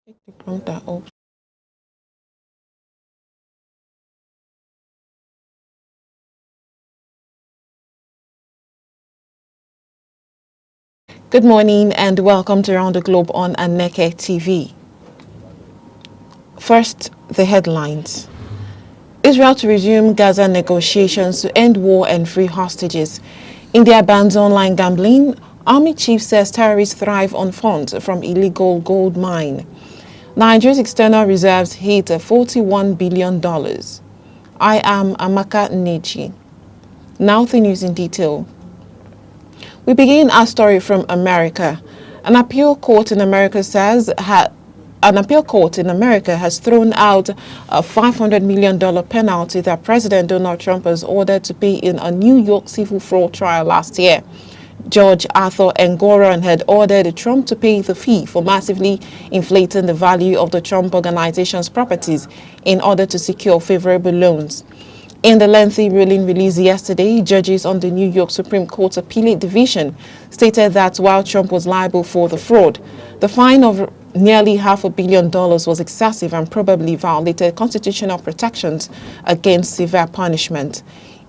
Take the counter off. Good morning and welcome to Around the Globe on Aneke TV. First, the headlines. Israel to resume Gaza negotiations to end war and free hostages. India bans online gambling. Army chief says terrorists thrive on funds from illegal gold mine. Nigeria's external reserves hit $41 billion. I am Aneke. Now the news in detail. We begin our story from America. An appeal court in America has thrown out a $500 million penalty that President Donald Trump was ordered to pay in a New York civil fraud trial last year. Judge Arthur Engoron had ordered Trump to pay the fee for massively inflating the value of the Trump Organization's properties in order to secure favorable loans. In the lengthy ruling released yesterday, judges on the New York Supreme Court's Appellate Division stated that while Trump was liable for the fraud, the fine of nearly $500 million was excessive and probably violated constitutional protections against severe punishment.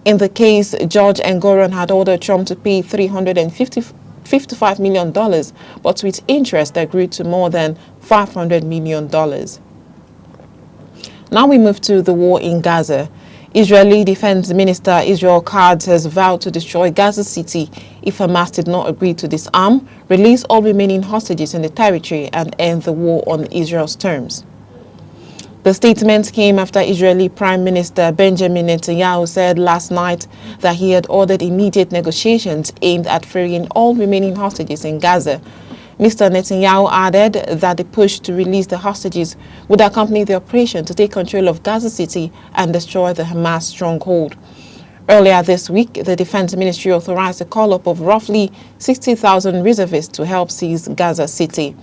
In the case, Judge Engoron had ordered Trump to pay $355 million, but with interest that grew to more than $500 million. Now we move to the war in Gaza. Israeli Defense Minister Israel Katz has vowed to destroy Gaza City if Hamas did not agree to disarm, release all remaining hostages in the territory, and end the war on Israel's terms. The statement came after Israeli Prime Minister Benjamin Netanyahu said last night that he had ordered immediate negotiations aimed at freeing all remaining hostages in Gaza. Mr. Netanyahu added that the push to release the hostages would accompany the operation to take control of Gaza City and destroy the Hamas stronghold. Earlier this week, the Defense Ministry authorized a call-up of roughly 60,000 reservists to help seize Gaza City.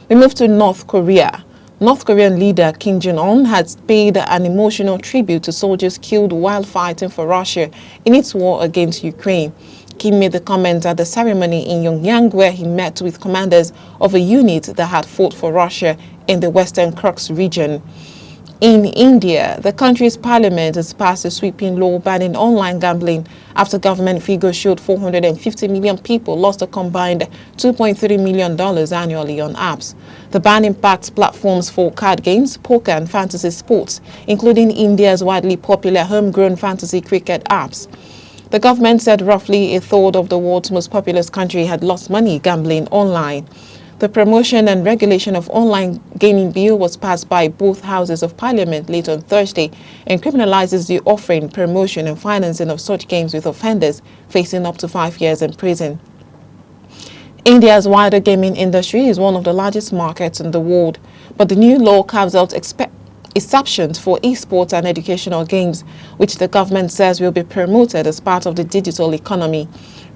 We move to North Korea. North Korean leader Kim Jong-un has paid an emotional tribute to soldiers killed while fighting for Russia in its war against Ukraine. Kim made the comment at the ceremony in Pyongyang where he met with commanders of a unit that had fought for Russia in the Western Kursk region. In India, the country's parliament has passed a sweeping law banning online gambling after government figures showed 450 million people lost a combined $2.3 million annually on apps. The ban impacts platforms for card games, poker and fantasy sports, including India's widely popular homegrown fantasy cricket apps. The government said roughly a third of the world's most populous country had lost money gambling online. The Promotion and Regulation of Online Gaming Bill was passed by both houses of parliament late on Thursday and criminalizes the offering, promotion and financing of such games with offenders facing up to 5 years in prison. India's wider gaming industry is one of the largest markets in the world, but the new law carves out exceptions for esports and educational games, which the government says will be promoted as part of the digital economy.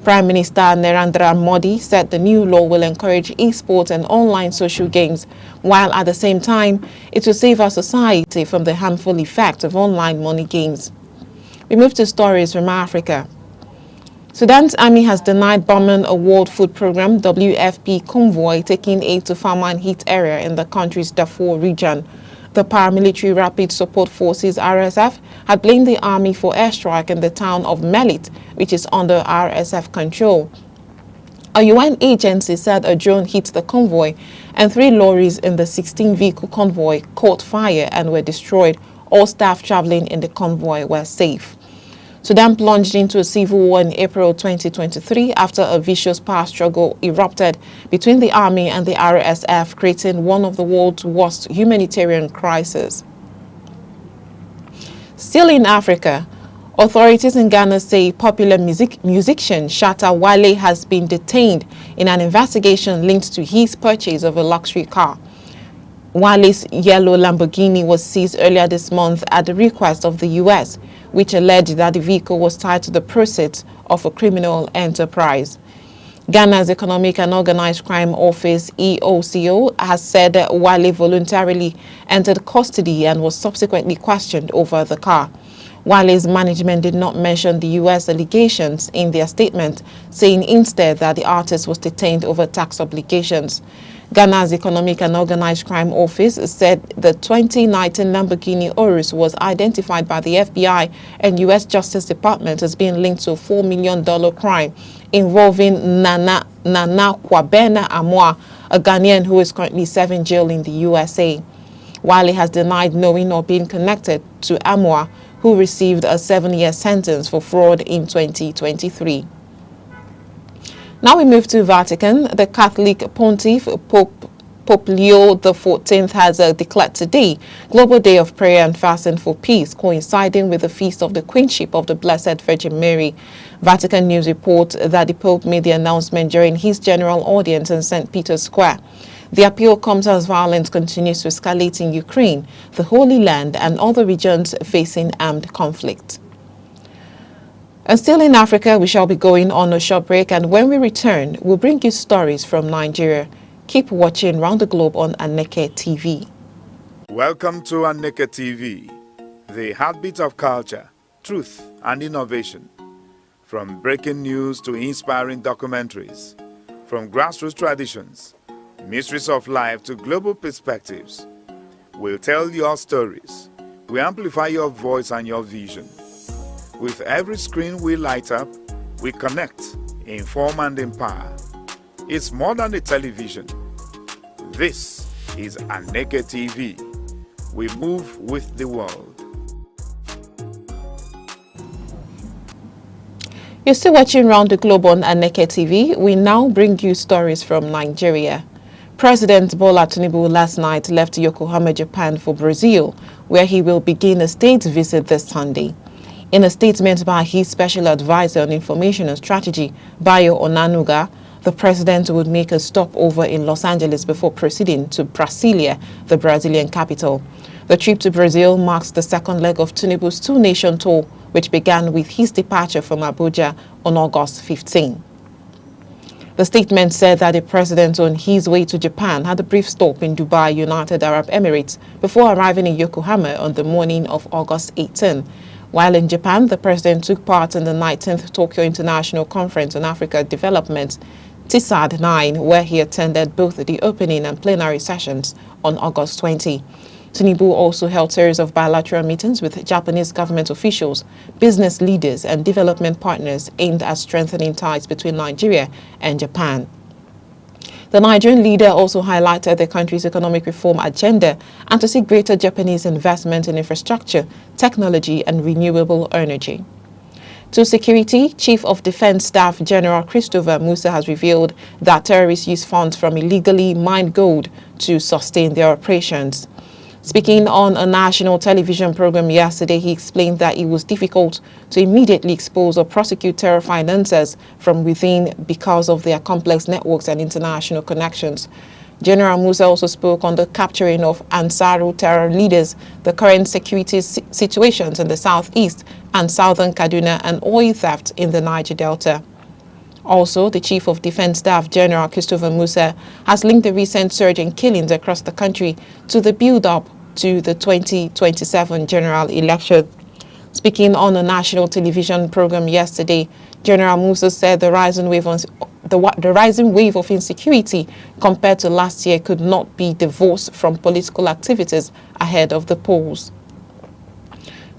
Prime Minister Narendra Modi said the new law will encourage esports and online social games, while at the same time, it will save our society from the harmful effects of online money games. We move to stories from Africa. Sudan's army has denied bombing a World Food Programme WFP convoy taking aid to famine-hit area in the country's Darfur region. The paramilitary Rapid Support Forces RSF had blamed the army for airstrike in the town of Melit, which is under RSF control. A UN agency said a drone hit the convoy and 3 lorries in the 16-vehicle convoy caught fire and were destroyed. All staff traveling in the convoy were safe. Sudan plunged into a civil war in April 2023 after a vicious power struggle erupted between the army and the RSF, creating one of the world's worst humanitarian crises. Still in Africa, authorities in Ghana say popular musician Shatta Wale has been detained in an investigation linked to his purchase of a luxury car. Wale's yellow Lamborghini was seized earlier this month at the request of the U.S., which alleged that the vehicle was tied to the proceeds of a criminal enterprise. Ghana's Economic and Organized Crime Office, EOCO, has said that Wale voluntarily entered custody and was subsequently questioned over the car. Wale's management did not mention the U.S. allegations in their statement, saying instead that the artist was detained over tax obligations. Ghana's Economic and Organized Crime Office said the 2019 Lamborghini Urus was identified by the FBI and U.S. Justice Department as being linked to a $4 million crime involving Nana Kwabena Amoah, a Ghanaian who is currently serving jail in the USA. While he has denied knowing or being connected to Amoah, who received a 7-year sentence for fraud in 2023. Now we move to Vatican. The Catholic Pontiff, Pope Leo XIV, has declared today Global Day of Prayer and Fasting for Peace, coinciding with the feast of the Queenship of the Blessed Virgin Mary. Vatican News reports that the Pope made the announcement during his general audience in St. Peter's Square. The appeal comes as violence continues to escalate in Ukraine, the Holy Land, and other regions facing armed conflict. And still in Africa, we shall be going on a short break, and when we return, we'll bring you stories from Nigeria. Keep watching Round the Globe on Aneke TV. Welcome to Aneke TV, the heartbeat of culture, truth, and innovation. From breaking news to inspiring documentaries, from grassroots traditions, mysteries of life to global perspectives, we'll tell your stories. We amplify your voice and your vision. With every screen we light up, we connect, inform, and empower. It's more than a television. This is Aneke TV. We move with the world. You're still watching Round the Globe on Aneke TV. We now bring you stories from Nigeria. President Bola Tinubu last night left Yokohama, Japan for Brazil, where he will begin a state visit this Sunday. In a statement by his special advisor on information and strategy, Bayo Onanuga, the president would make a stopover in Los Angeles before proceeding to Brasilia, the Brazilian capital. The trip to Brazil marks the second leg of Tinubu's two-nation tour, which began with his departure from Abuja on August 15. The statement said that the president on his way to Japan had a brief stop in Dubai, United Arab Emirates, before arriving in Yokohama on the morning of August 18. While in Japan, the president took part in the 19th Tokyo International Conference on Africa Development, TISAD-9, where he attended both the opening and plenary sessions on August 20. Tinubu also held a series of bilateral meetings with Japanese government officials, business leaders, and development partners aimed at strengthening ties between Nigeria and Japan. The Nigerian leader also highlighted the country's economic reform agenda and to see greater Japanese investment in infrastructure, technology, and renewable energy. To security, Chief of Defense Staff General Christopher Musa has revealed that terrorists use funds from illegally mined gold to sustain their operations. Speaking on a national television program yesterday, he explained that it was difficult to immediately expose or prosecute terror financiers from within because of their complex networks and international connections. General Musa also spoke on the capturing of Ansaru terror leaders, the current security situations in the southeast and southern Kaduna, and oil theft in the Niger Delta. Also, the Chief of Defense Staff General Christopher Musa has linked the recent surge in killings across the country to the build-up to the 2027 general election. Speaking on a national television program yesterday, General Musa said the rising wave of insecurity compared to last year could not be divorced from political activities ahead of the polls.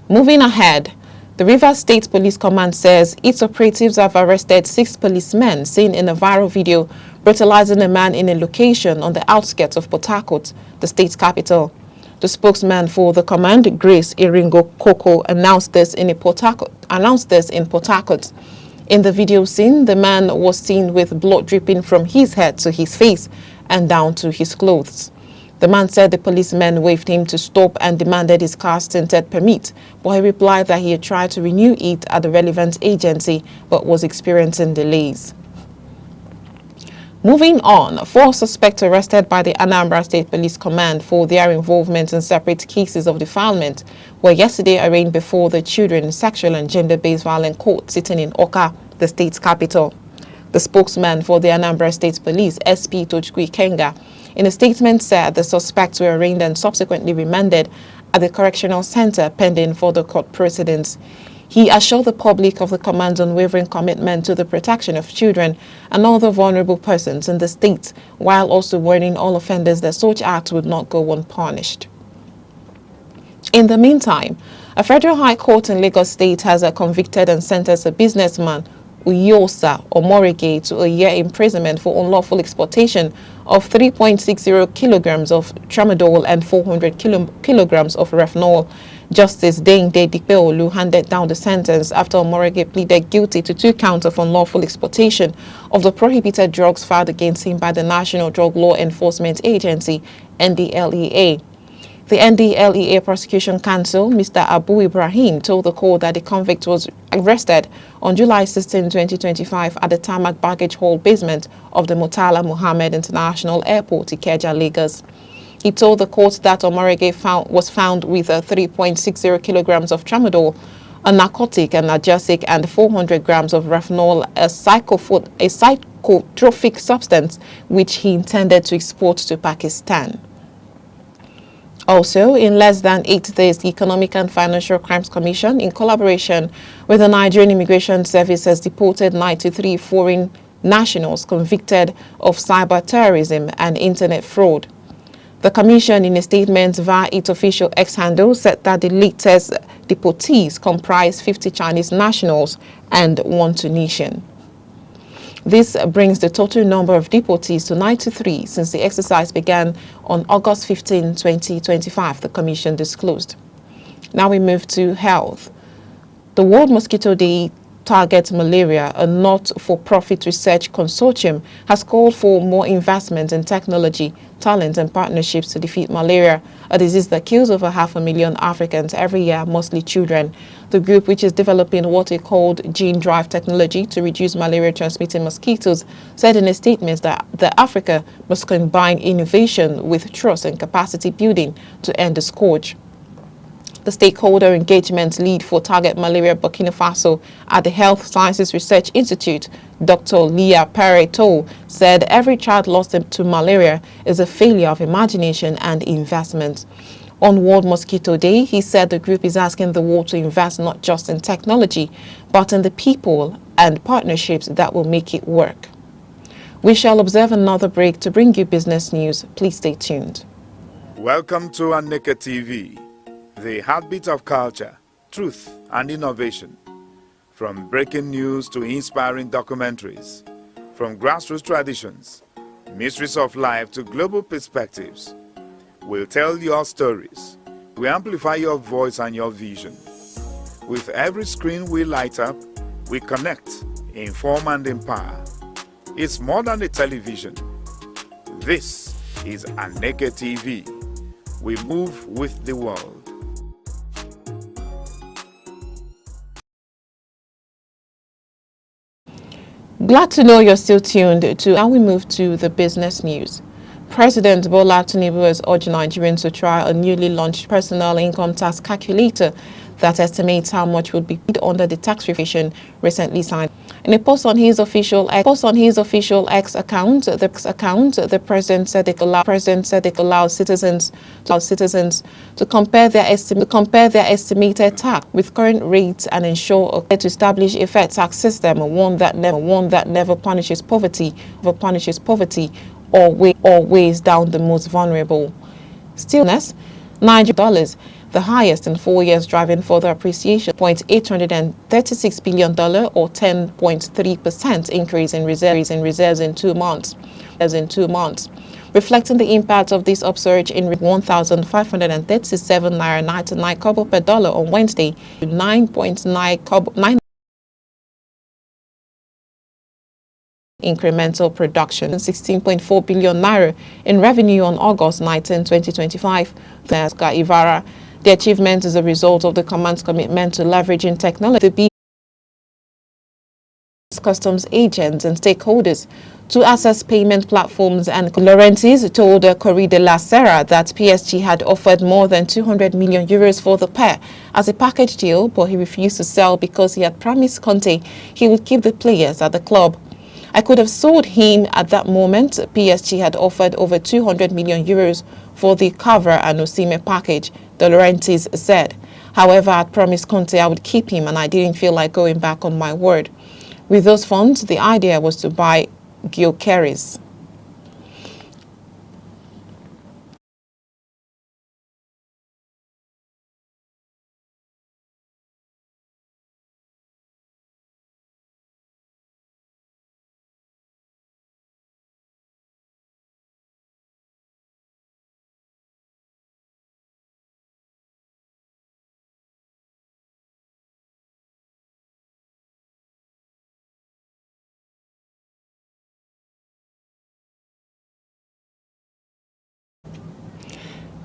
Moving ahead, the Rivers State Police Command says its operatives have arrested 6 policemen seen in a viral video brutalizing a man in a location on the outskirts of Port Harcourt, the state's capital. The spokesman for the command, Grace Iringo Koko, announced this in Port Harcourt. In the video scene, the man was seen with blood dripping from his head to his face and down to his clothes. The man said the policeman waved him to stop and demanded his car's tinted permit, but he replied that he had tried to renew it at the relevant agency but was experiencing delays. Moving on, 4 suspects arrested by the Anambra State Police Command for their involvement in separate cases of defilement were yesterday arraigned before the Children, Sexual and Gender-Based Violence Court sitting in Awka, the state's capital. The spokesman for the Anambra State Police, SP Tochukwu Ikenga, in a statement said the suspects were arraigned and subsequently remanded at the correctional center pending further court proceedings. He assured the public of the command's unwavering commitment to the protection of children and other vulnerable persons in the state, while also warning all offenders that such acts would not go unpunished. In the meantime, a federal high court in Lagos State has convicted and sentenced a businessman, Uyosa Omorige, to a year imprisonment for unlawful exportation of 3.60 kilograms of tramadol and 400 kilograms of refinol. Justice Dende Dikpeolu handed down the sentence after Omorige pleaded guilty to 2 counts of unlawful exportation of the prohibited drugs filed against him by the National Drug Law Enforcement Agency, NDLEA. The NDLEA Prosecution Counsel, Mr. Abu Ibrahim, told the court that the convict was arrested on July 16, 2025 at the tarmac baggage hall basement of the Murtala Muhammed International Airport, Ikeja, Lagos. He told the court that Omorige was found with 3.60 kilograms of tramadol, a narcotic, analgesic, and 400 grams of refinol, a psychotropic substance, which he intended to export to Pakistan. Also, in less than 8 days, the Economic and Financial Crimes Commission, in collaboration with the Nigerian Immigration Service, has deported 93 foreign nationals convicted of cyber terrorism and internet fraud. The Commission, in a statement via its official X handle, said that the latest deportees comprise 50 Chinese nationals and 1 Tunisian. This brings the total number of deportees to 93 since the exercise began on August 15, 2025, the Commission disclosed. Now we move to health. The World Mosquito Day Target Malaria, a not-for-profit research consortium, has called for more investment in technology, talent and partnerships to defeat malaria, a disease that kills over 500,000 Africans every year, mostly children. The group, which is developing what it called gene-drive technology to reduce malaria-transmitting mosquitoes, said in a statement that Africa must combine innovation with trust and capacity building to end the scourge. The stakeholder engagement lead for Target Malaria Burkina Faso at the Health Sciences Research Institute, Dr. Leah Pareto, said every child lost to malaria is a failure of imagination and investment. On World Mosquito Day, he said the group is asking the world to invest not just in technology, but in the people and partnerships that will make it work. We shall observe another break to bring you business news. Please stay tuned. Welcome to Aneke TV, the heartbeat of culture, truth and innovation. From breaking news to inspiring documentaries, from grassroots traditions, mysteries of life to global perspectives, we'll tell your stories. We amplify your voice and your vision. With every screen we light up, we connect, inform and empower. It's more than a television. This is Aneke TV. We move with the world. Glad to know you're still tuned to. Now we move to the business news. President Bola Tinubu has urged Nigerians to try a newly launched personal income tax calculator that estimates how much would be paid under the tax revision recently signed. In a post on his official X account, the president said it allows citizens to compare their estimated tax with current rates and ensure to establish a fair tax system, one that never punishes poverty or weighs down the most vulnerable. Stillness, $9, the highest in 4 years, driving further appreciation. $836 billion or 10.3% increase in reserves in 2 months. Reflecting the impact of this upsurge in 1,537 naira 99 kobo per dollar on Wednesday, 9.9 incremental production, 16.4 billion naira in revenue on August 19, 2025. Ivara. The achievement is a result of the command's commitment to leveraging technology. The customs agents and stakeholders to access payment platforms, and Laurentiis told Corriere della Sera that PSG had offered more than 200 million euros for the pair as a package deal, but he refused to sell because he had promised Conte he would keep the players at the club. I could have sold him at that moment. PSG had offered over 200 million euros for the Cover and Osimhen package, the Laurentiis said. However, I promised Conte I would keep him, and I didn't feel like going back on my word. With those funds, the idea was to buy Gyökeres.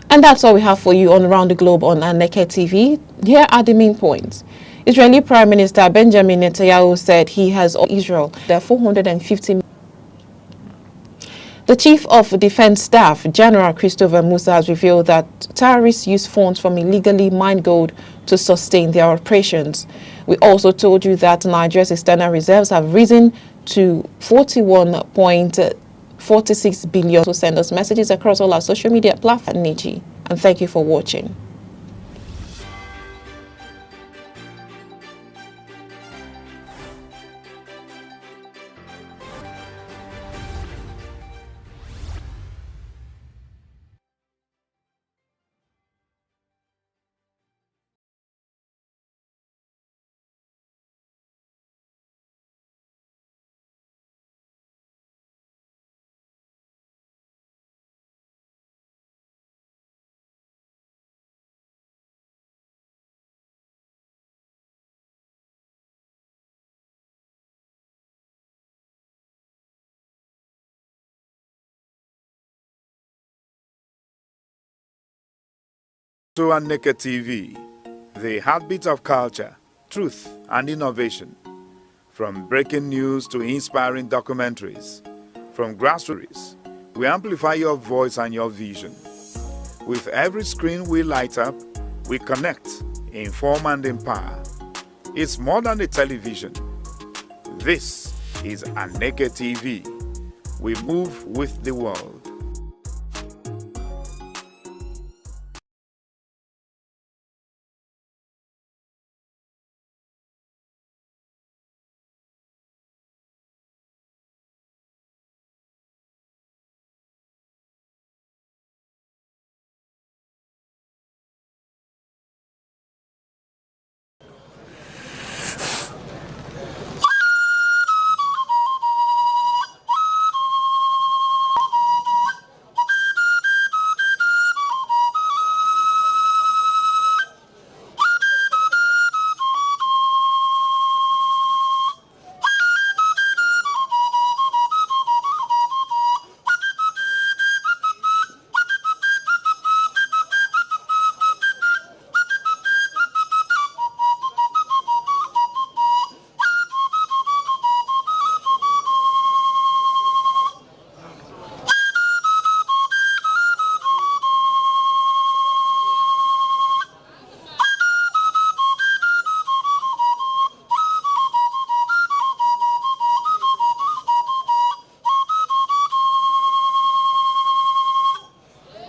And that's all we have for you on Around the Globe on Aneke TV. Here are the main points. Israeli Prime Minister Benjamin Netanyahu said he has Israel the 450. The Chief of Defense Staff, General Christopher Musa, has revealed that terrorists use funds from illegally mined gold to sustain their operations. We also told you that Nigeria's external reserves have risen to 41.46 billion. So send us messages across all our social media platforms, Nichi. And thank you for watching. To Aneke TV, the heartbeat of culture, truth, and innovation. From breaking news to inspiring documentaries, from grassroots, we amplify your voice and your vision. With every screen we light up, we connect, inform, and empower. It's more than a television. This is Aneke TV. We move with the world.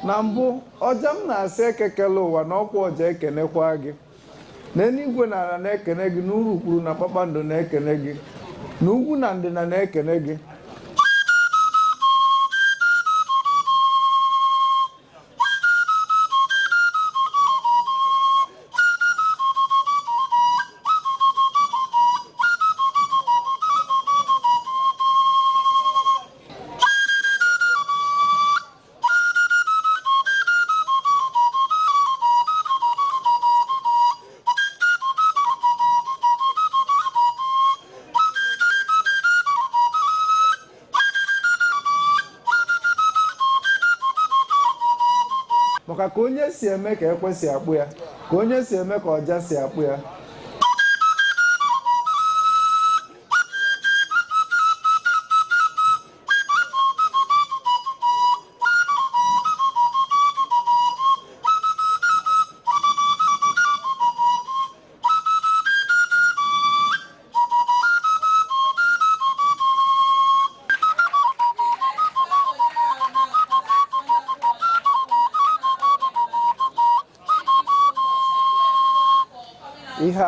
na mbụ ọja m na-asị ekekele ụwa na ọkwa ọja ekenekwa gị na eluigwe na ala na-ekene gị na urukpuru na kpakpando na-ekene gị na ugwu na ndịna na-ekene gị maka ka onye si eme ka ekwe si akpụ ya ka onye si eme ka ọja si akpụ ya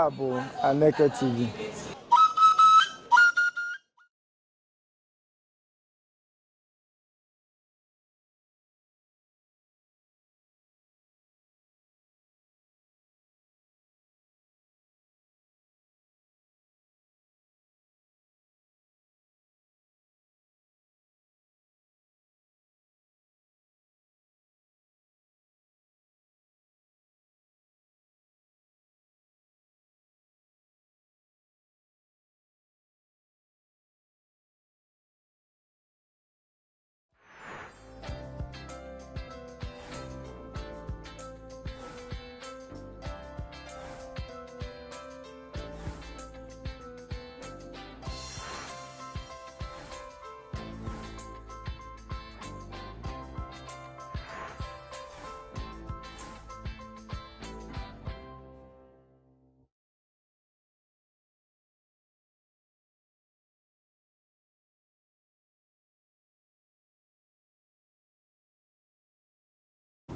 a bụ Aneke TV.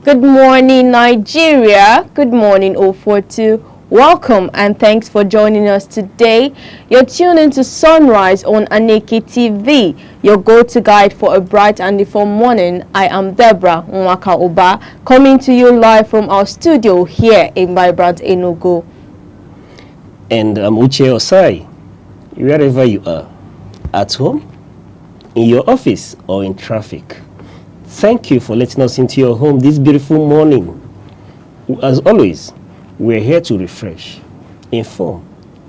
Good morning, Nigeria. Good morning, 042. Welcome and thanks for joining us today. You're tuned into Sunrise on Aneke TV, your go-to guide for a bright and informed morning. I am Deborah Nwaka Oba, coming to you live from our studio here in vibrant Enugu. And I'm Uche Osai, wherever you are, at home, in your office, or in traffic. Thank you for letting us into your home this beautiful morning. As always, we're here to refresh, inform,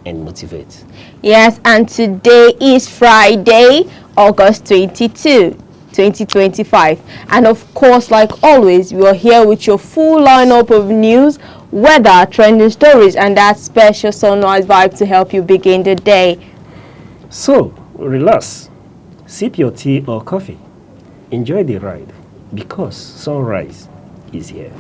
and motivate. Yes, and today is Friday, August 22, 2025. And of course, like always, we are here with your full lineup of news, weather, trending stories, and that special sunrise vibe to help you begin the day. So, relax, sip your tea or coffee, enjoy the ride, because sunrise is here.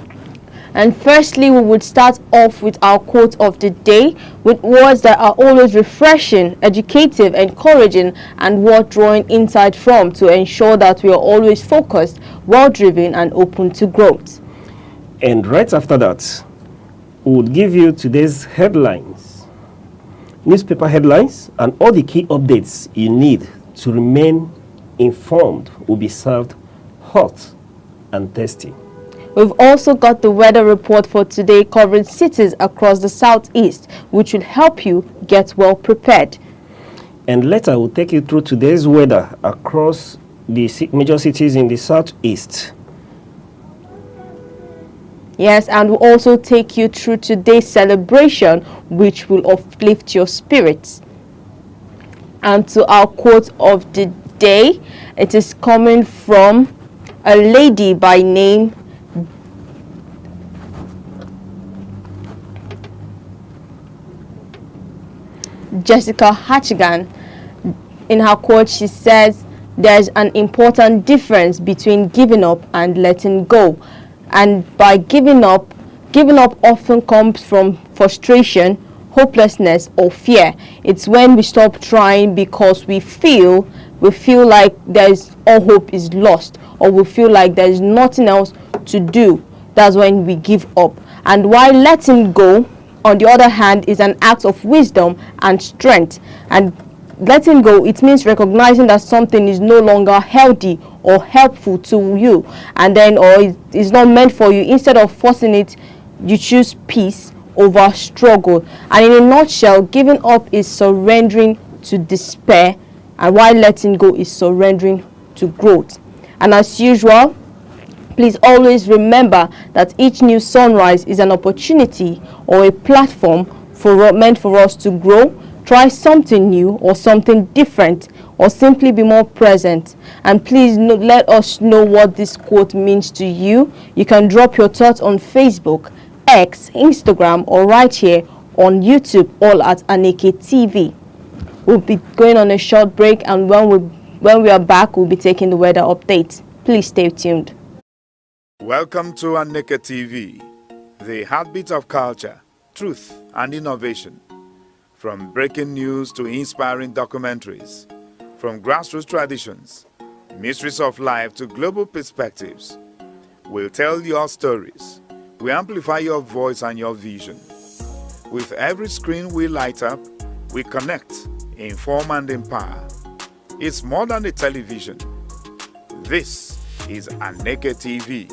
And firstly, we would start off with our quote of the day, with words that are always refreshing, educative, encouraging, and worth drawing insight from to ensure that we are always focused, well-driven, and open to growth. And right after that, we would give you today's headlines, newspaper headlines, and all the key updates you need to remain informed will be served hot and tasty. We've also got the weather report for today covering cities across the southeast, which will help you get well prepared. And later we'll take you through today's weather across the major cities in the southeast. Yes, and we'll also take you through today's celebration, which will uplift your spirits. And to our quote of the day, it is coming from a lady by name Jessica Hatchigan. In her quote, she says, "There's an important difference between giving up and letting go. And by giving up often comes from frustration, hopelessness, or fear. It's when we stop trying because we feel like all hope is lost, or we feel like there's nothing else to do. That's when we give up. And while letting go, on the other hand, is an act of wisdom and strength. And letting go, it means recognizing that something is no longer healthy or helpful to you, and then or is not meant for you. Instead of forcing it, you choose peace over struggle. And in a nutshell, giving up is surrendering to despair, and while letting go is surrendering to growth. And as usual, please always remember that each new sunrise is an opportunity or a platform meant for us to grow, try something new or something different, or simply be more present. And please let us know what this quote means to you. You can drop your thoughts on Facebook, X, Instagram, or right here on YouTube, all at Aneke TV. We'll be going on a short break, and when we are back, we'll be taking the weather update. Please stay tuned. Welcome to Aneke TV, the heartbeat of culture, truth, and innovation. From breaking news to inspiring documentaries, from grassroots traditions, mysteries of life to global perspectives, we'll tell your stories. We amplify your voice and your vision. With every screen we light up, we connect, inform and empower. It's more than a television. This is Aneke TV.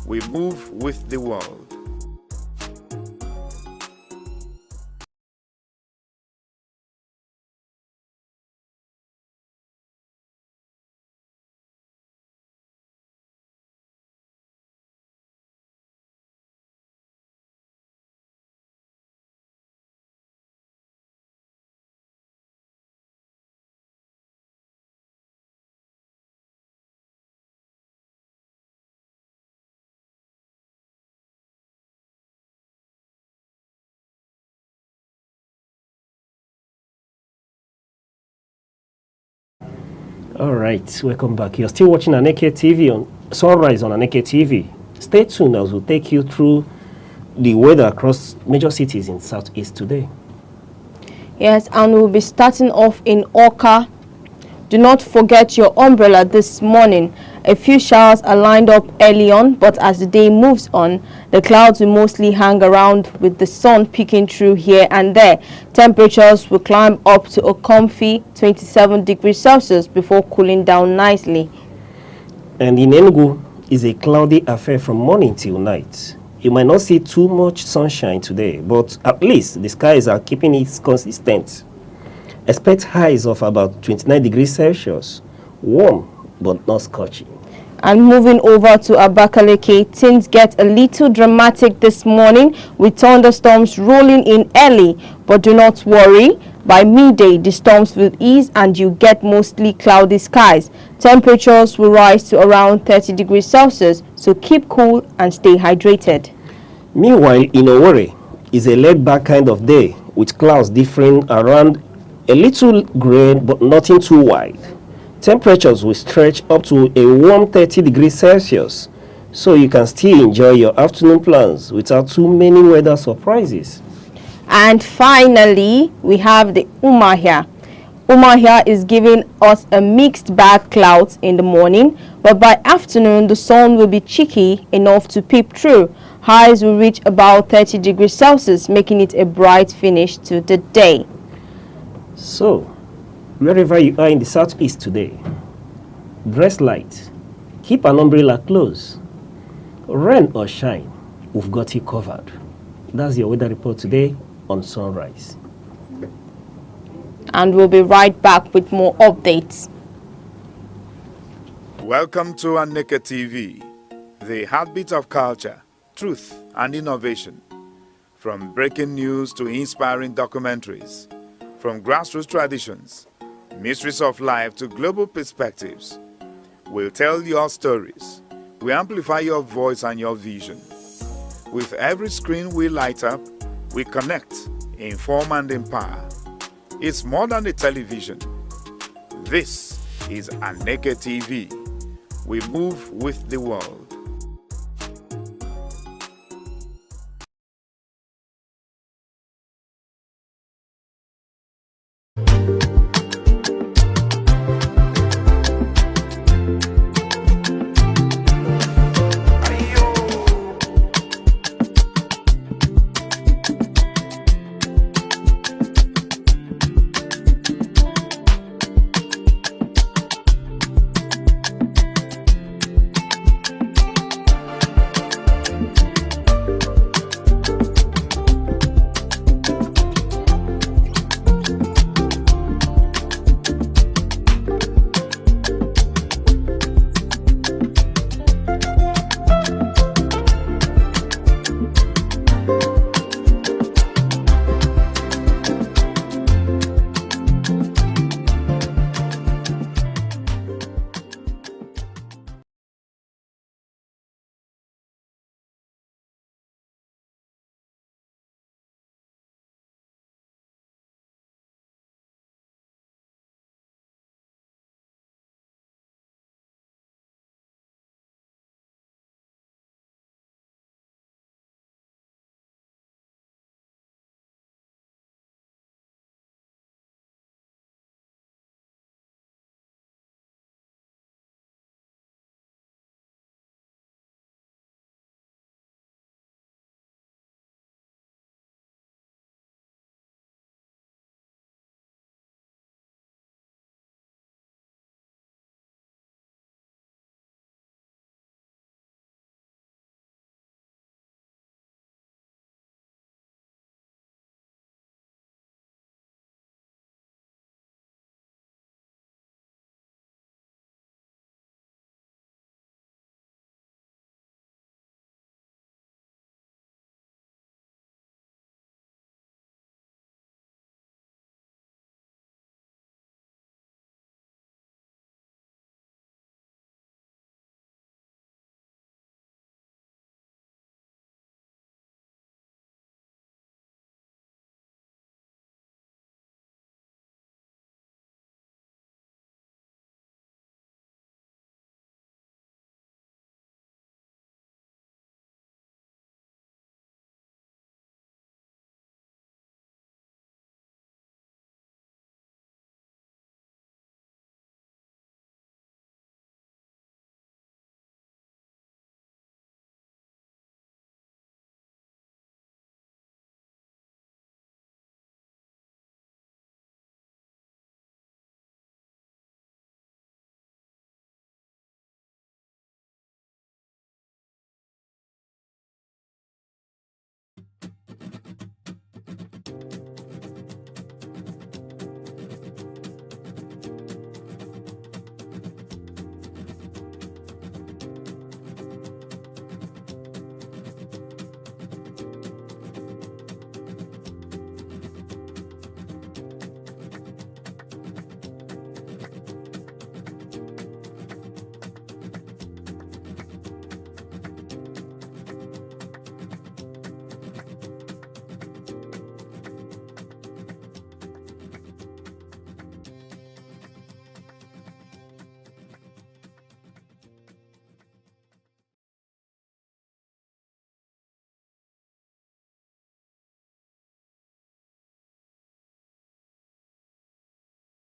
We move with the world. All right, welcome back. You're still watching Aneke TV on Sunrise on Aneke TV. Stay tuned as we'll take you through the weather across major cities in Southeast today. Yes, and we'll be starting off in Oka. Do not forget your umbrella this morning. A few showers are lined up early on, but as the day moves on, the clouds will mostly hang around with the sun peeking through here and there. Temperatures will climb up to a comfy 27 degrees Celsius before cooling down nicely. And in Enugu is a cloudy affair from morning till night. You might not see too much sunshine today, but at least the skies are keeping it consistent. Expect highs of about 29 degrees Celsius, warm but not scorching. And moving over to Abakaliki, things get a little dramatic this morning with thunderstorms rolling in early. But do not worry, by midday the storms will ease and you get mostly cloudy skies. Temperatures will rise to around 30 degrees Celsius, so keep cool and stay hydrated. Meanwhile, in Owerri is a laid-back kind of day with clouds differing around a little gray but nothing too wide. Temperatures will stretch up to a warm 30 degrees Celsius, so you can still enjoy your afternoon plans without too many weather surprises. And finally, we have the Umahia. Umahia is giving us a mixed bag clouds in the morning, but by afternoon the sun will be cheeky enough to peep through. Highs will reach about 30 degrees Celsius, making it a bright finish to the day. So, wherever you are in the southeast today, dress light, keep an umbrella close. Rain or shine, we've got you covered. That's your weather report today on Sunrise. And we'll be right back with more updates. Welcome to Aneke TV, the heartbeat of culture, truth and innovation. From breaking news to inspiring documentaries, from grassroots traditions, mysteries of life to global perspectives, we'll tell your stories. We amplify your voice and your vision. With every screen we light up, we connect, inform and empower. It's more than a television. This is Aneke TV. We move with the world.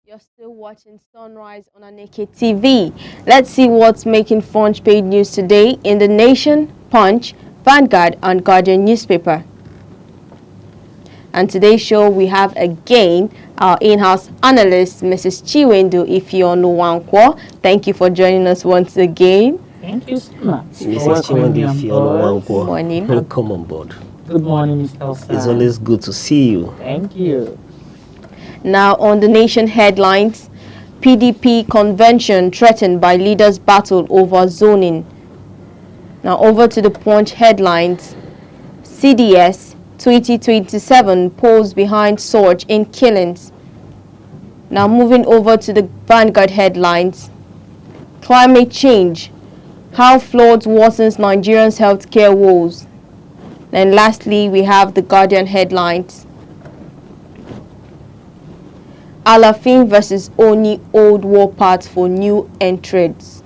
You're still watching Sunrise on Aneke TV. Let's see what's making front page news today in The Nation, Punch, Vanguard, and Guardian newspaper. And today's show, we have again our in-house analyst, Mrs. Chiwendu Ifeoluwankwo. Thank you for joining us once again. Thank you so much. Mrs. Chiwendu Ifeoluwankwo, Morning. welcome on board. Good morning, Mr. Osai. It's always good to see you. Thank you. Now on The Nation headlines, PDP convention threatened by leaders battle over zoning. Now over to the Punch headlines, CDS 2027 polls behind surge in killings. Now moving over to the Vanguard headlines, climate change, how floods worsens Nigerians' healthcare woes. And lastly, we have the Guardian headlines, Alafin versus Oni old war paths for new entrants.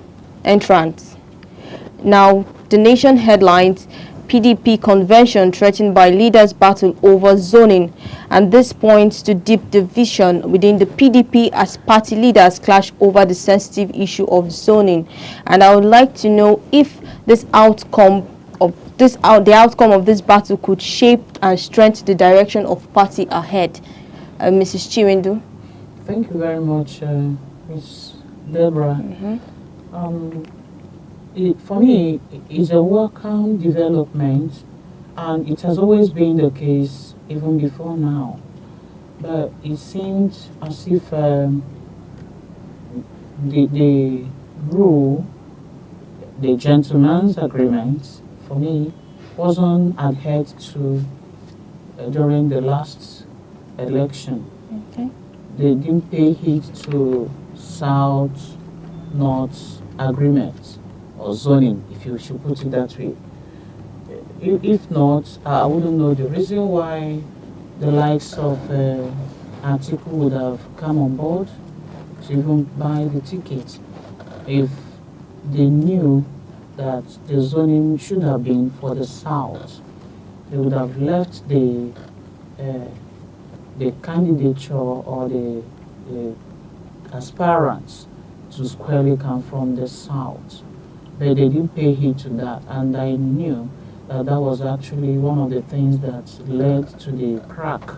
Now, The Nation headlines, PDP convention threatened by leaders battle over zoning, and this points to deep division within the PDP as party leaders clash over the sensitive issue of zoning. And I would like to know if the outcome of this battle could shape and strengthen the direction of party ahead. Mrs. Chiwendu. Thank you very much, Ms. Deborah. For me, it's a welcome development, and it has always been the case even before now. But it seemed as if the rule, the gentleman's agreement, for me, wasn't adhered to during the last election. Okay. They didn't pay heed to South-North agreement or zoning, if you should put it that way. If not, I wouldn't know the reason why the likes of Aneke would have come on board to even buy the ticket if they knew that the zoning should have been for the South. They would have left the candidature or the aspirants to squarely come from the South. But they didn't pay heed to that, and I knew that that was actually one of the things that led to the crack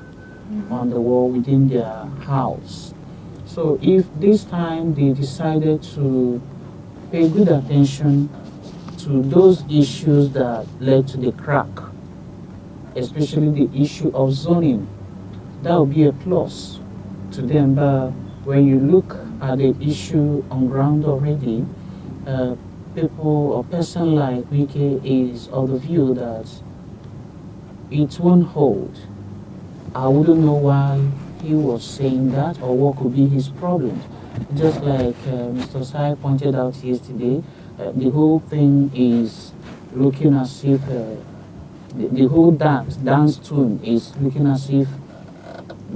on the wall within their house. So if this time they decided to pay good attention to those issues that led to the crack, especially the issue of zoning, that would be a plus to them. But when you look at the issue on ground already, people or person like Aneke is of the view that it won't hold. I wouldn't know why he was saying that or what could be his problem. Just like Mr. Sai pointed out yesterday, the whole thing is looking as if the whole dance tune is looking as if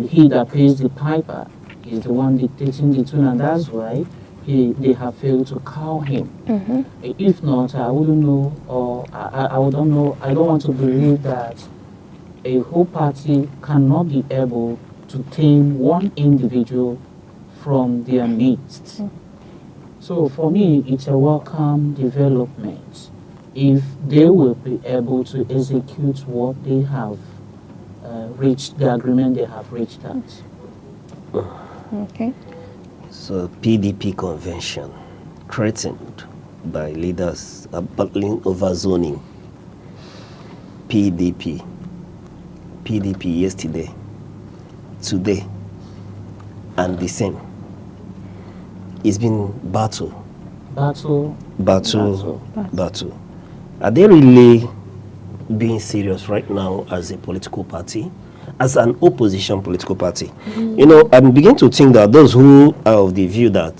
he that pays the piper is the one dictating the tune, and that's why they have failed to cow him. If not, I wouldn't know, or I don't know. I don't want to believe that a whole party cannot be able to tame one individual from their midst. So for me, it's a welcome development if they will be able to execute what they have reached, the agreement they have reached at. Okay. So PDP convention threatened by leaders battling over zoning. PDP yesterday, today, and the same. It's been battle. Are they really being serious right now as a political party, as an opposition political party? You know, I'm beginning to think that those who are of the view that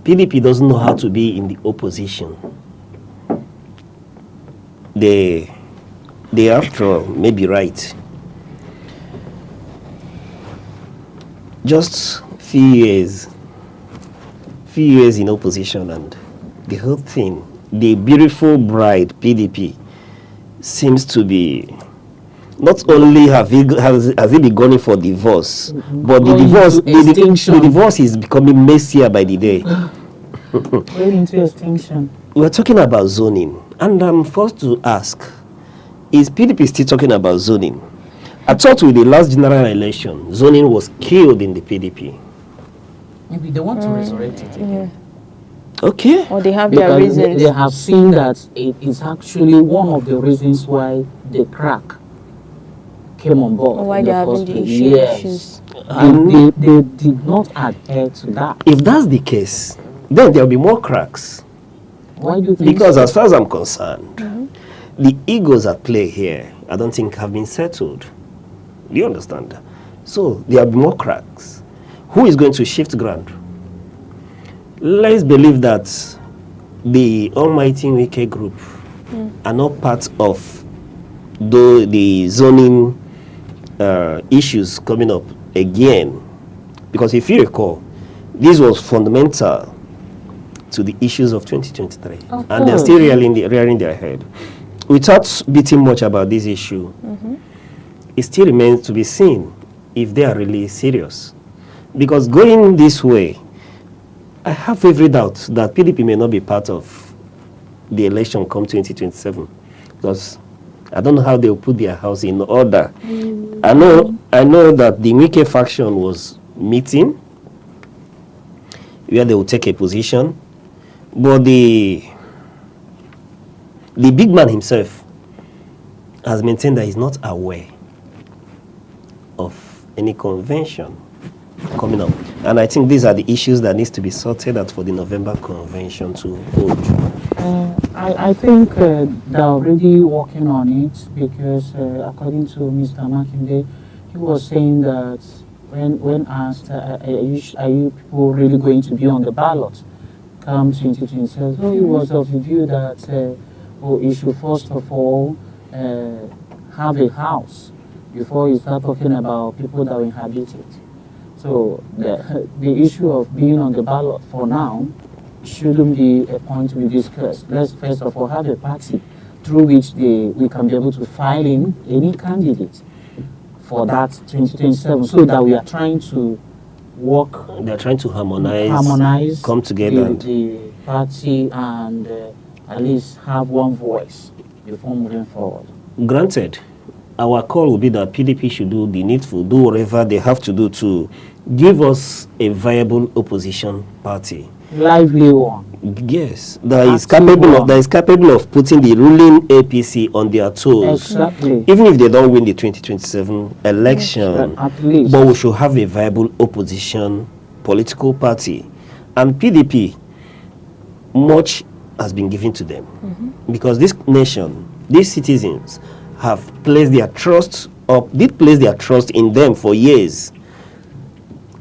PDP doesn't know how to be in the opposition, they after all may be right. Just few years in opposition, and the whole thing, the beautiful bride PDP, seems to be Not only has he been going for divorce, but the Going divorce, into extinction. the divorce is becoming messier by the day. Going into extinction. We're talking about zoning, and I'm forced to ask, is PDP still talking about zoning? I thought with the last general election, zoning was killed in the PDP. Maybe they want to resurrect it again. Okay. Or they have their Because reasons. they have seen that it is actually one of the reasons why the crack came on board. Or why in they're the having first the place. issues. They did not adhere to that. If that's the case, then there'll be more cracks. Why do you think Because so? as far as I'm concerned, the egos at play here, I don't think have been settled. Do you understand? So there'll be more cracks. Who is going to shift ground? Let's believe that the almighty Wike group are not part of the zoning issues coming up again. Because if you recall, this was fundamental to the issues of 2023. And they're still rearing their head. Without beating much about this issue, it still remains to be seen if they are really serious. Because going this way, I have every doubt that PDP may not be part of the election come 2027. Because I don't know how they will put their house in order. I know that the Wike faction was meeting where they will take a position, but the big man himself has maintained that he's not aware of any convention coming up. And I think these are the issues that needs to be sorted out for the November convention to hold. I think they're already working on it because according to Mr. Makinde, he was saying that when asked, are you people really going to be on the ballot come 2027? So he was of the view that you should first of all have a house before you start talking about people that will inhabit it. So the issue of being on the ballot for now shouldn't be a point to be discussed. Let's first of all have a party through which we can be able to file in any candidate for that 2027, so that we are trying to work. They're trying to harmonize, come together, the party, and at least have one voice before moving forward. Granted, our call will be that PDP should do the needful, do whatever they have to do to give us a viable opposition party. Lively one. Yes, that is capable of putting the ruling APC on their toes. Exactly. Even if they don't win the 2027 election, At least. but we should have a viable opposition political party. And PDP, much has been given to them. Because this nation, these citizens have placed their trust in them for years.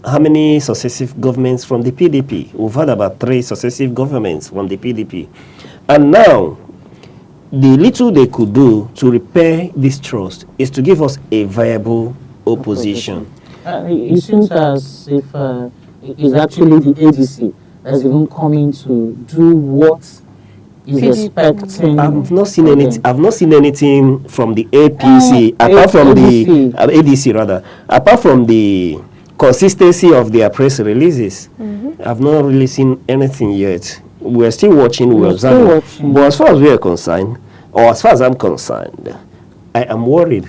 How many successive governments from the PDP? We've had about 3 successive governments from the PDP. And now, the little they could do to repair this trust is to give us a viable opposition. It seems as if it's actually the ADC that's even coming to do what is expecting. I've not seen anything from the APC apart from the ADC rather, apart from the consistency of their press releases. I've not really seen anything yet. We're still watching, we're observing. But as far as we are concerned, or as far as I'm concerned, I am worried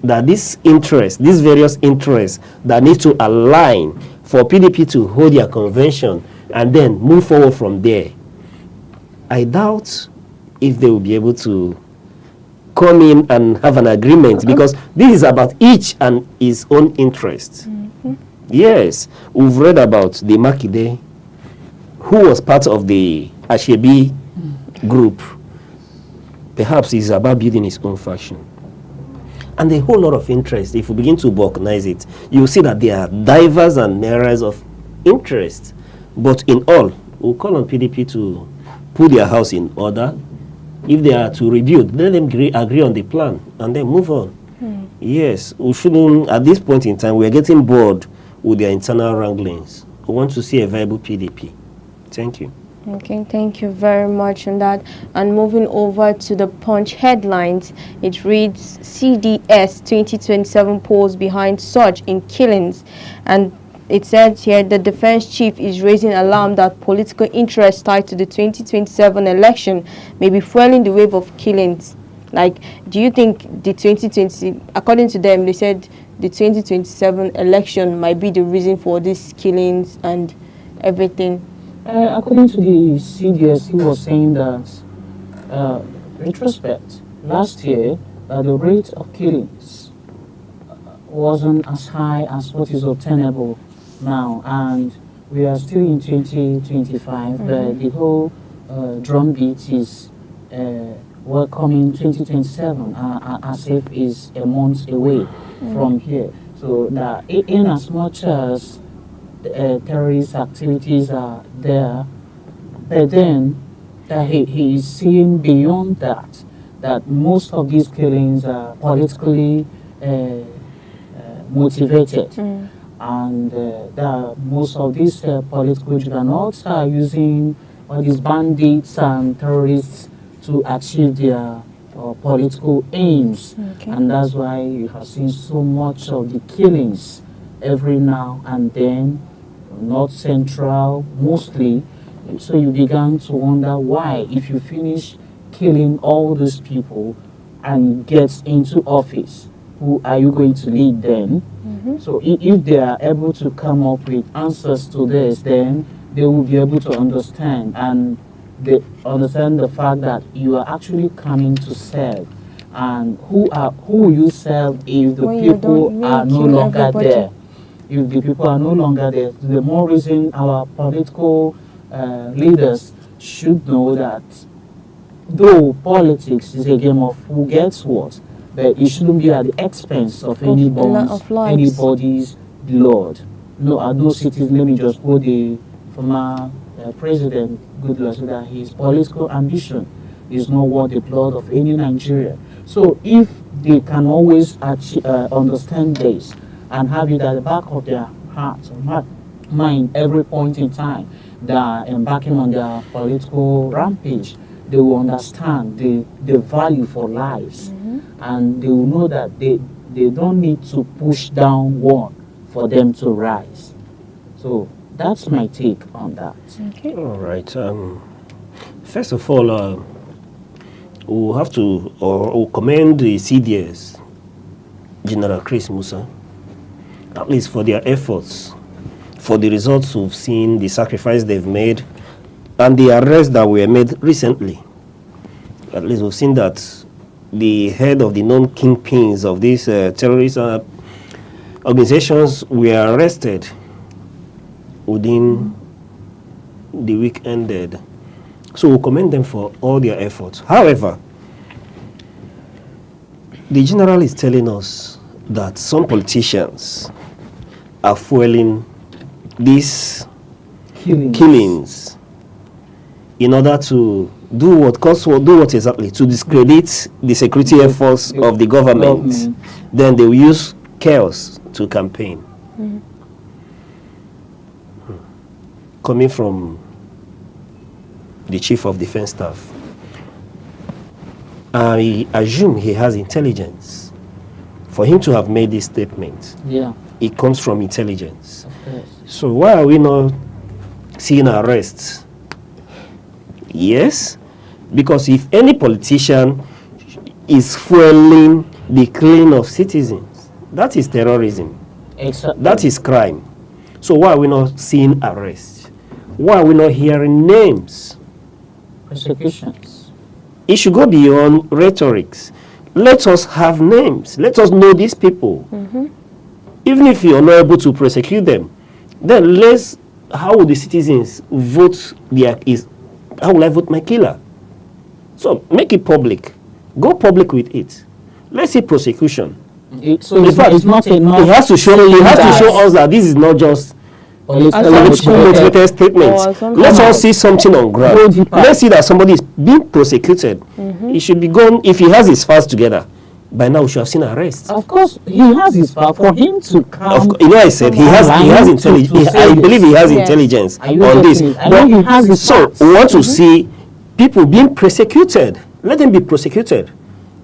that these various interests that need to align for PDP to hold their convention and then move forward from there, I doubt if they will be able to come in and have an agreement, because this is about each and his own interest. Yes, we've read about the Makinde, who was part of the Ashebi group. Perhaps he's about building his own faction. And a whole lot of interest. If we begin to balkanize it, you'll see that there are diverse and areas of interest. But in all, we'll call on PDP to put their house in order. If they are to rebuild, let them agree on the plan and then move on. Yes, we shouldn't, at this point in time, we're getting bored with their internal wranglings. We want to see a viable PDP. Thank you. Okay, thank you very much on that. And moving over to the Punch headlines, it reads CDS 2027 polls behind surge in killings. And it says here the defense chief is raising alarm that political interest tied to the 2027 election may be fueling the wave of killings. Like, do you think the 2020, according to them, they said the 2027 election might be the reason for these killings and everything? According to the CDS, he was saying that, retrospect, last year, the rate of killings wasn't as high as what is obtainable now, and we are still in 2025, but the whole drumbeat is welcoming 2027 as if is a month away from here. So that in as much as terrorist activities are there, but then he is seeing beyond that, that most of these killings are politically motivated. And that most of these political juggernauts are using all these bandits and terrorists to achieve their political aims. And that's why you have seen so much of the killings every now and then, North Central mostly. So you began to wonder why, if you finish killing all these people and get into office, who are you going to lead then? So if they are able to come up with answers to this, then they will be able to understand, and they understand the fact that you are actually coming to serve. And who will you serve if the people are no longer there? If the people are no longer there, the more reason our political leaders should know that though politics is a game of who gets what, but it shouldn't be at the expense of anybody's blood. No citizen, let me just quote the former President Goodluck, so that his political ambition is not worth the blood of any Nigerian. So if they can always understand this and have it at the back of their hearts or mind every point in time, they are embarking on their political rampage, they will understand the value for lives. And they will know that they don't need to push down one for them to rise. So that's my take on that. Okay. All right. First of all, we'll have to we'll commend the CDS, General Chris Musa, at least for their efforts, for the results we've seen, the sacrifice they've made, and the arrests that were made recently. At least we've seen that the head of the known kingpins of these terrorist organizations were arrested within the week ended. So we commend them for all their efforts. However, the general is telling us that some politicians are fueling these killings in order to do what exactly? To discredit the security efforts of the government. Then they will use chaos to campaign. Coming from the Chief of Defense Staff, I assume he has intelligence. For him to have made this statement, it comes from intelligence. So why are we not seeing arrests? Yes, because if any politician is fueling the killing of citizens, that is terrorism. Exactly. That is crime. So why are we not seeing arrests? Why are we not hearing names? Prosecutions. It should go beyond rhetorics. Let us have names. Let us know these people. Even if you are not able to prosecute them, then how will the citizens vote how will I vote my killer? So make it public. Go public with it. Let's see prosecution. It's not enough. He has to show us that this is not just motivated statements. Let's all see something on ground. Let's see that somebody is being prosecuted. He should be gone. If he has his facts together, by now we should have seen arrests. Of course, he has his power for him to come. You know, I said he has intelligence. I believe he has intelligence on this. But he has his so we want to see people being prosecuted. Let them be prosecuted.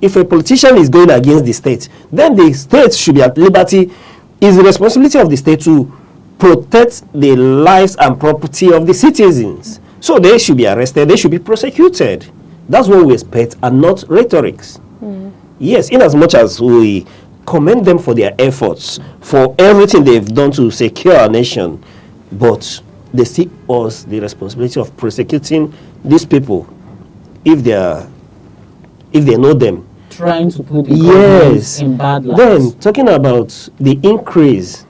If a politician is going against the state, then the state should be at liberty. It's the responsibility of the state to protect the lives and property of the citizens. So they should be arrested. They should be prosecuted. That's what we expect, and not rhetorics. Yes, in as much as we commend them for their efforts, for everything they've done to secure our nation, but they see us the responsibility of prosecuting these people if they know them. Trying to put the government in bad light. Then talking about the increase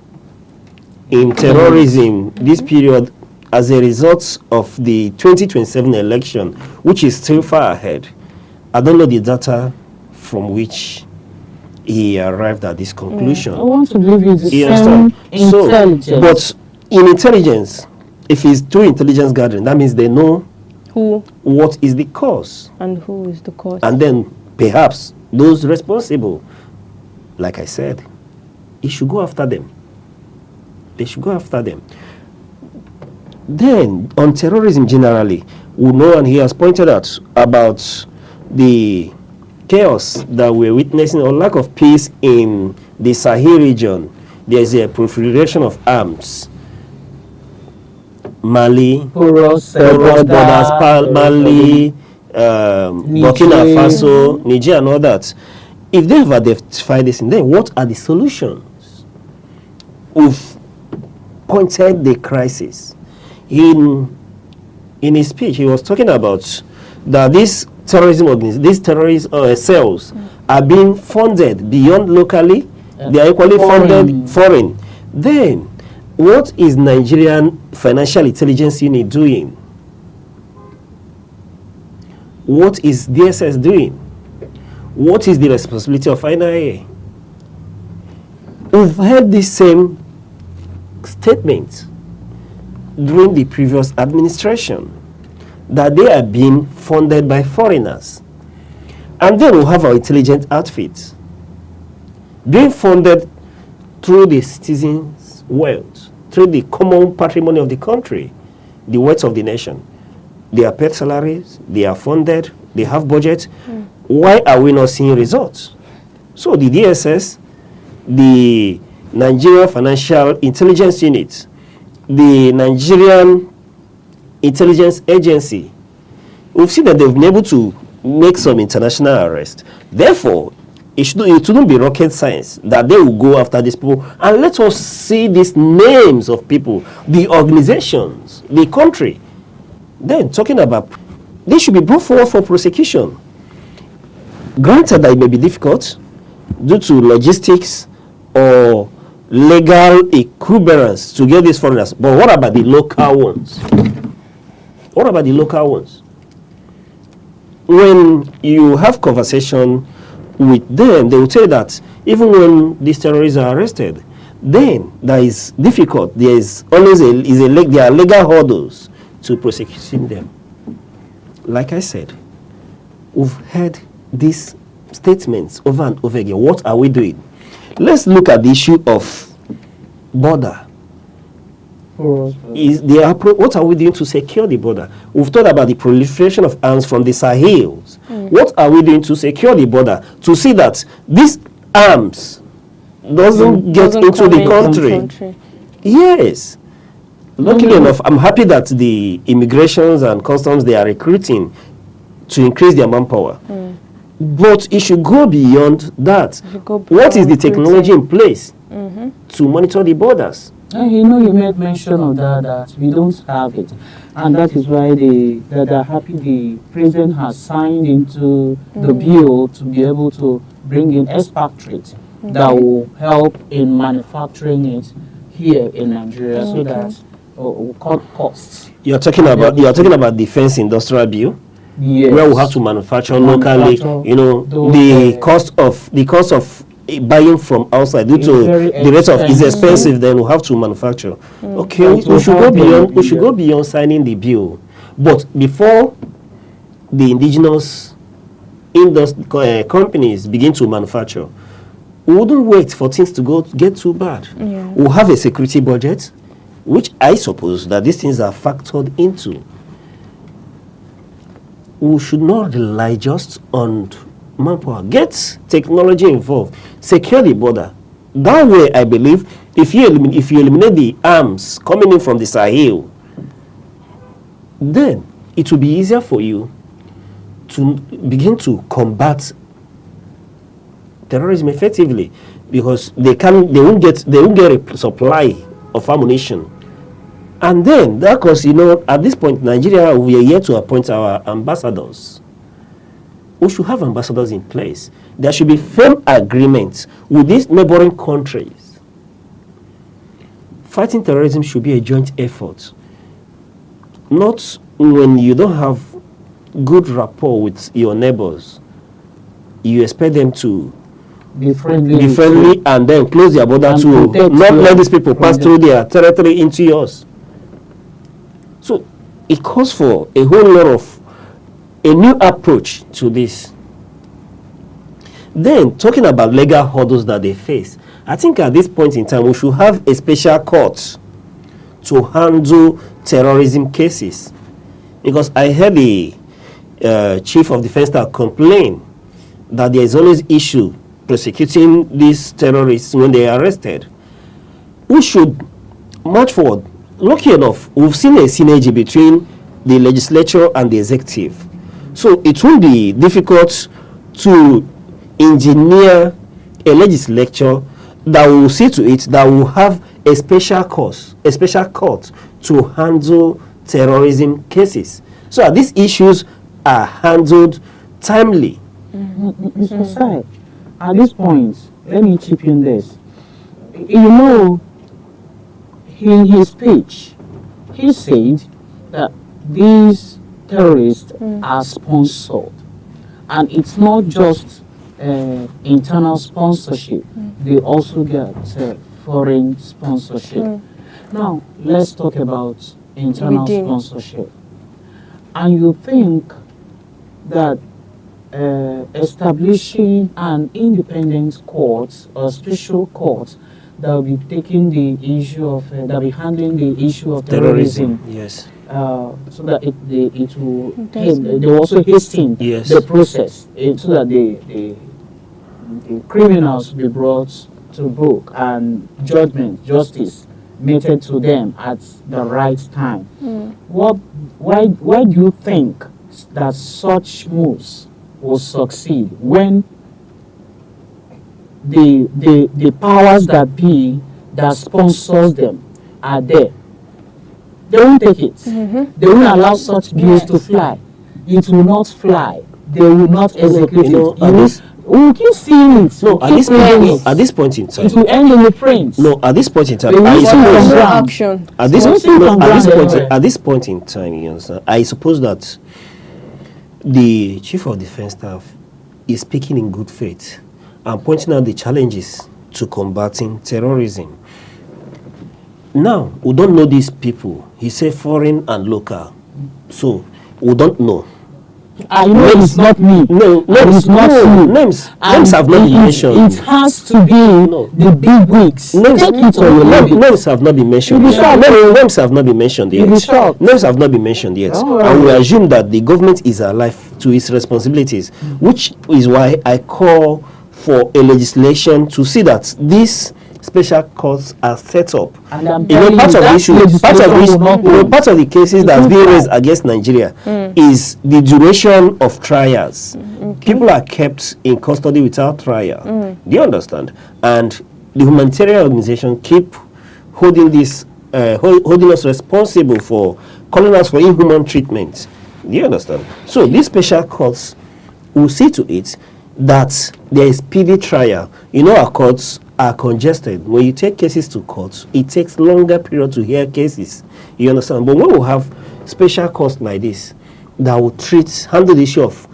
in terrorism this period as a result of the 2027 election, which is still far ahead. I don't know the data from which he arrived at this conclusion. I want to give you the same intelligence. So, but in intelligence, if it's through intelligence gathering, that means they know what is the cause. And who is the cause. And then perhaps those responsible, like I said, he should go after them. They should go after them. Then, on terrorism generally, we know, and he has pointed out about the chaos that we're witnessing, or lack of peace in the Sahel region. There's a proliferation of arms. Mali, Porous borders, Mali, Burkina Faso, Niger, and all that. If they have identified this, then what are the solutions? We've pointed the crisis. In his speech, he was talking about that these terrorist cells are being funded beyond locally. They are equally funded foreign. Then, what is Nigerian Financial Intelligence Unit doing? What is DSS doing? What is the responsibility of NIA? We've heard this same statement during the previous administration, that they are being funded by foreigners. And then we have our intelligence outfits being funded through the citizens' wealth, through the common patrimony of the country, the wealth of the nation. They are paid salaries, they are funded, they have budget. Why are we not seeing results? So the DSS, the Nigerian Financial Intelligence Unit, the Nigerian Intelligence Agency, we've seen that they've been able to make some international arrests. Therefore, it shouldn't be rocket science that they will go after these people. And let us see these names of people, the organizations, the country. Then talking about, they should be brought forward for prosecution. Granted that it may be difficult due to logistics or legal equivalence to get these foreigners. But what about the local ones? What about the local ones? When you have conversation with them, they will tell you that even when these terrorists are arrested, then that is difficult. There is always there are legal hurdles to prosecuting them. Like I said, we've heard these statements over and over again. What are we doing? Let's look at the issue of border. What are we doing to secure the border? We've talked about the proliferation of arms from the Sahels. What are we doing to secure the border? To see that these arms doesn't get into the country. Yes. Luckily enough, I'm happy that the immigrations and customs, they are recruiting to increase their manpower. But it should go beyond that. What is the technology in place to monitor the borders? You know, you made mention of that we don't have it. And that is why they're happy the president has signed into the bill to be able to bring in expatriates that will help in manufacturing it here in Nigeria so that will cut costs. You're talking about defense industrial bill? Yes. Where we have to manufacture locally, you know, the cost of buying from outside due to the rate of is expensive, then we have to manufacture. Okay, we should go beyond signing the bill. But before the indigenous companies begin to manufacture, we wouldn't wait for things to get too bad. We'll have a security budget, which I suppose that these things are factored into. We should not rely just on manpower. Get technology involved. Secure the border. That way, I believe, if you eliminate the arms coming in from the Sahel, then it will be easier for you to begin to combat terrorism effectively, because they won't get a supply of ammunition. And then that, because at this point Nigeria, we are yet to appoint our ambassadors. We should have ambassadors in place. There should be firm agreements with these neighboring countries. Fighting terrorism should be a joint effort, not when you don't have good rapport with your neighbors. You expect them to be friendly and then close their border to not let these people pass through their territory into yours. So it calls for a whole lot of a new approach to this. Then, talking about legal hurdles that they face, I think at this point in time we should have a special court to handle terrorism cases, because I heard the chief of defense staff complain that there is always issue prosecuting these terrorists when they are arrested. We should march forward. Lucky enough, we've seen a synergy between the legislature and the executive. So it won't be difficult to engineer a legislature that will see to it that will have a special court to handle terrorism cases, so that these issues are handled timely. Mr. Sai, at this point, let me chip in this. In his speech, he said that these terrorists are sponsored, and it's not just internal sponsorship, they also get foreign sponsorship. Now, let's talk about internal sponsorship. And you think that establishing an independent court or special court that will be taking the issue of that will be handling the issue of terrorism, yes, so that it will they also hasten the process, so that the criminals will be brought to book and justice meted to them at the right time. Why do you think that such moves will succeed when the powers that be that sponsors them are there? They won't take it. They won't allow such bills to fly. It will not fly. They will not execute it. We will keep seeing it. No, at this point in time, it will end in the print. No, at this point in time, at this point in time, you understand, I suppose that the chief of defense staff is speaking in good faith and pointing out the challenges to combating terrorism. Now, we don't know these people. He said foreign and local. So, we don't know. I know it's not me. No, it's not you. Names have not been mentioned. It has to be the big wigs. Names have not been mentioned. Names have not been mentioned yet. Names have not been mentioned yet. And we assume that the government is alive to its responsibilities, which is why I call for a legislation to see that these special courts are set up. And part of the cases that's being raised against Nigeria is the duration of trials. People are kept in custody without trial. Do you understand? And the humanitarian organization keep holding us responsible for calling us for inhuman treatment. Do you understand? So these special courts will see to it that there is speedy trial. Our courts are congested. When you take cases to court, it takes longer period to hear cases. You understand? But when we have special courts like this that will handle the issue of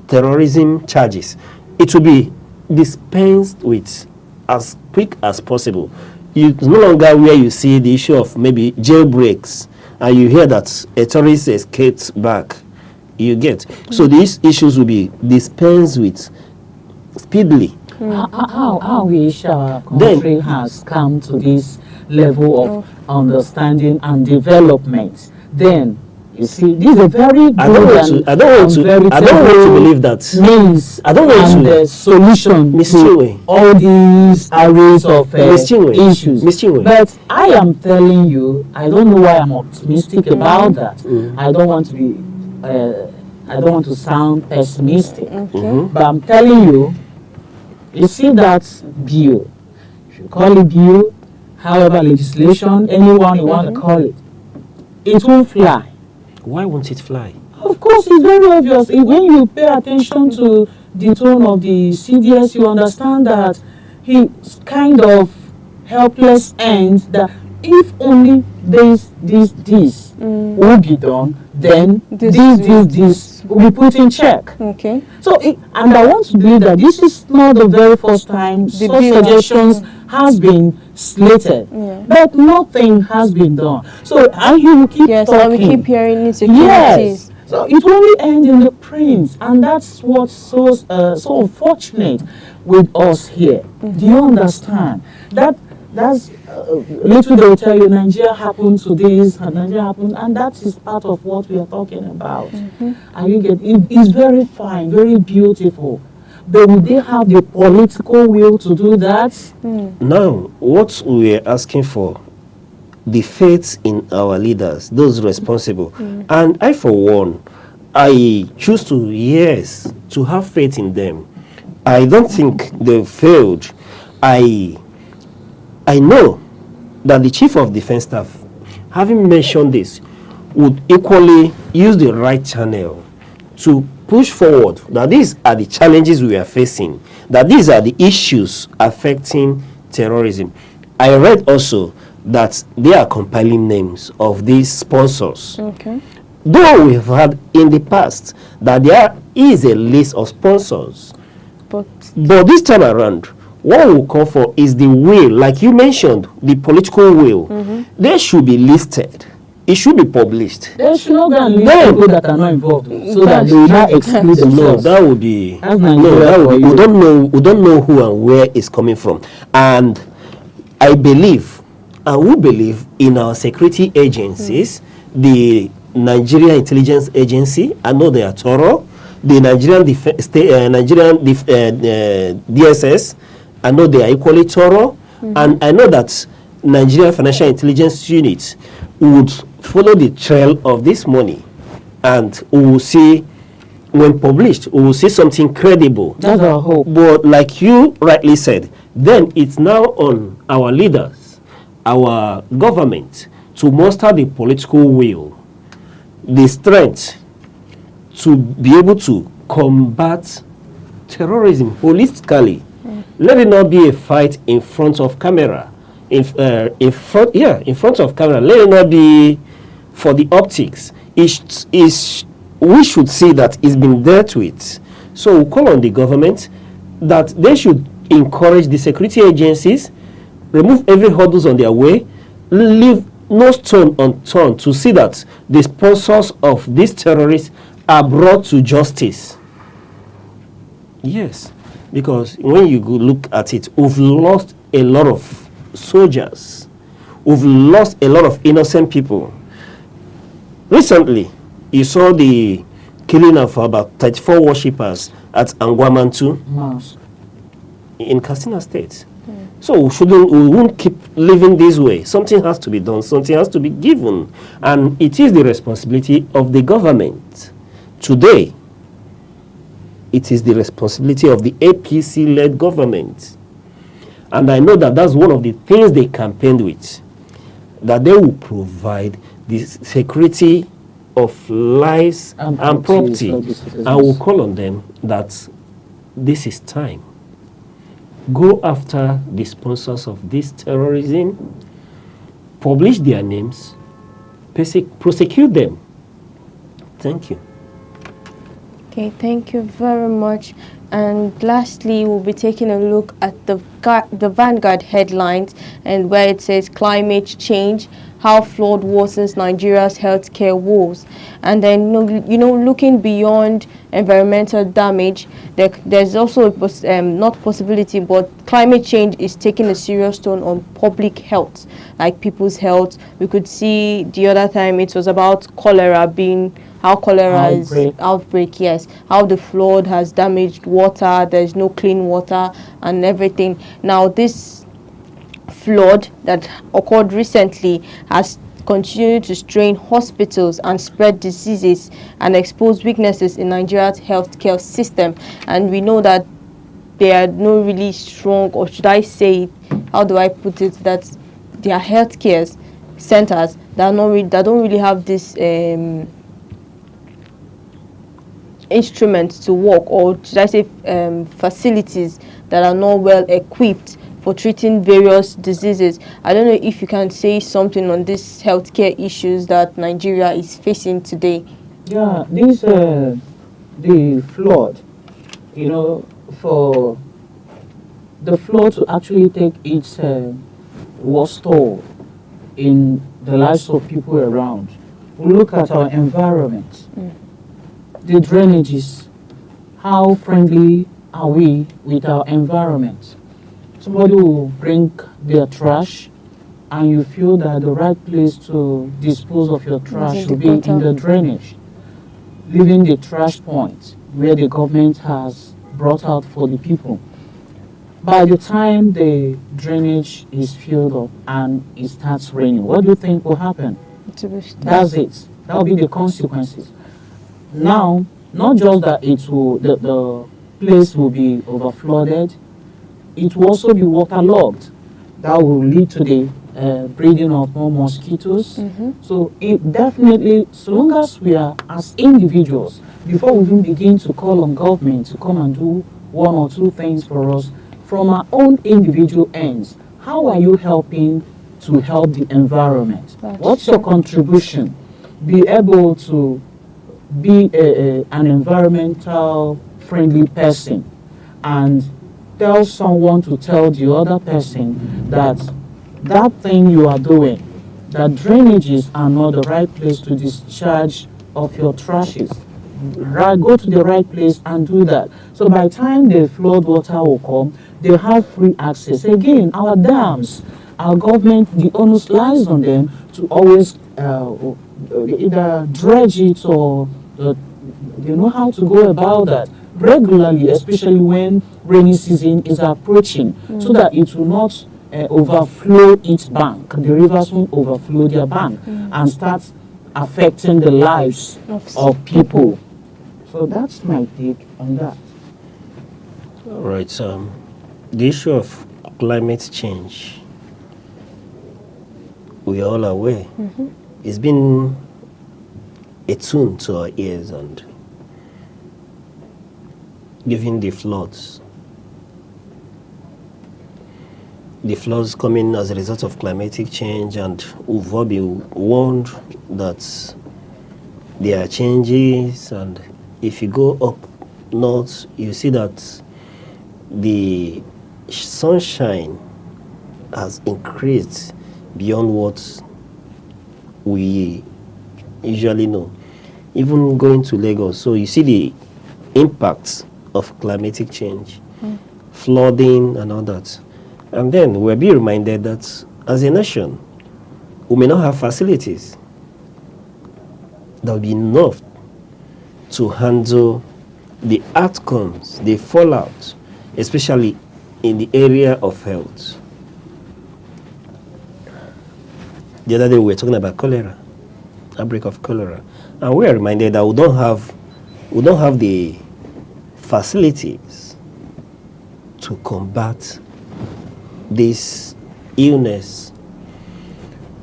terrorism charges, it will be dispensed with as quick as possible. It's no longer where you see the issue of maybe jailbreaks and you hear that a terrorist escaped back. You get. So these issues will be dispensed with speedily. How wish our country has come to this level of understanding and development. Then you see, this is a very good I don't want to believe that. Means I don't want and to solution to all these arrays of issues. But I am telling you, I don't know why I'm optimistic about that. I don't want to be. I don't want to sound pessimistic, but I'm telling you, you see that bill, if you call it bill, however, legislation, anyone you want to call it, it won't fly. Why won't it fly? Of course, it's very obvious. When you pay attention to the tone of the CDS, you understand that he's kind of helpless and that if only this will be done, then this will be put in check. Okay. So, and I want to believe that this is not the very first time such suggestions has been slated, but nothing has been done. So, and you will keep talking. So we keep hearing insecurities. Yes. So it will only end in the print, and that's what's so unfortunate with us here. Do you understand? That's little they'll tell you Nigeria happened to this and Nigeria happened, and that is part of what we are talking about. And you get it's very fine, very beautiful. But will they have the political will to do that? Now, what we are asking for, the faith in our leaders, those responsible. And I, for one, I choose to have faith in them. I don't think they failed. I know that the Chief of Defense Staff, having mentioned this, would equally use the right channel to push forward that these are the challenges we are facing, that these are the issues affecting terrorism. I read also that they are compiling names of these sponsors. Okay. Though we have had in the past that there is a list of sponsors, but this time around, what we'll call for is the will, like you mentioned, the political will. They should be listed. It should be published. They should not go and list people that are not involved, so that they will not exclude themselves. No, that would be. We don't know who and where it's coming from. And I believe, and we believe in our security agencies, the Nigeria Intelligence Agency. I know they are thorough. The Nigerian DSS. I know they are equally thorough, and I know that Nigeria Financial Intelligence Unit would follow the trail of this money, and we will see, when published, we will see something credible. That's our hope. But like you rightly said, then it's now on our leaders, our government, to muster the political will, the strength to be able to combat terrorism holistically. Let it not be a fight in front of camera. In front of camera. Let it not be for the optics. We should see that it's been dealt with. So we call on the government that they should encourage the security agencies, remove every hurdles on their way, leave no stone unturned to see that the sponsors of these terrorists are brought to justice. Yes. Because when you look at it, we've lost a lot of soldiers. We've lost a lot of innocent people. Recently, you saw the killing of about 34 worshippers at Angwamantu in Katsina State. So we won't keep living this way. Something has to be done. Something has to be given. And it is the responsibility of the government. Today, it is the responsibility of the APC-led government. And I know that that's one of the things they campaigned with, that they will provide the security of lives and property. I will call on them that this is time. Go after the sponsors of this terrorism, publish their names, prosecute them. Thank you. Okay, thank you very much. And lastly, we'll be taking a look at the Vanguard headlines, and where it says climate change how flood worsens Nigeria's healthcare woes. And then, looking beyond environmental damage, there's also not possibility, but climate change is taking a serious toll on public health, like people's health. We could see the other time it was about cholera being, how cholera is outbreak, yes, how the flood has damaged water, there's no clean water and everything. Now this flood that occurred recently has continued to strain hospitals and spread diseases and expose weaknesses in Nigeria's healthcare system. And we know that there are no really strong, or should I say, how do I put it, that there are healthcare centers that don't really have this instruments to work, or should I say facilities that are not well equipped for treating various diseases. I don't know if you can say something on these healthcare issues that Nigeria is facing today. Yeah, this the flood, for the flood to actually take its worst toll in the lives of people around. We look at our environment, the drainages, how friendly are we with our environment? Somebody will bring their trash and you feel that the right place to dispose of your trash should be in the drainage, leaving the trash point where the government has brought out for the people. By the time the drainage is filled up and it starts raining, what do you think will happen? That's it. That will be the consequences. Now, not just that the place will be overflooded, it will also be waterlogged. That will lead to the breeding of more mosquitoes. So it definitely, so long as we are as individuals, before we even begin to call on government to come and do one or two things for us, from our own individual ends, how are you helping to help the environment? What's your contribution? Be able to be an environmental friendly person and tell someone to tell the other person that that thing you are doing, that drainages are not the right place to discharge of your trashes. Right, go to the right place and do that. So by the time the flood water will come, they have free access. Again, our dams, our government, the onus lies on them to always either dredge it or they know how to go about that regularly, especially when rainy season is approaching, so that it will not overflow its bank. The rivers won't overflow their bank and start affecting the lives of people. So that's my take on that. All right. The issue of climate change, we are all aware. It's been a tune to our ears, and given the floods coming as a result of climatic change, and we've all been warned that there are changes, and if you go up north, you see that the sunshine has increased beyond what we usually know. Even going to Lagos, so you see the impacts of climatic change, flooding and all that. And then we'll be reminded that as a nation, we may not have facilities that will be enough to handle the outcomes, the fallout, especially in the area of health. The other day we were talking about cholera, outbreak of cholera, and we are reminded that we don't have the facilities to combat this illness.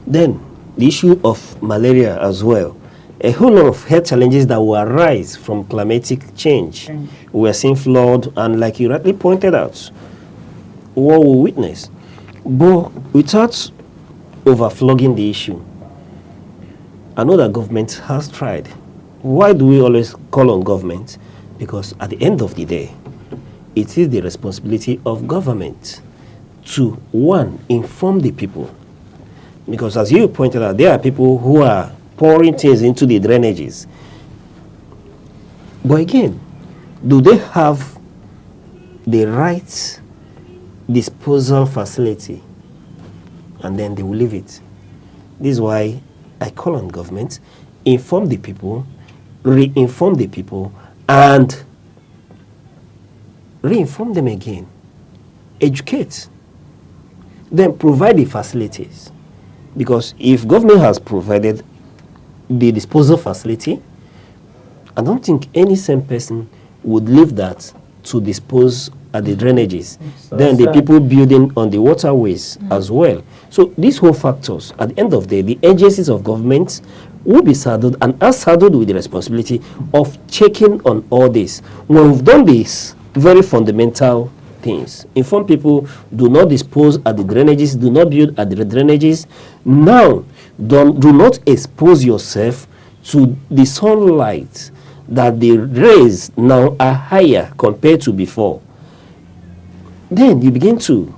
Then the issue of malaria as well. A whole lot of health challenges that will arise from climatic change. We are seeing flood, and like you rightly pointed out, what we witness. But without overflogging the issue, I know that government has tried. Why do we always call on government? Because at the end of the day, it is the responsibility of government to, one, inform the people, Because as you pointed out, there are people who are pouring things into the drainages. But again, do they have the right disposal facility? And then they will leave it. This is why I call on government, inform the people, re-inform the people, and re-inform them again. Educate. Then provide the facilities. Because if government has provided the disposal facility, I don't think any sane person would leave that to dispose at the drainages. Then the people building on the waterways as well. So these whole factors, at the end of the day, the agencies of government will be saddled and are saddled with the responsibility of checking on all this. When we've done these very fundamental things, inform people, do not dispose at the drainages, do not build at the drainages. Now, do not expose yourself to the sunlight, that the rays now are higher compared to before. Then you begin to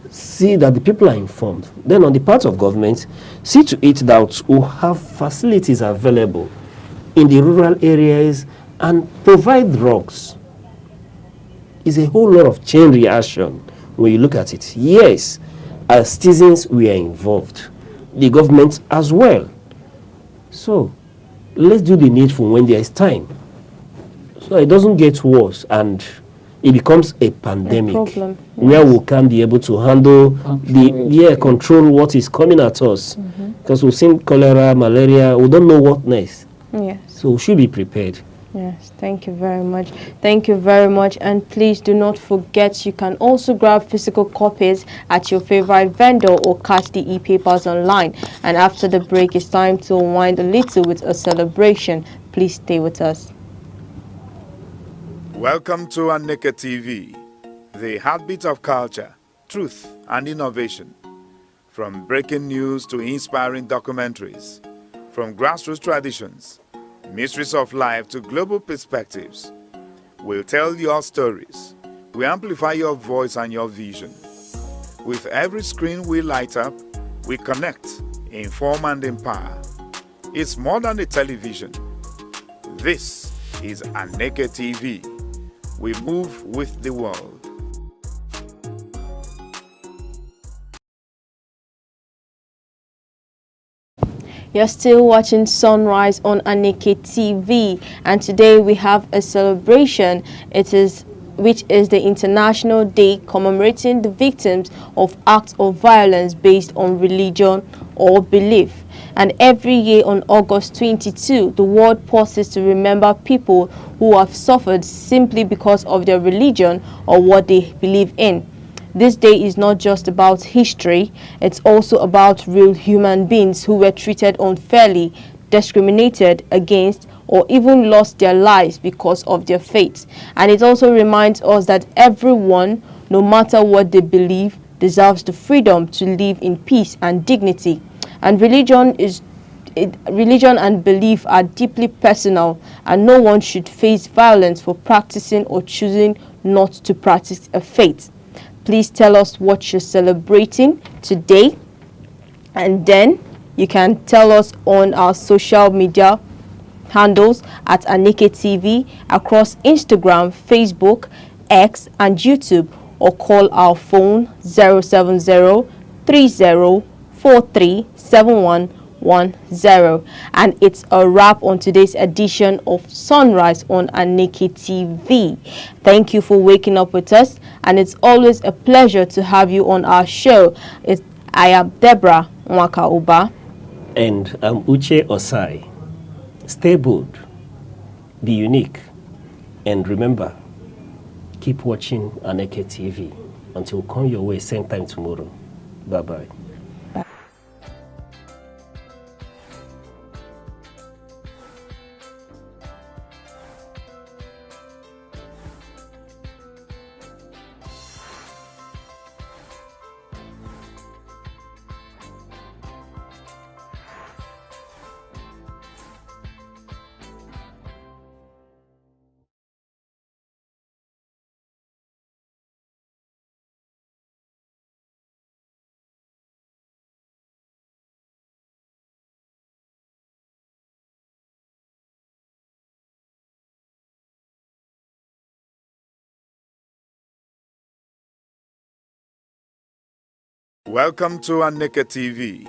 see that the people are informed. Then on the part of government, see to it that we have facilities available in the rural areas and provide drugs. It's a whole lot of chain reaction when you look at it. Yes, as citizens we are involved, the government as well. So let's do the needful when there is time, so it doesn't get worse and it becomes a pandemic, problem, where we can't be able to handle control what is coming at us. Because we've seen cholera, malaria, we don't know what next. Yes. So we should be prepared. Yes, thank you very much. Thank you very much. And please do not forget, you can also grab physical copies at your favorite vendor or catch the e-papers online. And after the break, it's time to unwind a little with a celebration. Please stay with us. Welcome to Aneke TV, the heartbeat of culture, truth, and innovation. From breaking news to inspiring documentaries, from grassroots traditions, mysteries of life to global perspectives, we'll tell your stories. We amplify your voice and your vision. With every screen we light up, we connect, inform, and empower. It's more than a television. This is Aneke TV. We move with the world. You're still watching Sunrise on Aneke TV, and today we have a celebration. Which is the International Day commemorating the victims of acts of violence based on religion or belief. And every year on August 22, the world pauses to remember people who have suffered simply because of their religion or what they believe in. This day is not just about history, it's also about real human beings who were treated unfairly, discriminated against, or even lost their lives because of their faith. And it also reminds us that everyone, no matter what they believe, deserves the freedom to live in peace and dignity. And religion and belief are deeply personal, and no one should face violence for practicing or choosing not to practice a faith. Please tell us what you're celebrating today, and then you can tell us on our social media handles at Aneke TV across Instagram, Facebook, X, and YouTube, or call our phone 070-3043-7110. And it's a wrap on today's edition of Sunrise on Aneke TV. Thank you for waking up with us, and it's always a pleasure to have you on our show. I am Deborah Nwaka-Uba. And I'm Uche Osai. Stay bold, be unique, and remember, keep watching Aneke TV until we come your way same time tomorrow. Bye-bye. Welcome to Aneke TV,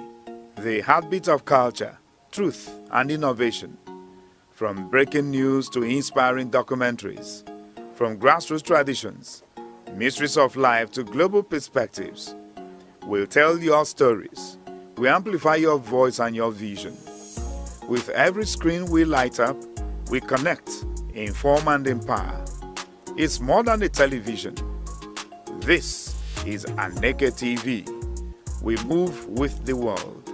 the heartbeat of culture, truth, and innovation. From breaking news to inspiring documentaries, from grassroots traditions, mysteries of life to global perspectives, we'll tell your stories. We amplify your voice and your vision. With every screen we light up, we connect, inform, and empower. It's more than a television. This is Aneke TV. We move with the world.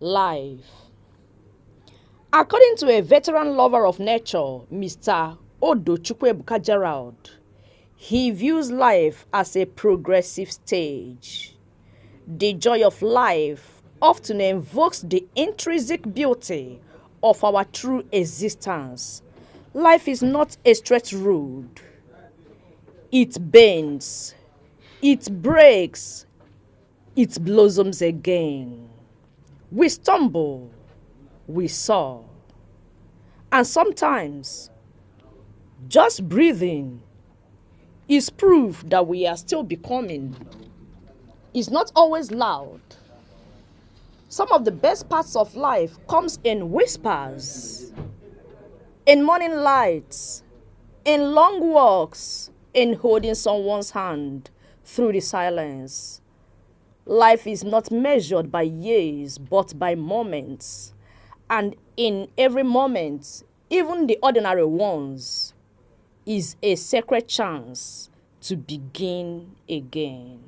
Life. According to a veteran lover of nature, Mr. Odo Chukwuebuka Gerald, he views life as a progressive stage. The joy of life often invokes the intrinsic beauty of our true existence. Life is not a straight road. It bends, it breaks, it blossoms again. We stumble, we soar. And sometimes, just breathing is proof that we are still becoming. It's not always loud. Some of the best parts of life comes in whispers, in morning lights, in long walks, in holding someone's hand through the silence. Life is not measured by years, but by moments. And in every moment, even the ordinary ones, is a sacred chance to begin again.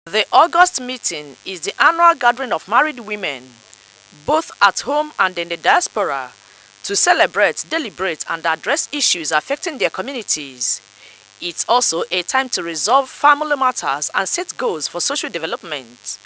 The August meeting is the annual gathering of married women, both at home and in the diaspora, to celebrate, deliberate, and address issues affecting their communities. It's also a time to resolve family matters and set goals for social development.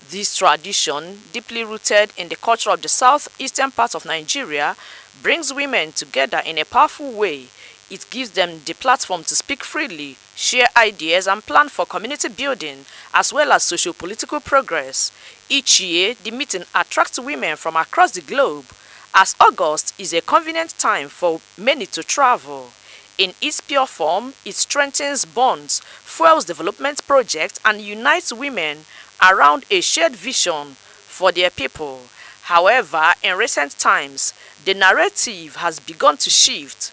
This tradition, deeply rooted in the culture of the southeastern part of Nigeria, brings women together in a powerful way. It gives them the platform to speak freely, share ideas, and plan for community building, as well as socio-political progress. Each year, the meeting attracts women from across the globe, as August is a convenient time for many to travel. In its pure form, it strengthens bonds, fuels development projects, and unites women around a shared vision for their people. However, in recent times, the narrative has begun to shift.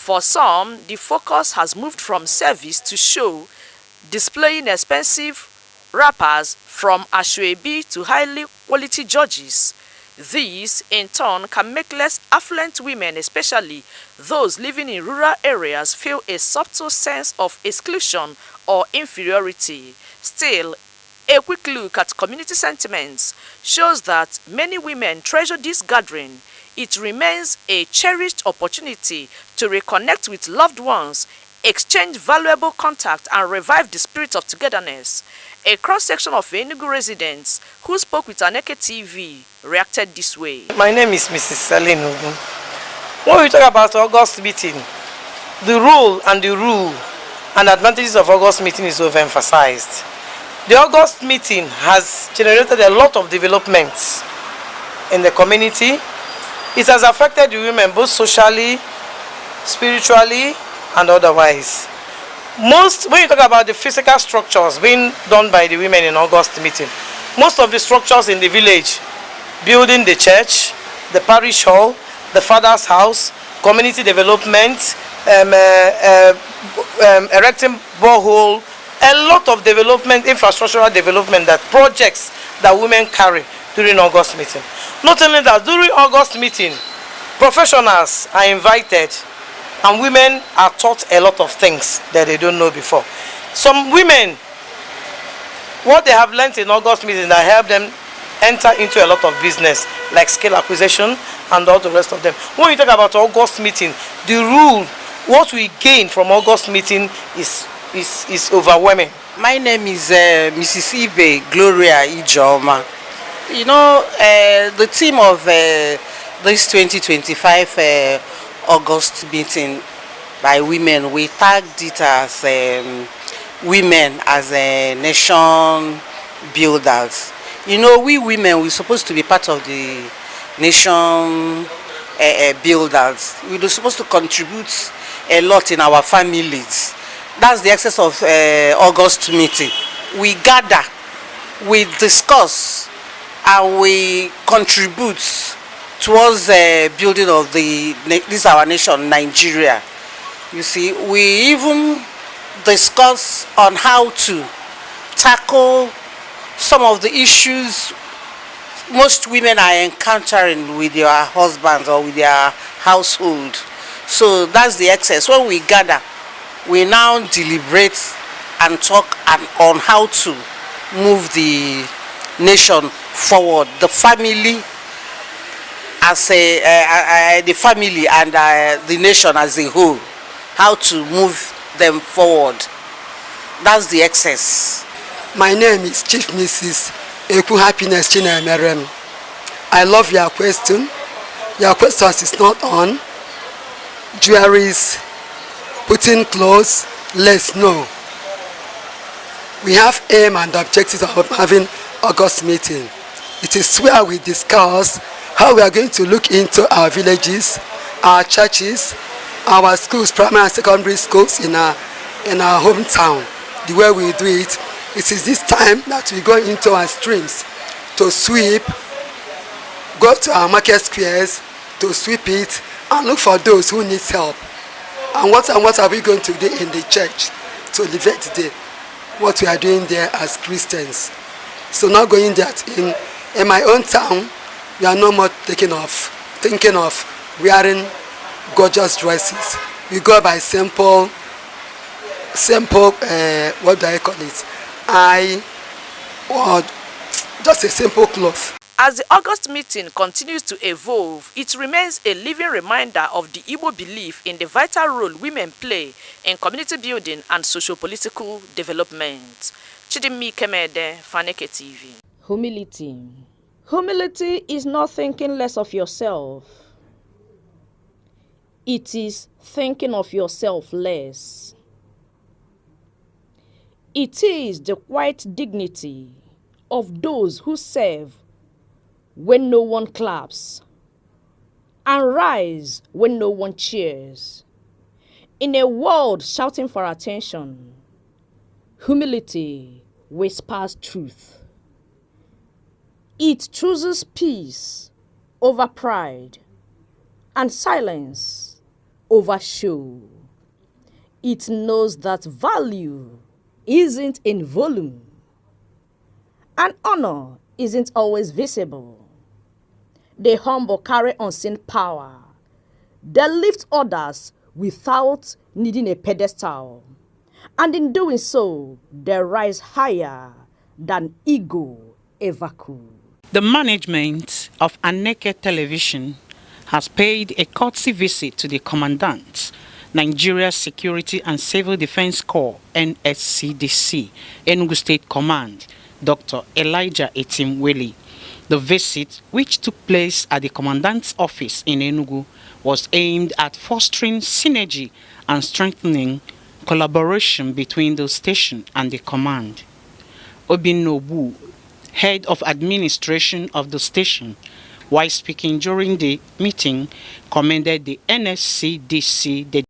For some, the focus has moved from service to show, displaying expensive rappers from Ashwebi to highly quality judges. This, in turn, can make less affluent women, especially those living in rural areas, feel a subtle sense of exclusion or inferiority. Still, a quick look at community sentiments shows that many women treasure this gathering. It remains a cherished opportunity to reconnect with loved ones, exchange valuable contact, and revive the spirit of togetherness. A cross-section of Enugu residents who spoke with Aneke TV reacted this way. My name is Mrs. Selene Ogun. When we talk about August meeting, the role and advantages of August meeting is overemphasized. The August meeting has generated a lot of developments in the community. It has affected the women both socially, spiritually, and otherwise. When you talk about the physical structures being done by the women in August meeting, most of the structures in the village, building the church, the parish hall, the father's house, community development, erecting borehole, a lot of development, infrastructural development, that projects that women carry during August meeting. Not only that, during August meeting, professionals are invited and women are taught a lot of things that they don't know before. Some women, what they have learned in August meeting that help them enter into a lot of business, like skill acquisition and all the rest of them. When you talk about August meeting, the rule, what we gain from August meeting is overwhelming. My name is Mrs. Ibe Gloria Ijoma. You know, the theme of this 2025 August meeting by women, we tagged it as women as a nation builders. You know, we women, we're supposed to be part of the nation builders. We're supposed to contribute a lot in our families. That's the essence of August meeting. We gather, we discuss, and we contribute towards the building of this our nation, Nigeria. You see, we even discuss on how to tackle some of the issues most women are encountering with their husbands or with their household. So that's the excess. When we gather, we now deliberate and talk on how to move the nation forward, the family as the family and the nation as a whole, how to move them forward. That's the excess. My name is Chief Mrs. Eku Happiness Chinemerem. I love your question. Your question is not on jewelries, putting clothes, less, no. We have aim and objectives of having August meeting. It is where we discuss how we are going to look into our villages, our churches, our schools, primary and secondary schools in our hometown. The way we do it, it is this time that we go into our streams to sweep, go to our market squares to sweep it and look for those who need help. And what are we going to do in the church to elevate what we are doing there as Christians? So not going that in my own town, we are no more thinking of wearing gorgeous dresses. We go by simple, what do I call it? or just a simple cloth. As the August meeting continues to evolve, it remains a living reminder of the Igbo belief in the vital role women play in community building and socio-political development. Chidimmi Kemede, Aneke TV. Humility. Humility is not thinking less of yourself. It is thinking of yourself less. It is the quiet dignity of those who serve when no one claps and rise when no one cheers. In a world shouting for attention, humility whispers truth. It chooses peace over pride and silence over show. It knows that value isn't in volume and honor isn't always visible. The humble carry unseen power. They lift others without needing a pedestal. And in doing so, they rise higher than ego ever could. The management of Aneke Television has paid a courtesy visit to the Commandant, Nigeria Security and Civil Defense Corps, NSCDC, Enugu State Command, Dr. Elijah Etimweli. The visit, which took place at the Commandant's office in Enugu, was aimed at fostering synergy and strengthening collaboration between the station and the command. Obinobu, head of administration of the station, while speaking during the meeting, commended the NSCDC.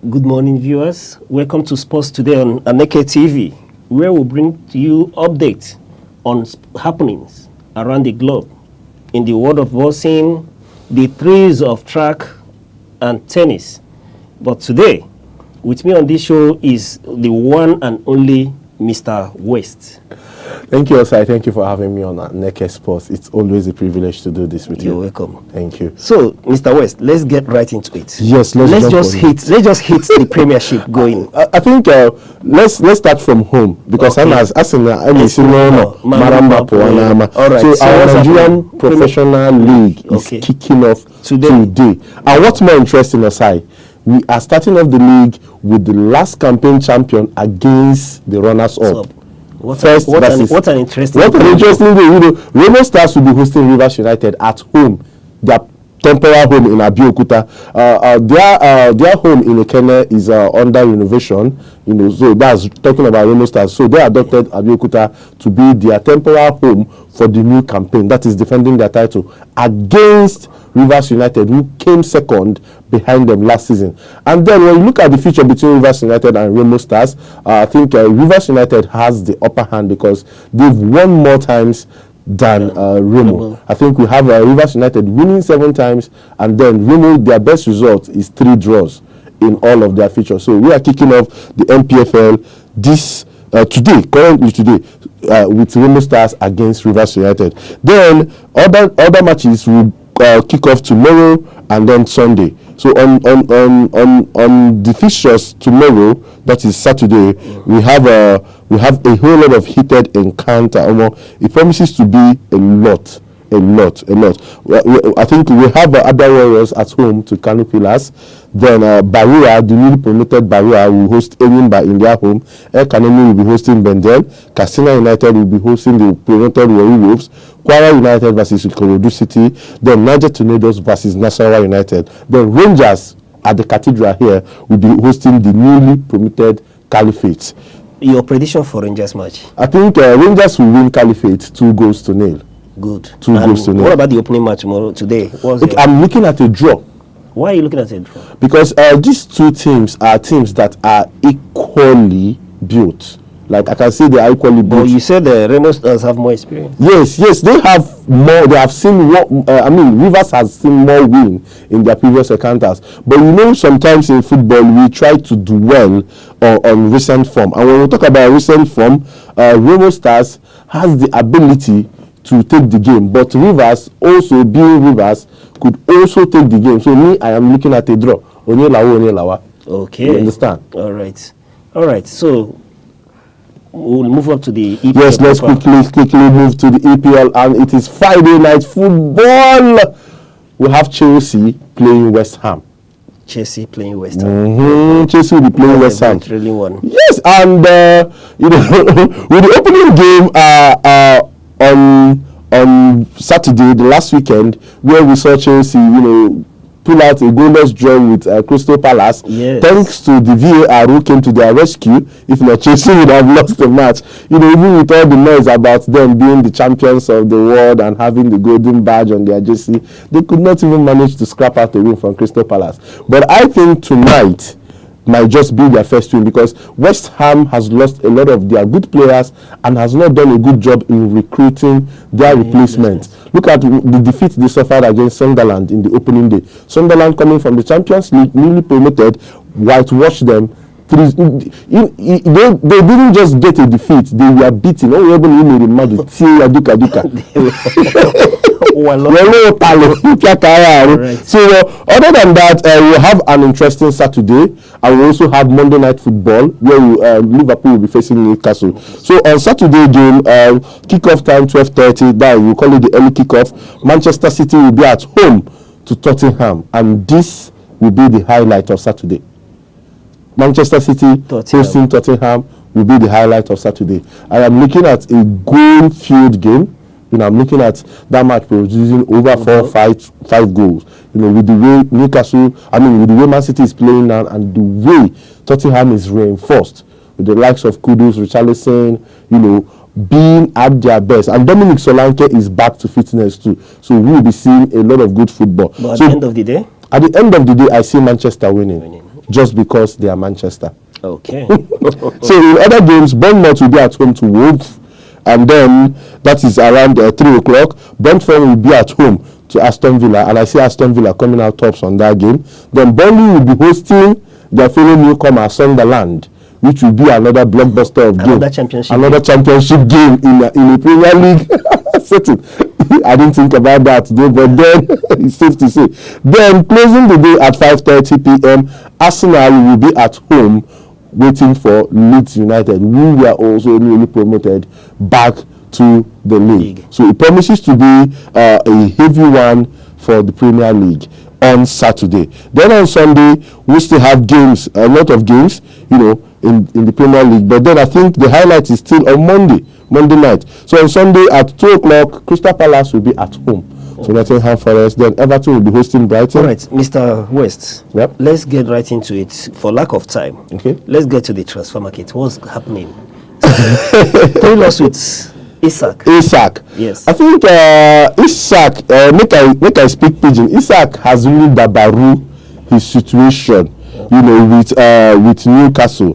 Good morning, viewers. Welcome to Sports Today on Aneke TV, where we bring to you updates on happenings around the globe in the world of boxing, the thrills of track and tennis. But today, with me on this show is the one and only Mr. West. Thank you, Osai. Thank you for having me on Aneke Sports. It's always a privilege to do this with you. You're welcome. Thank you. So, Mr. West, let's get right into it. Yes, let's just hit the Premiership going. I think let's start from home because Okay. I'm Maramba Puanama. All right. So our Nigerian Professional League is Okay. kicking off today. And what's more interesting, Osai, we are starting off the league with the last campaign champion against the runners-up. What an interesting day. Remo Stars will be hosting Rivers United at home, their temporary home in Abeokuta. Their home in Ekene is under renovation. So that's talking about Remo Stars. So they adopted Abeokuta to be their temporary home for the new campaign. That is defending their title against Rivers United, who came second behind them last season. And then when you look at the future between Rivers United and Remo Stars, I think Rivers United has the upper hand because they've won more times than Remo. I think we have Rivers United winning 7 times, and then Remo, their best result is 3 draws in all of their features. So we are kicking off the MPFL currently today, with Remo Stars against Rivers United. Then other matches will kick off tomorrow and then Sunday. So on the fixtures tomorrow, that is Saturday, we have a whole lot of heated encounter. It promises to be a lot. I think we have other Warriors at home to Kano Pillars. Then Barua, the newly promoted Barua, will host Enyimba in their home. El Kanemi will be hosting Bendel. Katsina United will be hosting the promoted Warri Wolves. Kwara United versus Ikorodu City. Then Niger Tornadoes versus Nasarawa United. Then Rangers at the Cathedral here will be hosting the newly promoted Caliphate. Your prediction for Rangers match? I think Rangers will win Caliphate 2-0. Good. 2-0. What about the opening match today? I'm looking at a draw. Why are you looking at a draw? Because these two teams are teams that are equally built. Like I can say they are equally But both. you said the Remo Stars have more experience. Yes, they have more. They have seen what Rivers has seen more win in their previous encounters. But you know, sometimes in football we try to dwell on recent form, and when we talk about recent form, Remo Stars has the ability to take the game, but Rivers, also being Rivers, could also take the game. So me, I am looking at a draw. Onyelawa. Okay. You understand? All right. So we'll move up to the EPL. Yes, let's quickly move to the EPL, and it is Friday night football. We have Chelsea playing West Ham. Chelsea playing West Ham. Chelsea will be playing West Ham. Really one. Yes, and with the opening game on Saturday, the last weekend, where we saw Chelsea, pull out a goalless draw with Crystal Palace. Yes. Thanks to the VAR who came to their rescue. If not, Chelsea would have lost the match. Even with all the noise about them being the champions of the world and having the golden badge on their jersey, they could not even manage to scrap out a win from Crystal Palace. But I think tonight might just be their first win, because West Ham has lost a lot of their good players and has not done a good job in recruiting their replacements. Look at the defeat they suffered against Sunderland in the opening day. Sunderland, coming from the Champions League, newly promoted, whitewashed them. They didn't just get a defeat, they were beaten. Right. So other than that, we'll have an interesting Saturday, and we also have Monday Night Football, where Liverpool will be facing Newcastle. So on Saturday game, kickoff time 12:30. That we'll call it the early kickoff. Manchester City will be at home to Tottenham, and this will be the highlight of Saturday. Manchester City hosting Tottenham will be the highlight of Saturday. I am looking at a goal-filled game. I'm looking at that match producing over 5 goals. With the way with the way Man City is playing now, and the way Tottenham is reinforced with the likes of Kudus, Richarlison, being at their best. And Dominic Solanke is back to fitness too. So we will be seeing a lot of good football. But at the end of the day? At the end of the day, I see Manchester winning. Just because they are Manchester. Okay. So in other games, Bournemouth will be at home to Wolves, and then that is around 3 o'clock. Brentford will be at home to Aston Villa, and I see Aston Villa coming out tops on that game. Then Burnley will be hosting their fellow newcomer Sunderland, which will be another blockbuster of game. Another championship game in a Premier League setting. I didn't think about that today, but then it's safe to say. Then closing the day at 5:30 p.m., Arsenal will be at home waiting for Leeds United, who were also newly promoted back to the league. So it promises to be a heavy one for the Premier League on Saturday. Then on Sunday, we still have games, a lot of games, in the Premier League. But then I think the highlight is still on Monday night. So on Sunday at 2 o'clock, Crystal Palace will be at home. So Nottingham Forest. Then Everton will be hosting Brighton. All right, Mr. West. Yep. Let's get right into it. For lack of time, okay. Let's get to the transfer market. What's happening? Tell us with Isak. Yes. I think Isak. Make I speak pidgin. Isak has really dabaru his situation, with Newcastle,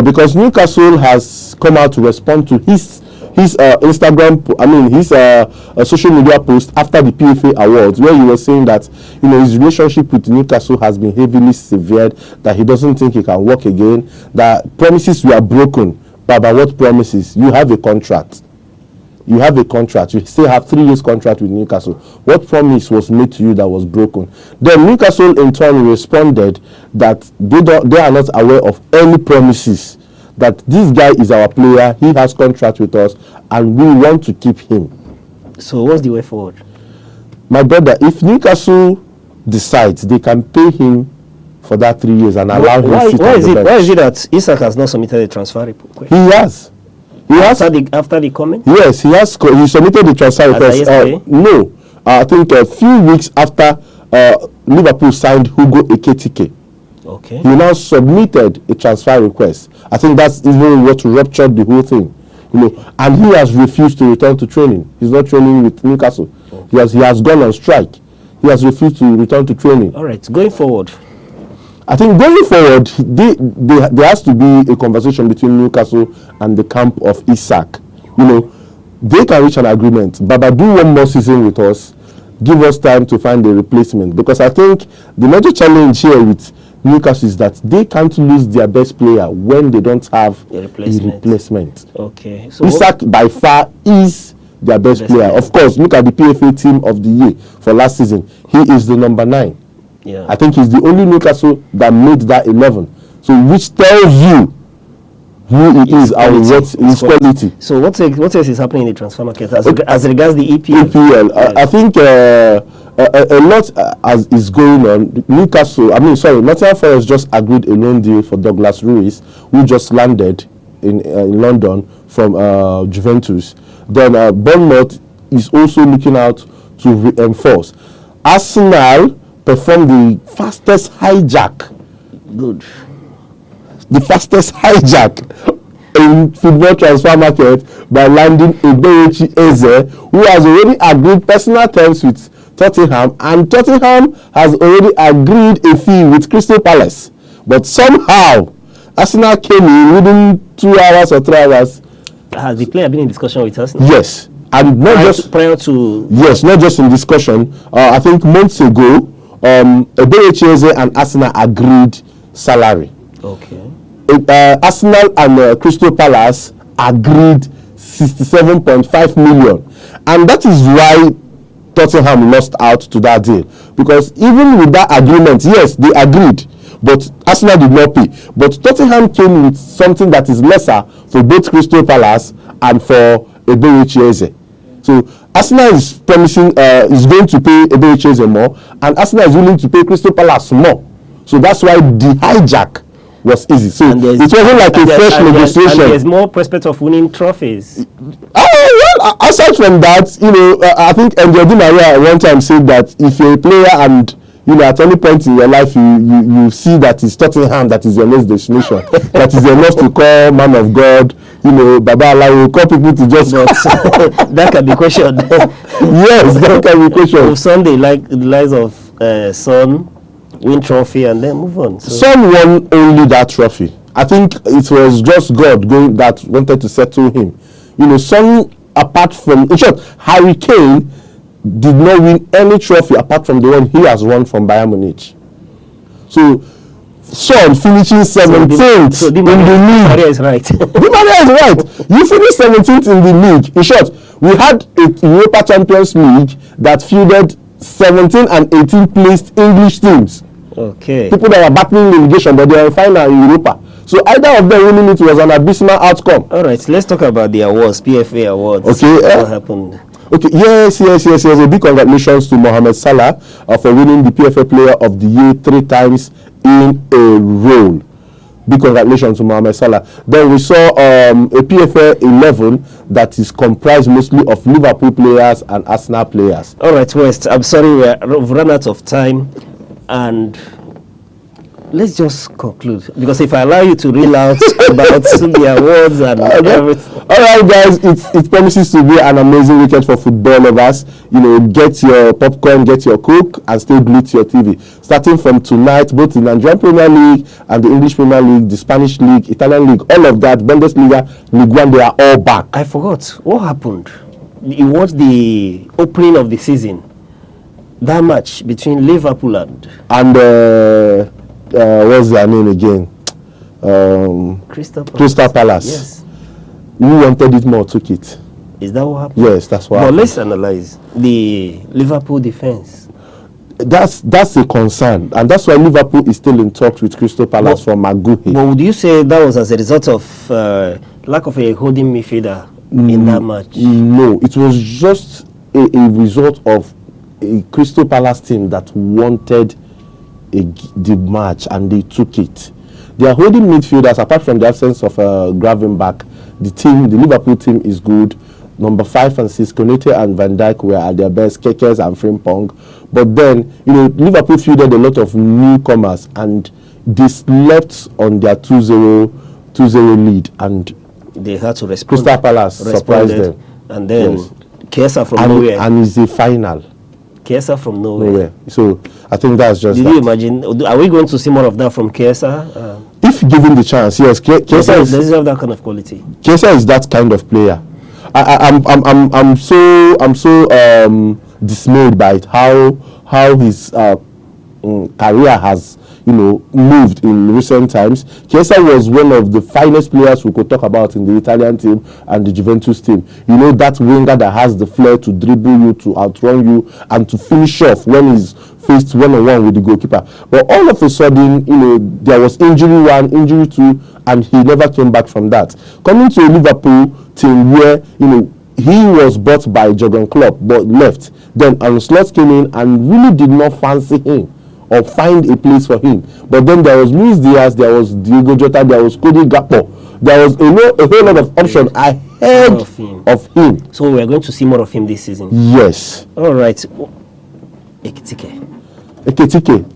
because Newcastle has come out to respond to his Instagram, his social media post after the PFA Awards, where he was saying that his relationship with Newcastle has been heavily severed, that he doesn't think he can work again, that promises were broken. Baba, what promises? You have a contract. You still have 3 years contract with Newcastle. What promise was made to you that was broken? Then Newcastle in turn responded that they are not aware of any promises, that this guy is our player, he has contract with us, and we want to keep him. So what's the way forward? My brother, if Newcastle decides they can pay him for that 3 years and allow him to sit on the bench. Why is it that Isak has not submitted a transfer request? He has. After the comment? Yes, he has. He submitted the transfer request. No, I think a few weeks after Liverpool signed Hugo Ekitike. Okay. He now submitted a transfer request. I think that's even what ruptured the whole thing. And he has refused to return to training. He's not training with Newcastle. Okay. He has gone on strike. He has refused to return to training. All right, going forward. I think going forward, there has to be a conversation between Newcastle and the camp of Isak. You know, they can reach an agreement. Baba, do one more season with us. Give us time to find a replacement. Because I think the major challenge here with Newcastle is that they can't lose their best player when they don't have a replacement. Okay. So Isak by far is their best player. Of course, look at the PFA team of the year for last season. He is the number 9. Yeah. I think he's the only Newcastle that made that 11. So which tells you who he is and what his quality. So what else is happening in the transfer market as regards the EPL? Yes. I think a lot is going on. Nottingham Forest just agreed a loan deal for Douglas Luiz, who just landed in London from Juventus. Then Bournemouth is also looking out to reinforce. Arsenal performed the fastest hijack. Good. The fastest hijack in football transfer market by landing Eberechi Eze, who has already agreed personal terms with Tottenham, and Tottenham has already agreed a fee with Crystal Palace. But somehow, Arsenal came in within 2 hours or 3 hours. Has the player been in discussion with us? Yes, and not not just in discussion. I think months ago, Eberechi Eze and Arsenal agreed salary. Okay. Arsenal and Crystal Palace agreed 67.5 million, and that is why Tottenham lost out to that deal, because even with that agreement, yes, they agreed, but Arsenal did not pay. But Tottenham came with something that is lesser for both Crystal Palace and for Eberechi Eze. So Arsenal is promising is going to pay Eberechi Eze more, and Arsenal is willing to pay Crystal Palace more. So that's why the hijack was easy. So it wasn't like a fresh negotiation. And there's more prospect of winning trophies. Well, aside from that, I think Angel Di Maria one time said that if you're a player and at any point in your life you see that it's Tottenham that is your next destination, that is enough to call man of God, Baba Allah will call people to just that can be questioned. Yes, that can be questioned. Sunday, like the likes of Son, win trophy and then move on. So. Son won only that trophy. I think it was just God that wanted to settle him. Son, apart from, in short, Harry Kane did not win any trophy apart from the one he has won from Bayern Munich. So Son finishing 17th in the league. Maria is right. Di Maria is right. You finished 17th in the league. In short, we had a Europa Champions League that fielded 17 and 18 placed English teams. Okay. People that were battling relegation, but they are in final in Europa. So either of them winning it was an abysmal outcome. All right, let's talk about the awards, PFA awards. Okay. What happened? Okay. Yes. A big congratulations to Mohamed Salah for winning the PFA Player of the Year 3 times in a row. Big congratulations to Mohamed Salah. Then we saw a PFA 11 that is comprised mostly of Liverpool players and Arsenal players. All right, West. I'm sorry, we've run out of time. And let's just conclude, because if I allow you to reel out about the awards and everything. All right, guys, it promises to be an amazing weekend for football lovers. Get your popcorn, get your Coke, and stay glued to your TV. Starting from tonight, both the Nigerian Premier League and the English Premier League, the Spanish League, Italian League, all of that, Bundesliga, Ligue 1, they are all back. I forgot what happened. You watched the opening of the season. That match between Liverpool and what's their name again? Crystal Palace. Yes. Who wanted it more took it. Is that what happened? Yes, that's what happened. Let's analyze the Liverpool defense. That's a concern, and that's why Liverpool is still in talks with Crystal Palace for Maguire. But would you say that was as a result of lack of a holding midfielder in that match? No, it was just a result of a Crystal Palace team that wanted the match and they took it. They are holding midfielders, apart from the absence of Gravenberch. The Liverpool team is good. Number 5 and 6, Konate and Van Dijk were at their best, Kekes and Frimpong. But then, Liverpool fielded a lot of newcomers and they slept on their 2-0 lead, and they had to respond. Crystal Palace surprised them. And then, yes. Kesa from nowhere. And it's a final. Kiesa from nowhere. So I think that's just. Did you imagine? Are we going to see more of that from Kiesa? If given the chance, yes. Kiesa does he have that kind of quality? Kiesa is that kind of player. I'm so dismayed by how his career has moved in recent times. Chiesa was one of the finest players we could talk about in the Italian team and the Juventus team. That winger that has the flair to dribble you, to outrun you, and to finish off when he's faced one-on-one with the goalkeeper. But all of a sudden, there was injury 1, injury 2, and he never came back from that. Coming to a Liverpool team where, he was bought by Jurgen Klopp but left. Then Arne Slot came in and really did not fancy him or find a place for him. But then there was Luis Diaz, there was Diogo Jota, there was Cody Gakpo. There was a whole lot of options ahead of him. So we're going to see more of him this season? Yes. All right. Ekitike.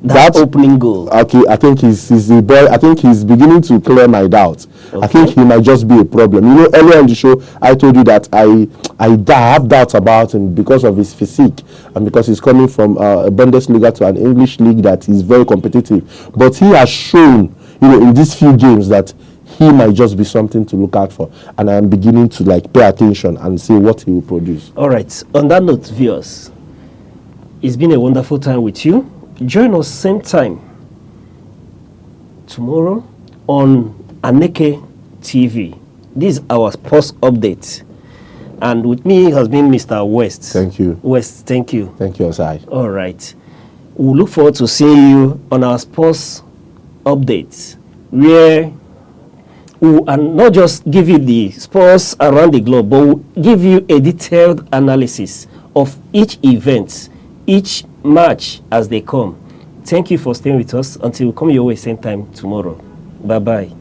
That opening goal. Okay, I think he's the boy. I think he's beginning to clear my doubts. Okay. I think he might just be a problem. Earlier in the show, I told you that I have doubts about him because of his physique and because he's coming from a Bundesliga to an English league that is very competitive. But he has shown, in these few games that he might just be something to look out for. And I'm beginning to pay attention and see what he will produce. All right. On that note, viewers, it's been a wonderful time with you. Join us same time tomorrow on Aneke TV. This is our sports update. And with me has been Mr. West. Thank you. West, thank you. Thank you, Osai. All right. We'll look forward to seeing you on our sports updates, where we'll not just give you the sports around the globe, but we'll give you a detailed analysis of each event, each match as they come. Thank you for staying with us until we come your way same time tomorrow. Bye-bye.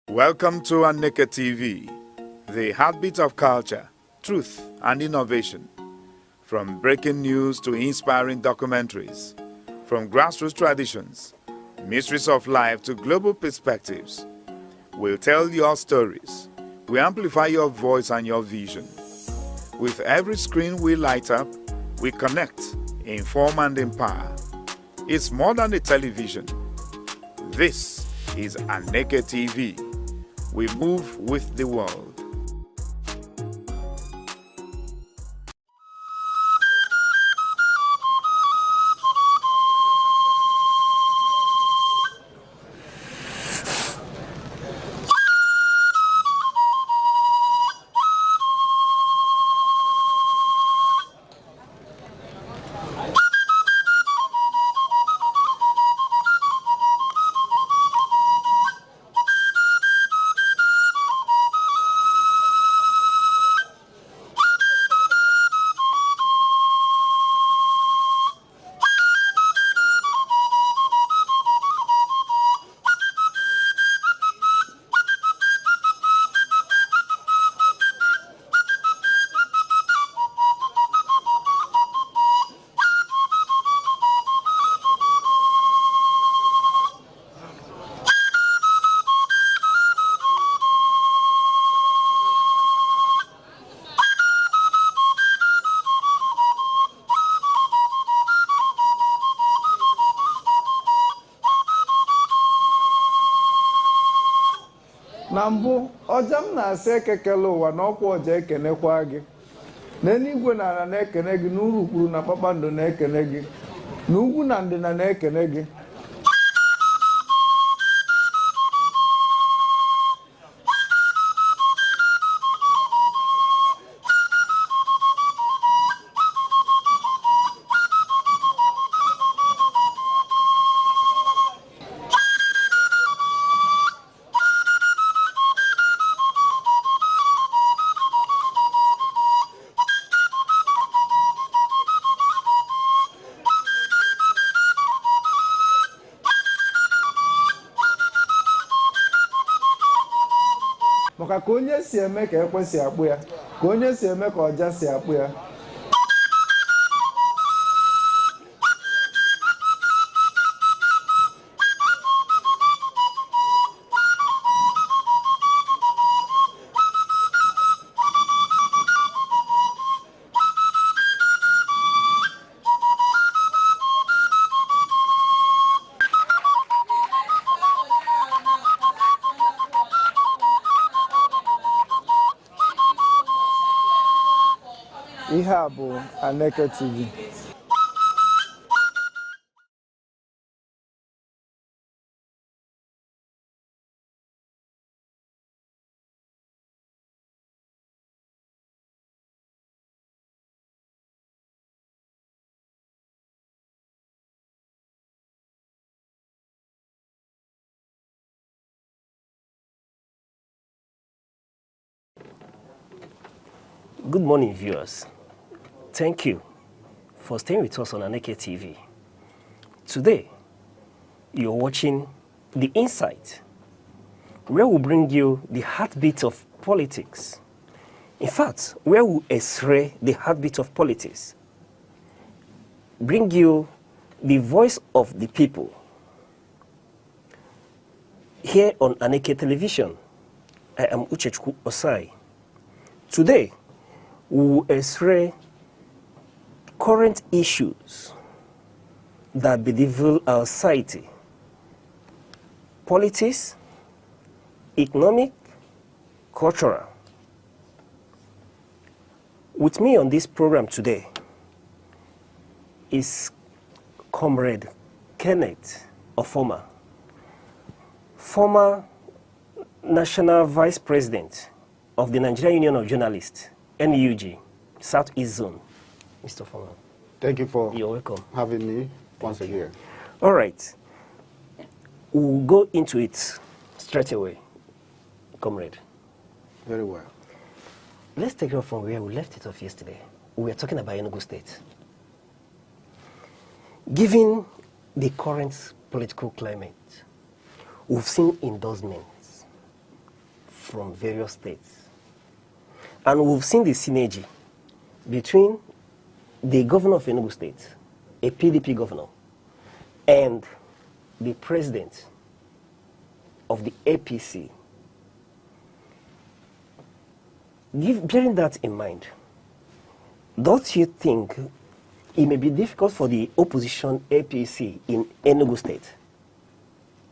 Welcome to Aneke TV, the heartbeat of culture, truth, and innovation. From breaking news to inspiring documentaries, from grassroots traditions, mysteries of life to global perspectives, we'll tell your stories. We amplify your voice and your vision. With every screen we light up, We connect, inform and empower. It's more than a television. This is Aneke TV. We move with the world. na mbụ ọja m na-asị ekekele ụwa na ọkwa ọja ekenekwa gị n'eluigwe na ala na-ekene gị n'urukpuru na kpakpando na-ekene gị n'ugwu na ndịna na-ekene gị maka ka onye si eme ka ekwe si akpụ ya ka onye si eme ka ọja si akpụ ya ihe a bụ Aneke TV. Good morning, viewers. Thank you for staying with us on Aneke TV. Today, you're watching The Insight, where we bring you the heartbeat of politics. In fact, where we x-ray the heartbeat of politics, bring you the voice of the people. Here on Aneke Television, I am Uchechukwu Osai. Today, we will x-ray current issues that bedevil our society: politics, economic, cultural. With me on this program today is Comrade Kenneth Ofoma, former National Vice President of the Nigerian Union of Journalists, NUJ, Southeast Zone. Mr. Ofoma. Thank you for You're welcome. having me once again. All right. We'll go into it straight away, comrade. Very well. Let's take it from where we left it off yesterday. We were talking about Enugu State. Given the current political climate, we've seen endorsements from various states. And we've seen the synergy between the governor of Enugu State, a PDP governor, and the president of the APC. Bearing that in mind, don't you think it may be difficult for the opposition APC in Enugu State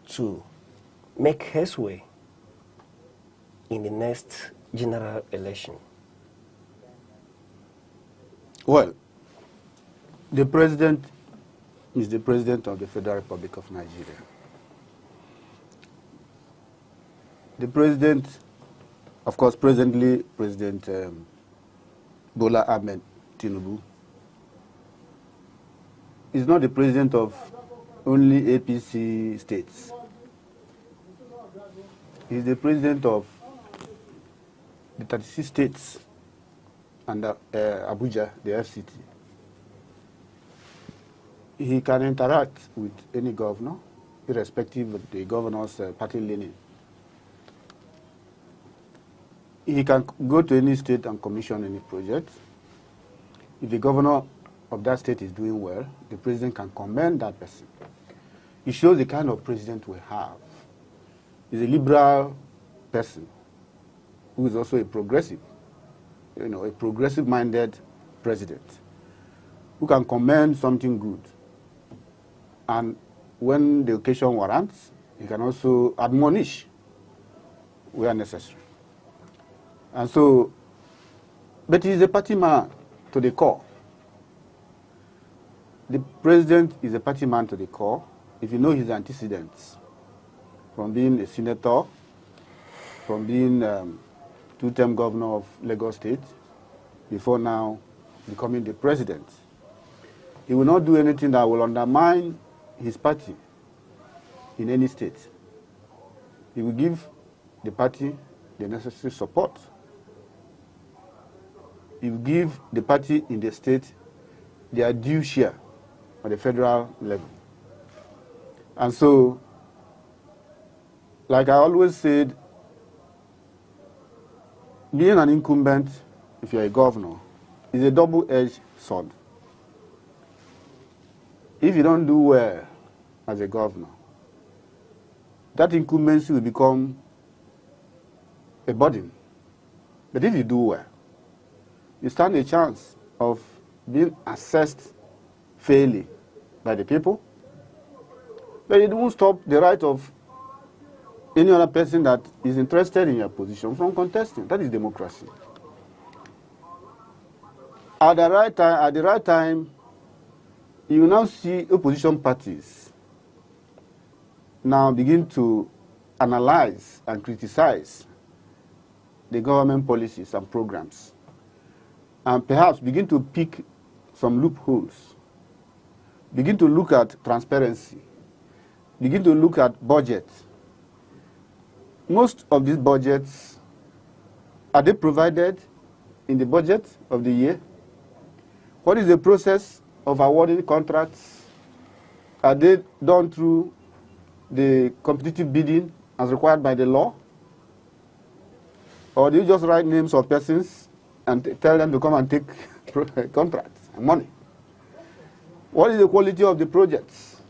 to make headway in the next general election. Well, the president is the president of the Federal Republic of Nigeria. The president, of course, presently President Bola Ahmed Tinubu, is not the president of only APC states. He is the president of the 36 states and Abuja, the FCT. He can interact with any governor, irrespective of the governor's party leaning. He can go to any state and commission any project. If the governor of that state is doing well, the president can commend that person. It shows the kind of president we have. He's a liberal person who is also a progressive, a progressive-minded president who can commend something good. And when the occasion warrants, he can also admonish where necessary. And so, but he's a party man to the core. The president is a party man to the core. If you know his antecedents, from being a senator, from being two-term governor of Lagos State, before now becoming the president, he will not do anything that will undermine his party in any state. He will give the party the necessary support. He will give the party in the state their due share at the federal level. And so, like I always said, being an incumbent, if you're a governor, is a double-edged sword. If you don't do well as a governor, that incumbency will become a burden. But if you do well, you stand a chance of being assessed fairly by the people, but it won't stop the right of any other person that is interested in your position from contesting. That is democracy. At the right time, you will now see opposition parties now begin to analyze and criticize the government policies and programs, and perhaps begin to pick some loopholes, begin to look at transparency, begin to look at budgets. Most of these budgets, are they provided in the budget of the year? What is the process of awarding contracts? Are they done through the competitive bidding as required by the law? Or do you just write names of persons and tell them to come and take contracts and money? What is the quality of the projects?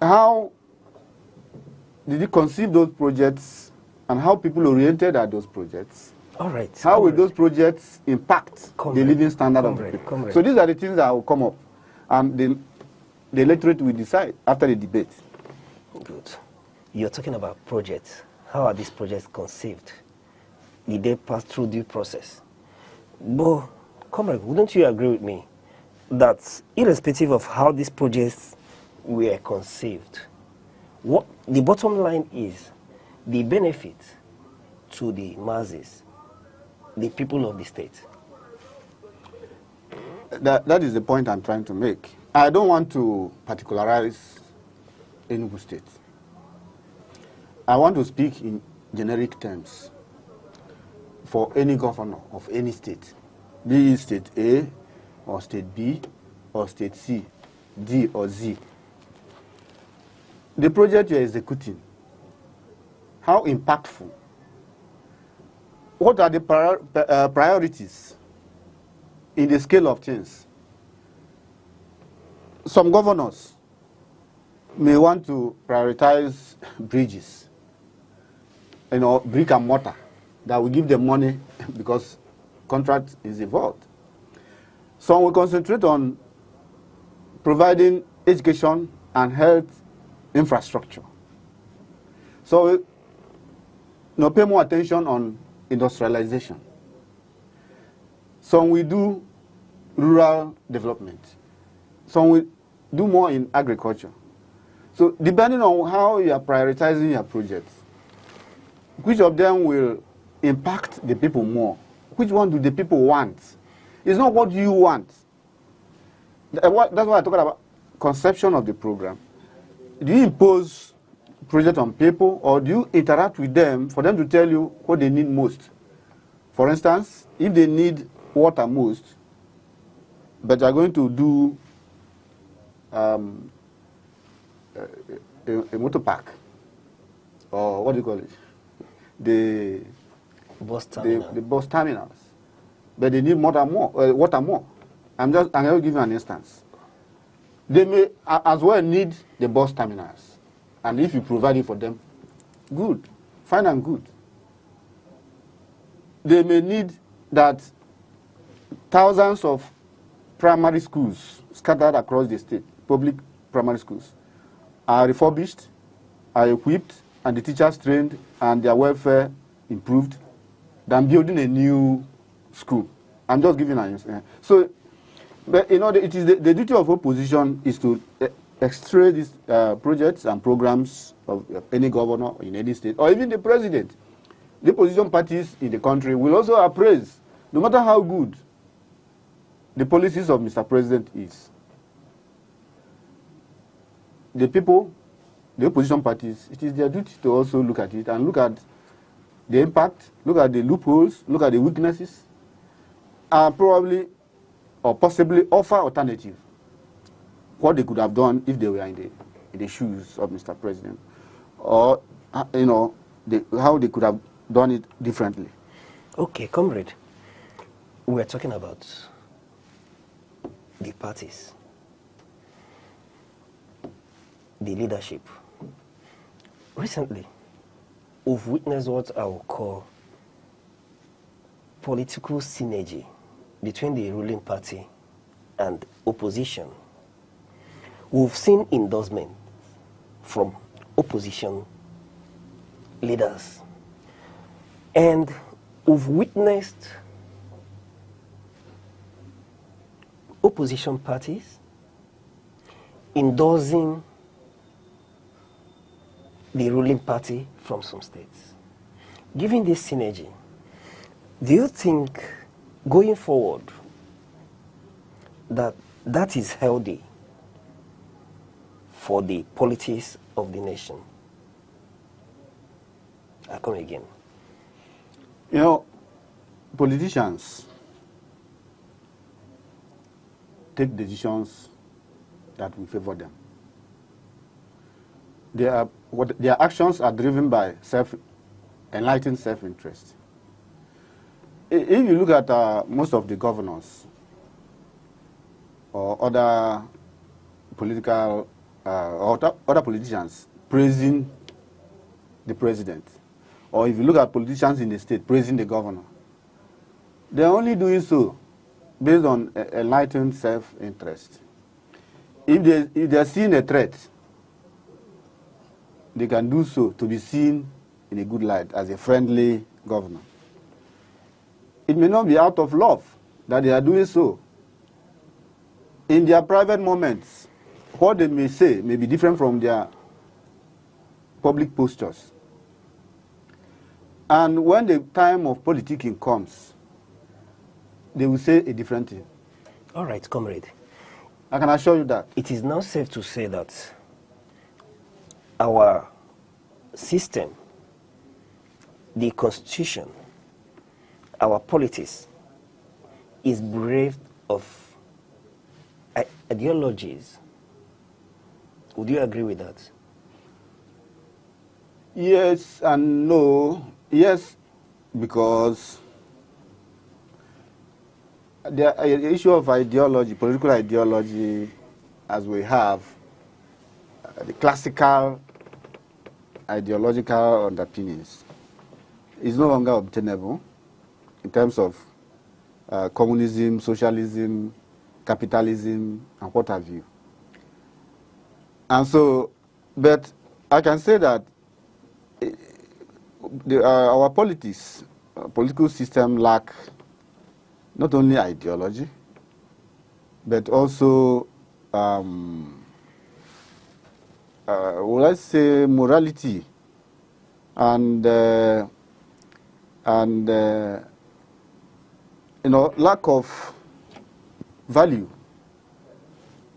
How did you conceive those projects, and how people oriented at those projects? All right. How will those projects impact the living standard of the people? So these are the things that will come up, and the electorate will decide after the debate. Good. You're talking about projects. How are these projects conceived? Did they pass through due process? But, comrade, wouldn't you agree with me that irrespective of how these projects were conceived, what the bottom line is the benefit to the masses, the people of the state? That is the point I'm trying to make. I don't want to particularize Enugu State. I want to speak in generic terms for any governor of any state, be it state A or state B or state C, D or Z. The project you're executing, how impactful? What are the priorities in the scale of things? Some governors may want to prioritize bridges, brick and mortar, that will give them money because contract is involved. Some will concentrate on providing education and health infrastructure. So we pay more attention on industrialization. Some will do rural development. Some will do more in agriculture. So depending on how you are prioritizing your projects, which of them will impact the people more? Which one do the people want? It's not what you want. That's why I talk about conception of the program. Do you impose project on people, or do you interact with them for them to tell you what they need most? For instance, if they need water most, but are going to do a motor park, or what do you call it? The bus terminal. The bus terminals, but they need water more. I'm going to give you an instance. They may as well need the bus terminals, and if you provide it for them, good, fine and good. They may need that thousands of primary schools scattered across the state, public primary schools, are refurbished, are equipped, and the teachers trained, and their welfare improved, than building a new school. I'm just giving an example. So, but it is the duty of opposition is to extray these projects and programs of any governor in any state, or even the president. The opposition parties in the country will also appraise, no matter how good the policies of Mr. President is. The people, the opposition parties, it is their duty to also look at it and look at the impact, look at the loopholes, look at the weaknesses, and probably or possibly offer alternative, what they could have done if they were in the shoes of Mr. President, or how they could have done it differently. Okay, comrade, we're talking about the parties, the leadership. Recently, we've witnessed what I will call political synergy between the ruling party and opposition. We've seen endorsement from opposition leaders, and we've witnessed opposition parties endorsing the ruling party from some states. Given this synergy, do you think going forward that is healthy for the politics of the nation? I come again. Politicians take decisions that will favor them. Their actions are driven by enlightened self-interest. If you look at most of the governors or other political or other politicians praising the president, or if you look at politicians in the state praising the governor, they're only doing so based on enlightened self-interest. If they're seeing a threat, they can do so to be seen in a good light as a friendly governor. It may not be out of love that they are doing so. In their private moments, what they may say may be different from their public postures. And when the time of politicking comes, they will say a different thing. All right, comrade. I can assure you that. It is now safe to say that our system, the constitution, our politics is bereft of ideologies. Would you agree with that? Yes and no. Yes, because the issue of ideology, political ideology, as we have, the classical ideological underpinnings, is no longer obtainable in terms of communism, socialism, capitalism, and what have you. And so, but I can say that our political system lack not only ideology, but also, let's say, morality and lack of value.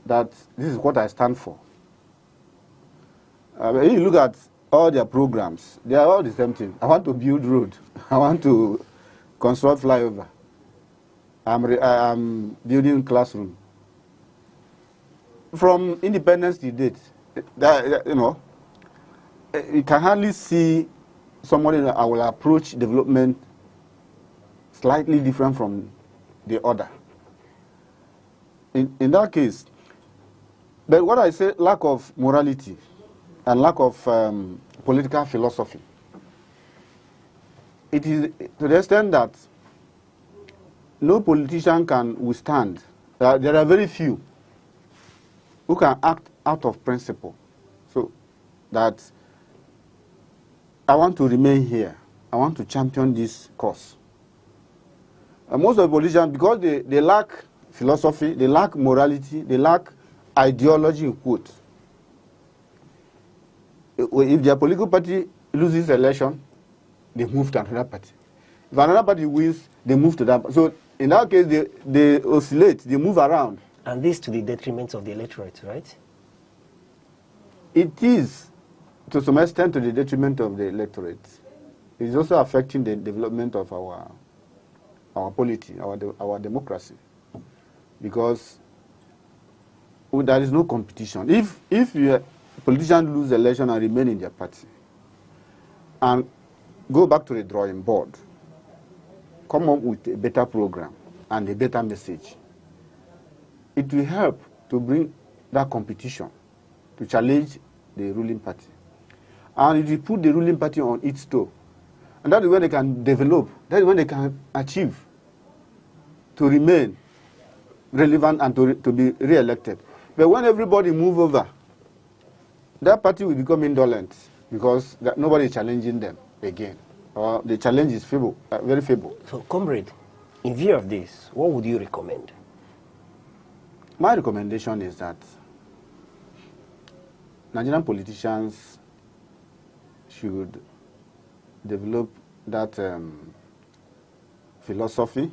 That this is what I stand for. When you look at all their programs, they are all the same thing. I want to build road. I want to construct flyover. I'm building classroom. From independence to date, you can hardly see somebody that will approach development slightly different from the other. In that case, but what I say, lack of morality and lack of political philosophy, it is to the extent that no politician can withstand. There are very few who can act out of principle. So that I want to remain here. I want to champion this cause. And most of the politicians, because they lack philosophy, they lack morality, they lack ideology, in quote. If their political party loses election, they move to another party. If another party wins, they move to that. So in that case, they oscillate, they move around. And this to the detriment of the electorate, right? It is, to some extent, to the detriment of the electorate. It is also affecting the development of our polity, our democracy, because there is no competition. If politicians lose election and remain in their party, and go back to the drawing board, come up with a better program and a better message, it will help to bring that competition to challenge the ruling party. And it will put the ruling party on its toe. And that is when they can develop, that is when they can achieve to remain relevant and to be re-elected. But when everybody move over, that party will become indolent because nobody is challenging them again. The challenge is feeble, very feeble. So, comrade, in view of this, what would you recommend? My recommendation is that Nigerian politicians should develop that philosophy,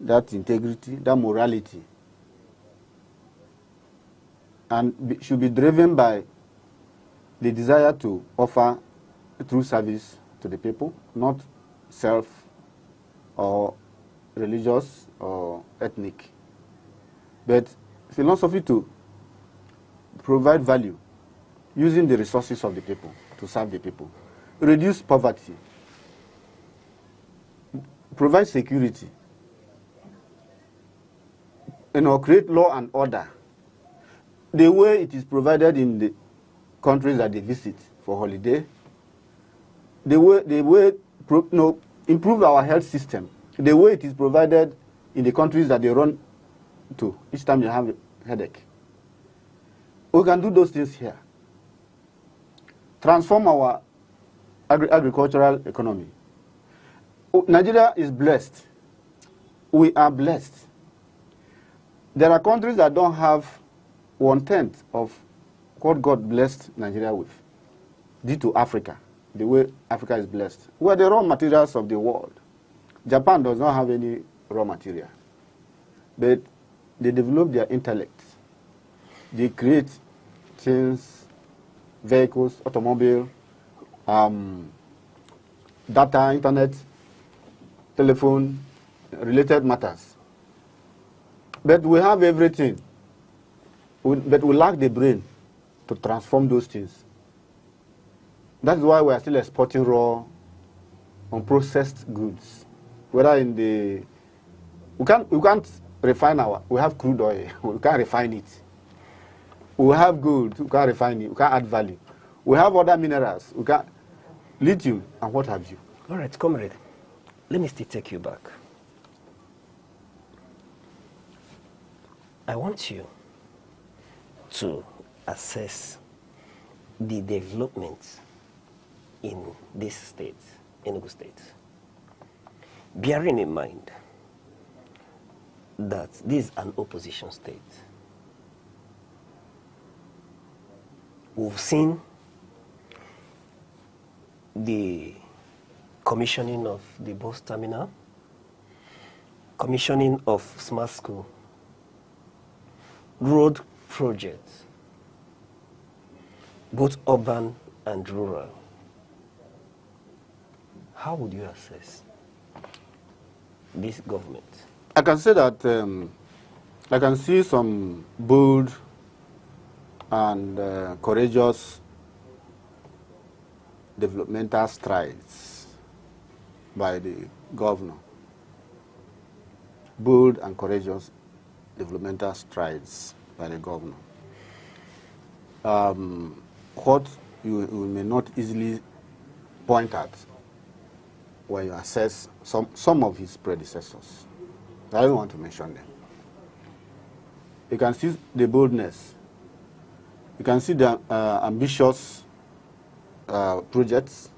that integrity, that morality, and should be driven by the desire to offer true service to the people, not self or religious or ethnic, but philosophy to provide value using the resources of the people to serve the people, reduce poverty, provide security, create law and order the way it is provided in the countries that they visit for holiday, improve our health system, the way it is provided in the countries that they run to each time you have a headache. We can do those things here. Transform our agricultural economy. Nigeria is blessed. We are blessed. There are countries that don't have 1/10 of what God blessed Nigeria with, due to Africa, the way Africa is blessed. We are the raw materials of the world. Japan does not have any raw material, but they develop their intellect. They create things, vehicles, automobile, data, internet, telephone, related matters. But we have everything, but we lack the brain to transform those things. That's why we are still exporting raw, unprocessed goods. Whether in the, we can't refine we have crude oil, we can't refine it. We have gold, we can't refine it, we can't add value. We have other minerals, we can't, lithium and what have you. All right, comrade, let me still take you back. I want you to assess the development in this state, Enugu State, bearing in mind that this is an opposition state. We've seen the commissioning of the bus terminal, commissioning of smart school, road projects, both urban and rural. How would you assess this government? I can say that I can see some bold and courageous developmental strides by the governor. Bold and courageous developmental strides by the governor. What you may not easily point at when you assess some of his predecessors. I don't want to mention them. You can see the boldness. You can see the ambitious projects.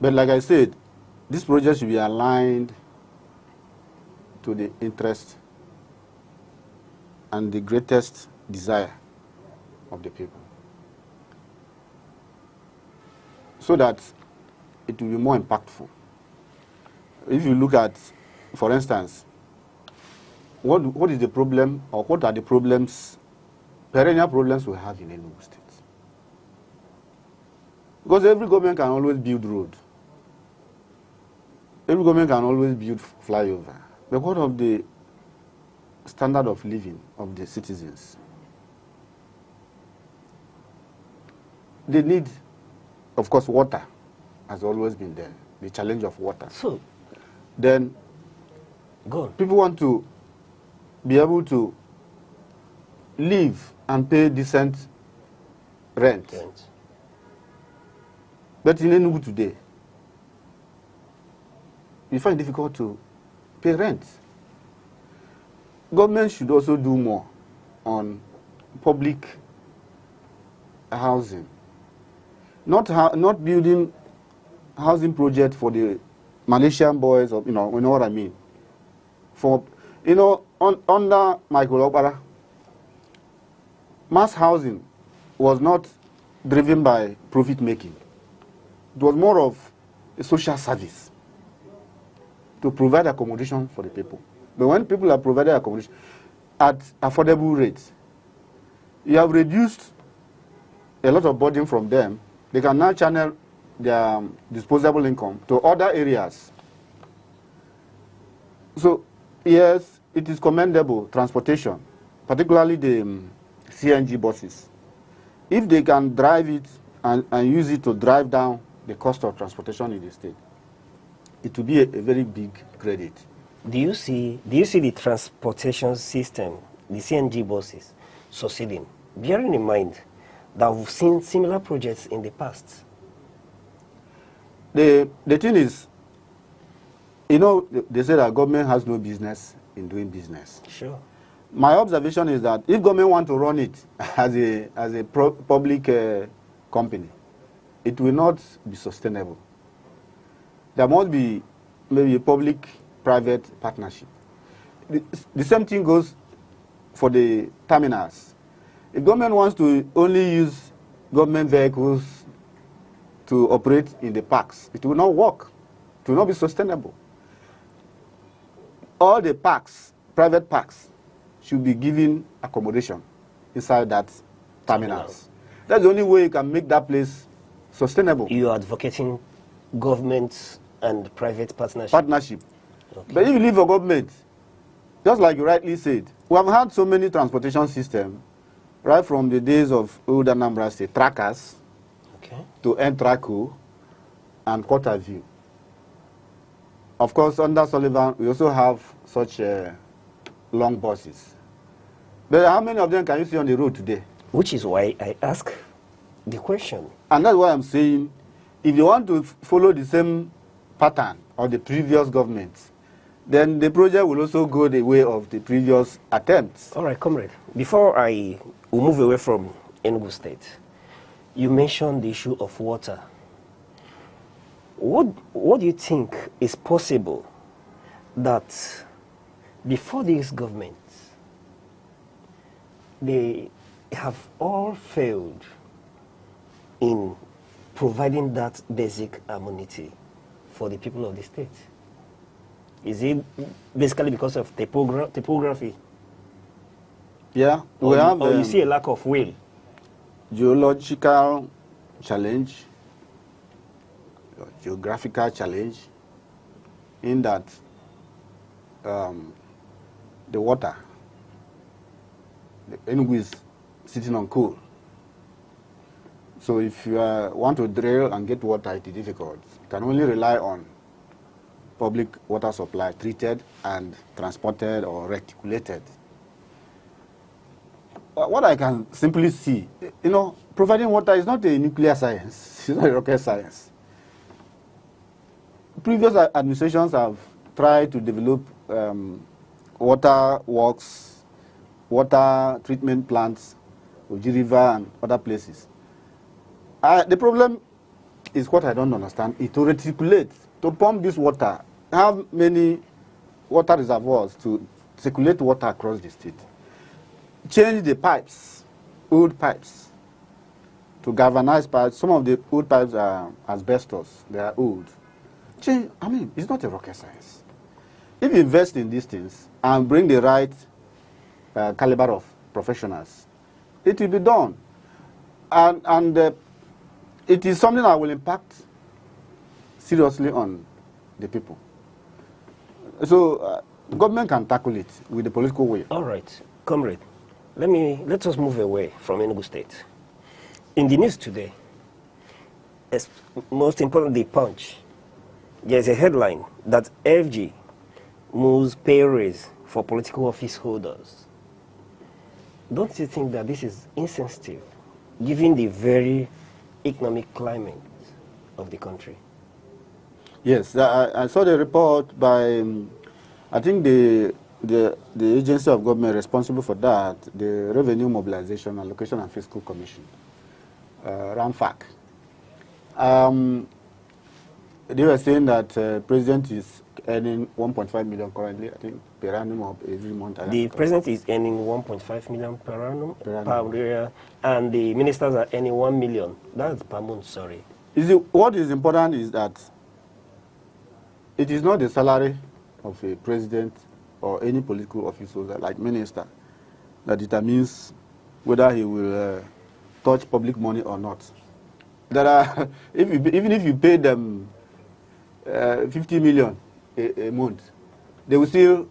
But like I said, these projects should be aligned to the interest and the greatest desire of the people, so that it will be more impactful. If you look at, for instance, what is the problem, or what are the problems, perennial problems we have in Enugu State? Because every government can always build road. Every government can always build flyover. But what of the standard of living of the citizens? They need, of course, water has always been there, the challenge of water. So, then people want to be able to live and pay decent rent. But in Enugu today, we find it difficult to pay rent. Government should also do more on public housing. Not building housing project for the Malaysian boys, or you know what I mean. For under Michael Okpara, mass housing was not driven by profit making. It was more of a social service to provide accommodation for the people. But when people are provided accommodation at affordable rates, you have reduced a lot of burden from them. They can now channel their disposable income to other areas. So, yes, it is commendable, transportation, particularly the CNG buses. If they can drive it and use it to drive down the cost of transportation in the state, it will be a very big credit. Do you see the transportation system, the CNG buses, succeeding? Bearing in mind that we've seen similar projects in the past. The thing is, they say that government has no business in doing business. Sure. My observation is that if government want to run it as a public company, it will not be sustainable. There must be maybe a public-private partnership. The same thing goes for the terminals. If government wants to only use government vehicles to operate in the parks, it will not work. It will not be sustainable. All the parks, private parks, should be given accommodation inside that terminals. That's the only way you can make that place sustainable. You are advocating government and private partnership? Partnership. Okay. But if you leave for government, just like you rightly said, we have had so many transportation systems, right from the days of old Anambra State, trackers, to Entraco and Quarterview. Of course, under Sullivan, we also have such long buses. But how many of them can you see on the road today? Which is why I ask the question. And that's why I'm saying, if you want to follow the same pattern of the previous governments, then the project will also go the way of the previous attempts. All right, comrade. Before we move away from Enugu State, you mentioned the issue of water. What do you think is possible that before this government, they have all failed in providing that basic amenity for the people of the state? Is it basically because of topography? Yeah, or you see a lack of will? Geological challenge, geographical challenge, in that the water, the Enugu is sitting on coal. So if you want to drill and get water, it is difficult. You can only rely on public water supply, treated and transported or reticulated. What I can simply see, providing water is not a nuclear science, it's not a rocket science. Previous administrations have tried to develop water works, water treatment plants, Oji River and other places. The problem is what I don't understand, is to reticulate, to pump this water, have many water reservoirs to circulate water across the state. Change the pipes, old pipes, to galvanized pipes. Some of the old pipes are asbestos, they are old. Change, it's not a rocket science. If you invest in these things and bring the right caliber of professionals, it will be done. And it is something that will impact seriously on the people. So government can tackle it with the political will. All right, comrade, let us move away from Enugu State. In the news today, most importantly, Punch, there's a headline that FG moves pay raise for political office holders. Don't you think that this is insensitive, given the very economic climate of the country? Yes, I saw the report by, I think the agency of government responsible for that, the Revenue Mobilization, Allocation and Fiscal Commission, RAMFAC. They were saying that President is earning 1.5 million currently, I think, per annum or every month. The President is earning 1.5 million per annum, per year, and the ministers are earning 1 million. That's per month, sorry. What is important is that it is not the salary of a president or any political officer, like minister, that determines whether he will touch public money or not. There are, even if you pay them 50 million a month, they will still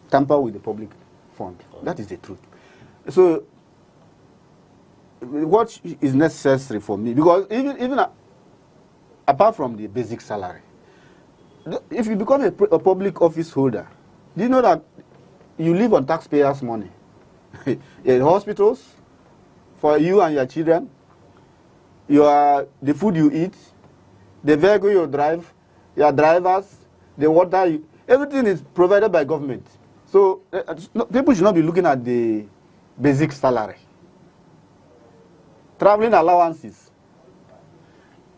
tamper with the public fund. That is the truth. So, what is necessary for me, because even apart from the basic salary, if you become a public office holder, do you know that you live on taxpayers' money? In hospitals, for you and your children, the food you eat, the vehicle you drive, your drivers, the water, everything is provided by government. So people should not be looking at the basic salary. Traveling allowances,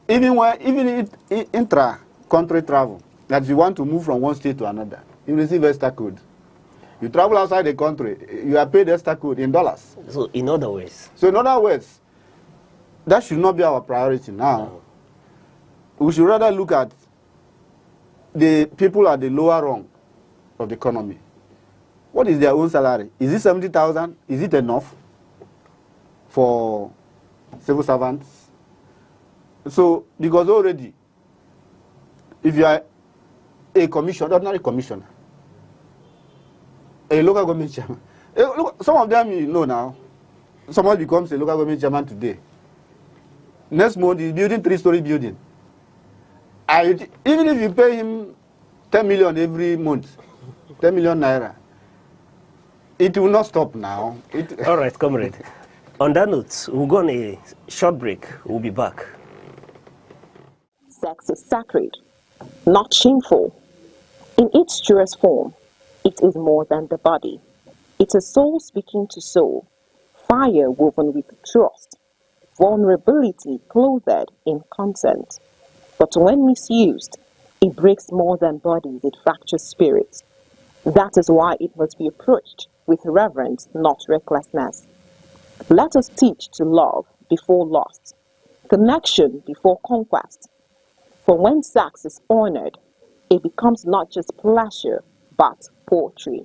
even intra-country travel, that you want to move from one state to another, you receive extra code. You travel outside the country, you are paid extra code in dollars. So in other words? So in other words, that should not be our priority now. No. We should rather look at the people at the lower rung of the economy. What is their own salary? Is it 70,000? Is it enough for civil servants? So, because already, if you are a commissioner, ordinary commissioner, a local government chairman, some of them you know now, someone becomes a local government chairman today. Next month, he's building 3-story building. Even if you pay him 10 million every month, 10 million naira, it will not stop now. All right, comrade. On that note, we'll go on a short break. We'll be back. Sex is sacred, not shameful. In its truest form, it is more than the body. It is soul speaking to soul, fire woven with trust, vulnerability clothed in consent. But when misused, it breaks more than bodies, it fractures spirits. That is why it must be approached with reverence, not recklessness. Let us teach to love before lust, connection before conquest. For when sex is honored, it becomes not just pleasure, but poetry.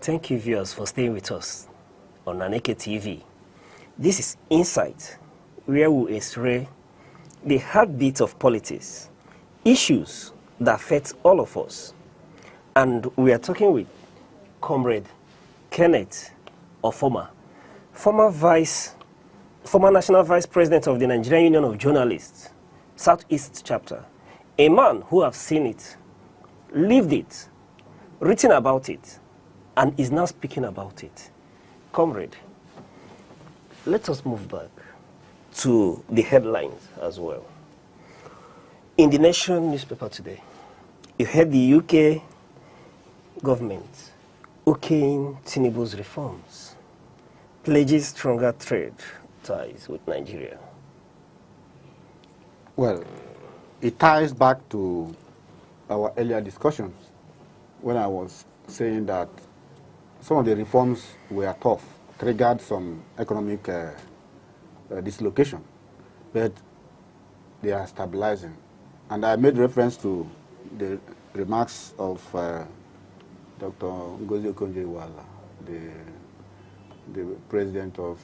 Thank you, viewers, for staying with us on Aneke TV. This is Insight, where we x-ray the heartbeat of politics, issues that affect all of us. And we are talking with Comrade Kenneth Ofoma, former National Vice President of the Nigerian Union of Journalists, Southeast Chapter, a man who has seen it, lived it, written about it, and is now speaking about it. Comrade, let us move back to the headlines as well. In the Nation newspaper today, you heard the UK government okaying Tinubu's reforms, pledges stronger trade ties with Nigeria. Well, it ties back to our earlier discussion when I was saying that some of the reforms were tough, triggered some economic dislocation, but they are stabilizing. And I made reference to the remarks of Dr. Ngozi Okonjo-Iweala, the president of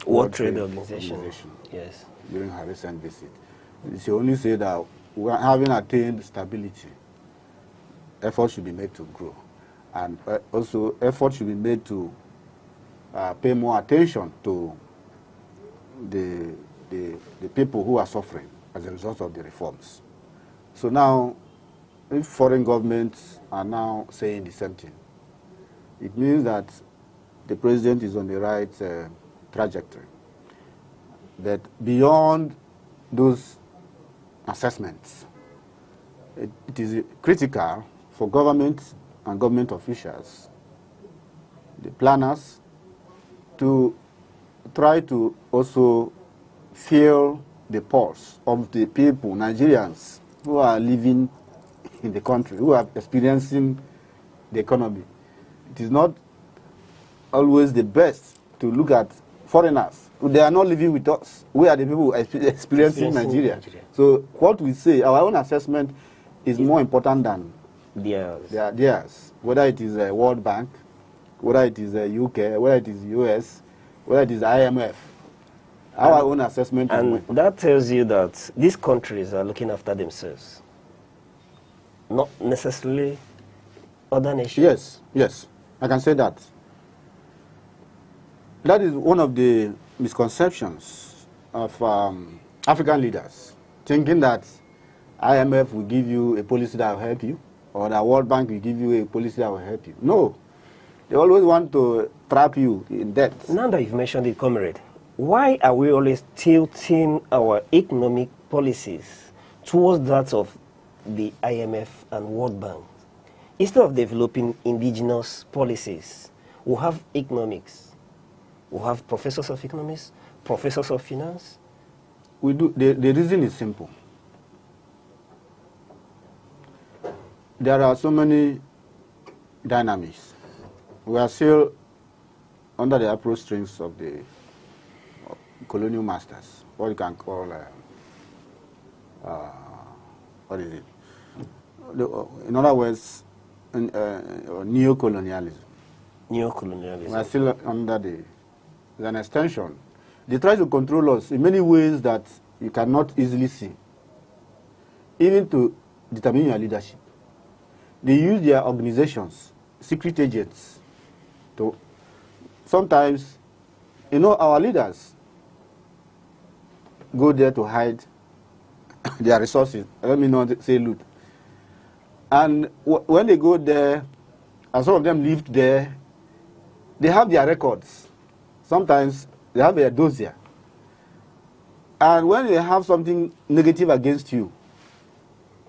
World Trade Organization. Yes. During her recent visit. She only said that having attained stability, efforts should be made to grow. And also efforts should be made to pay more attention to the people who are suffering as a result of the reforms. So now, if foreign governments are now saying the same thing, it means that the president is on the right trajectory. That beyond those assessments, it is critical for government and government officials, the planners, to try to also feel the pulse of the people, Nigerians, who are living in the country, who are experiencing the economy. It is not always the best to look at foreigners. They are not living with us. We are the people experiencing Nigeria. So what we say, our own assessment is more important than theirs. Whether it is a World Bank, whether it is a UK, whether it is US, whether it is IMF. Our own assessment is more important. That tells you that these countries are looking after themselves, not necessarily other nations. Yes, yes, I can say that. That is one of the misconceptions of African leaders, thinking that IMF will give you a policy that will help you, or the World Bank will give you a policy that will help you. No, they always want to trap you in debt. Now that you've mentioned it, comrade, why are we always tilting our economic policies towards that of the IMF and World Bank? Instead of developing indigenous policies, we have economics. We have professors of economics, professors of finance. We do. The reason is simple. There are so many dynamics. We are still under the approach strings of the colonial masters, what you can call, what is it? In other words, neo-colonialism. Neo-colonialism. We are still under an extension. They try to control us in many ways that you cannot easily see, even to determine your leadership. They use their organizations, secret agents, to sometimes, our leaders go there to hide their resources. Let me not say loot. And when they go there, and some of them lived there, they have their records. Sometimes they have a dossier. And when they have something negative against you,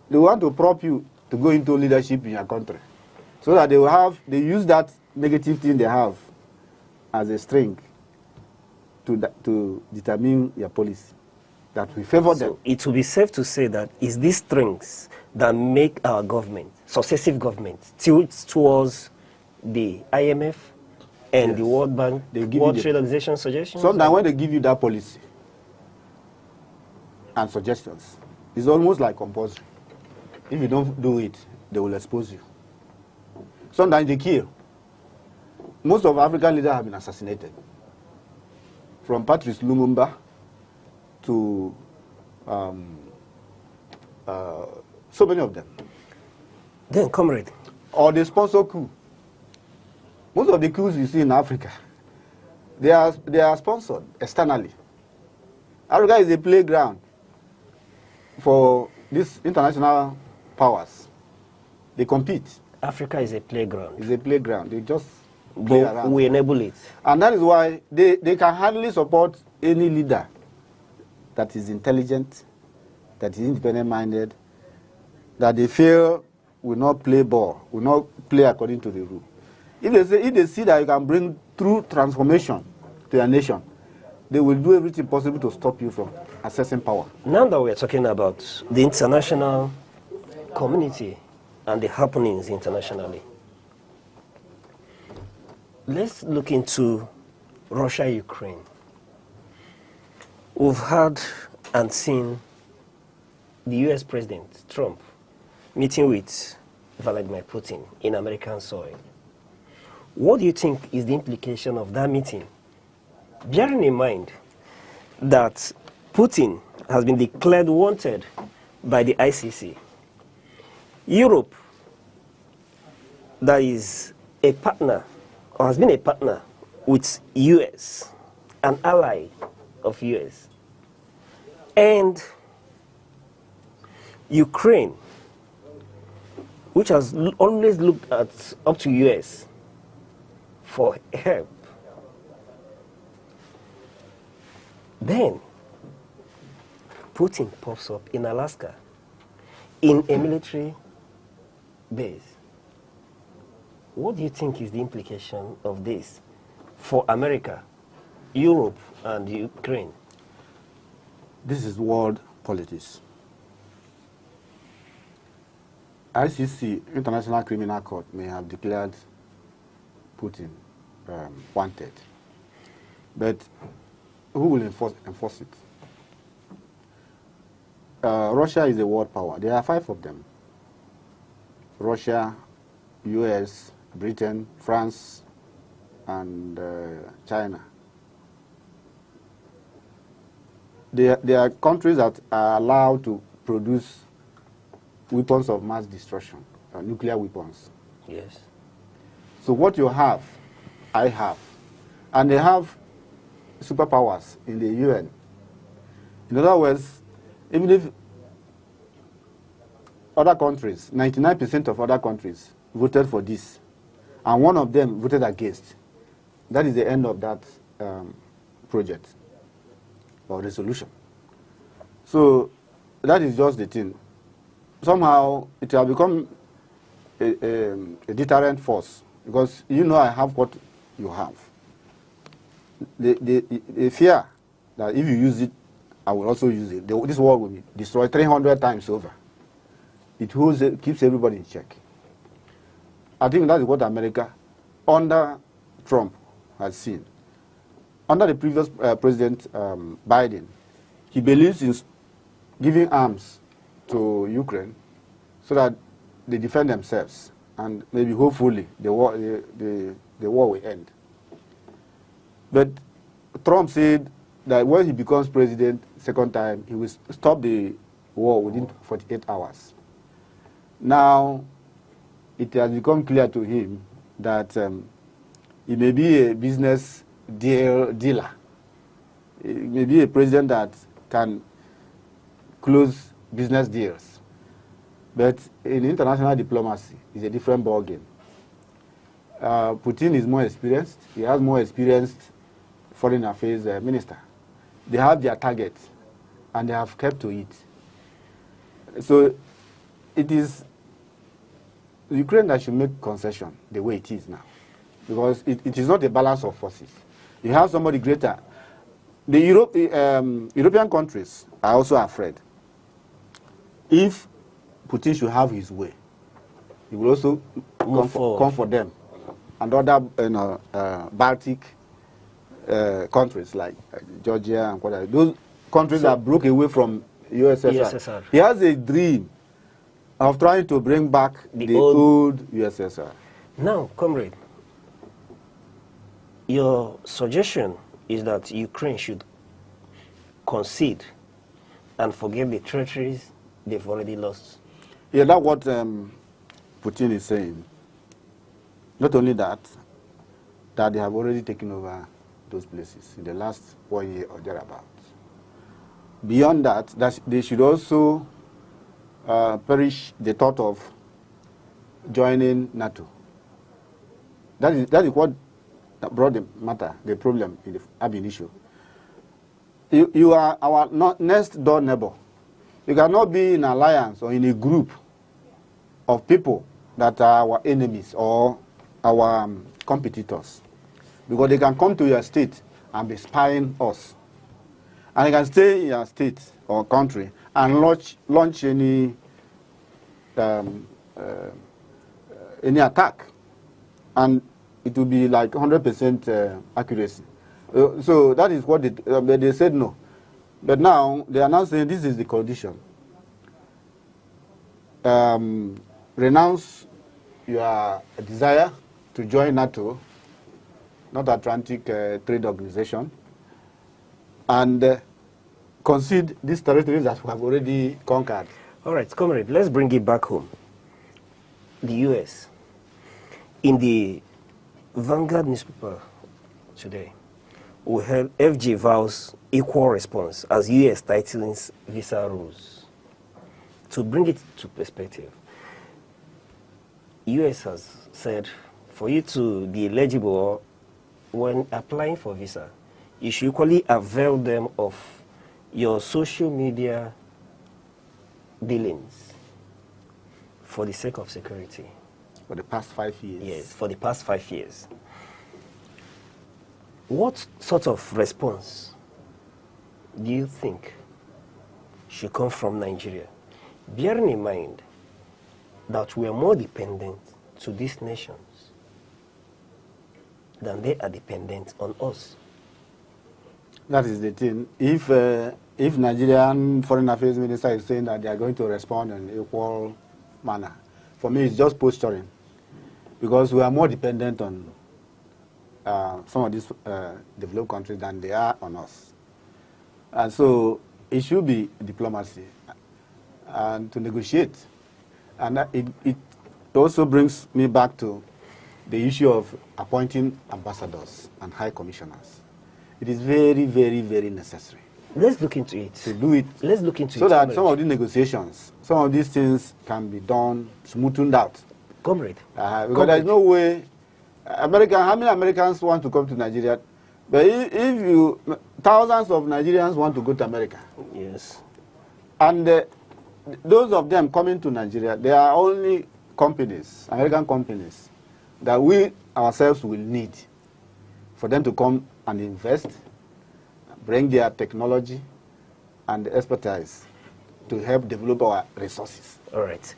they want to prop you to go into leadership in your country. So that they use that negative thing they have as a string to determine your policy that will favor them. So it will be safe to say that it's these strings that make our government, successive governments, tilt towards the IMF and the World Bank, World Trade Organization suggestions? Sometimes when they give you that policy and suggestions, it's almost like compulsory. If you don't do it, they will expose you. Sometimes they kill. Most of African leaders have been assassinated. From Patrice Lumumba to so many of them. Then, comrade. Or they sponsor coup. Most of the coups you see in Africa, they are sponsored externally. Africa is a playground for these international powers. They compete. Africa is a playground. It's a playground. They just play around. We enable it. And that is why they can hardly support any leader that is intelligent, that is independent-minded, that they feel will not play ball, will not play according to the rule. If they see that you can bring true transformation to your nation, they will do everything possible to stop you from accessing power. Now that we're talking about the international community and the happenings internationally, let's look into Russia-Ukraine. We've heard and seen the US President, Trump, meeting with Vladimir Putin in American soil. What do you think is the implication of that meeting? Bearing in mind that Putin has been declared wanted by the ICC. Europe, that is a partner, or has been a partner with US, an ally of US, and Ukraine, which has always looked up to US for help. Then Putin pops up in Alaska in a military base. What do you think is the implication of this for America, Europe, and Ukraine? This is world politics. ICC, International Criminal Court, may have declared Putin wanted, but who will enforce it? Russia is a world power. There are 5 of them. Russia, US, Britain, France, and China. They are countries that are allowed to produce weapons of mass destruction, nuclear weapons. Yes. So what you have, I have. And they have superpowers in the UN. In other words, even if other countries, 99% of other countries voted for this, and one of them voted against, that is the end of that project or resolution. So that is just the thing. Somehow it will become a deterrent force, because you know I have what you have. The fear that if you use it, I will also use it. This war will be destroyed 300 times over. It keeps everybody in check. I think that is what America, under Trump, has seen. Under the previous President Biden, he believes in giving arms to Ukraine so that they defend themselves, and maybe hopefully the war will end. But Trump said that when he becomes president second time, he will stop the war within 48 hours. Now, it has become clear to him that he may be a business dealer. He may be a president that can close business deals. But in international diplomacy, it's a different ballgame. Putin is more experienced. He has more experienced foreign affairs minister. They have their target, and they have kept to it. So it is Ukraine that should make concession the way it is now, because it is not a balance of forces. You have somebody greater. The European countries are also afraid. If Putin should have his way, he will also come for them, and other Baltic countries like Georgia and whatever. Those countries that broke away from USSR. He has a dream of trying to bring back the old USSR. Now, comrade, your suggestion is that Ukraine should concede and forget the territories they've already lost. Yeah, that's what Putin is saying. Not only that they have already taken over those places in the last 1 year or thereabouts. Beyond that they should also perish the thought of joining NATO. That is what brought the problem in the ab initio. You are our next door neighbor. You cannot be in alliance or in a group of people that are our enemies or our competitors, because they can come to your state and be spying us, and they can stay in your state or country and launch any attack, and it will be like 100% accuracy. So that is what they said no. But now they are now saying this is the condition. Renounce your desire to join NATO, North Atlantic Trade Organization, and concede these territories that we have already conquered. All right, comrade, let's bring it back home. The U.S. In the Vanguard newspaper today, we heard FG vows equal response as U.S. tightens visa rules. To bring it to perspective, U.S. has said for you to be eligible when applying for visa, you should equally avail them of your social media dealings for the sake of security. For the past 5 years? Yes, for the past 5 years. What sort of response do you think should come from Nigeria, bearing in mind that we are more dependent to these nations than they are dependent on us? That is the thing. If Nigerian Foreign Affairs Minister is saying that they are going to respond in an equal manner, for me it's just posturing, because we are more dependent on some of these developed countries than they are on us. And so it should be diplomacy and to negotiate. And it also brings me back to the issue of appointing ambassadors and high commissioners. It is very, very, very necessary. Let's look into it. To do it. Let's look into it. So that some of these negotiations, some of these things can be done, smoothened out. Comrade. Because there is no way. How many Americans want to come to Nigeria? But if thousands of Nigerians want to go to America. Yes. And those of them coming to Nigeria, they are only companies, American companies, that we ourselves will need for them to come and invest, bring their technology and expertise to help develop our resources. All right.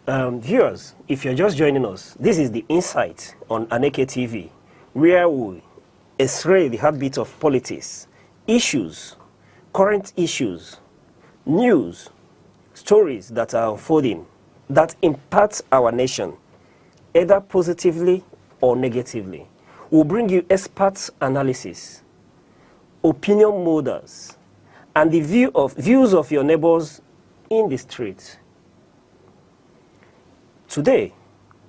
Viewers, if you're just joining us, this is the Insight on Aneke TV, where we x-ray the heartbeat of politics, issues, current issues, news, stories that are unfolding, that impact our nation, either positively or negatively. We'll bring you expert analysis, opinion molders, and the views of your neighbors in the street. Today,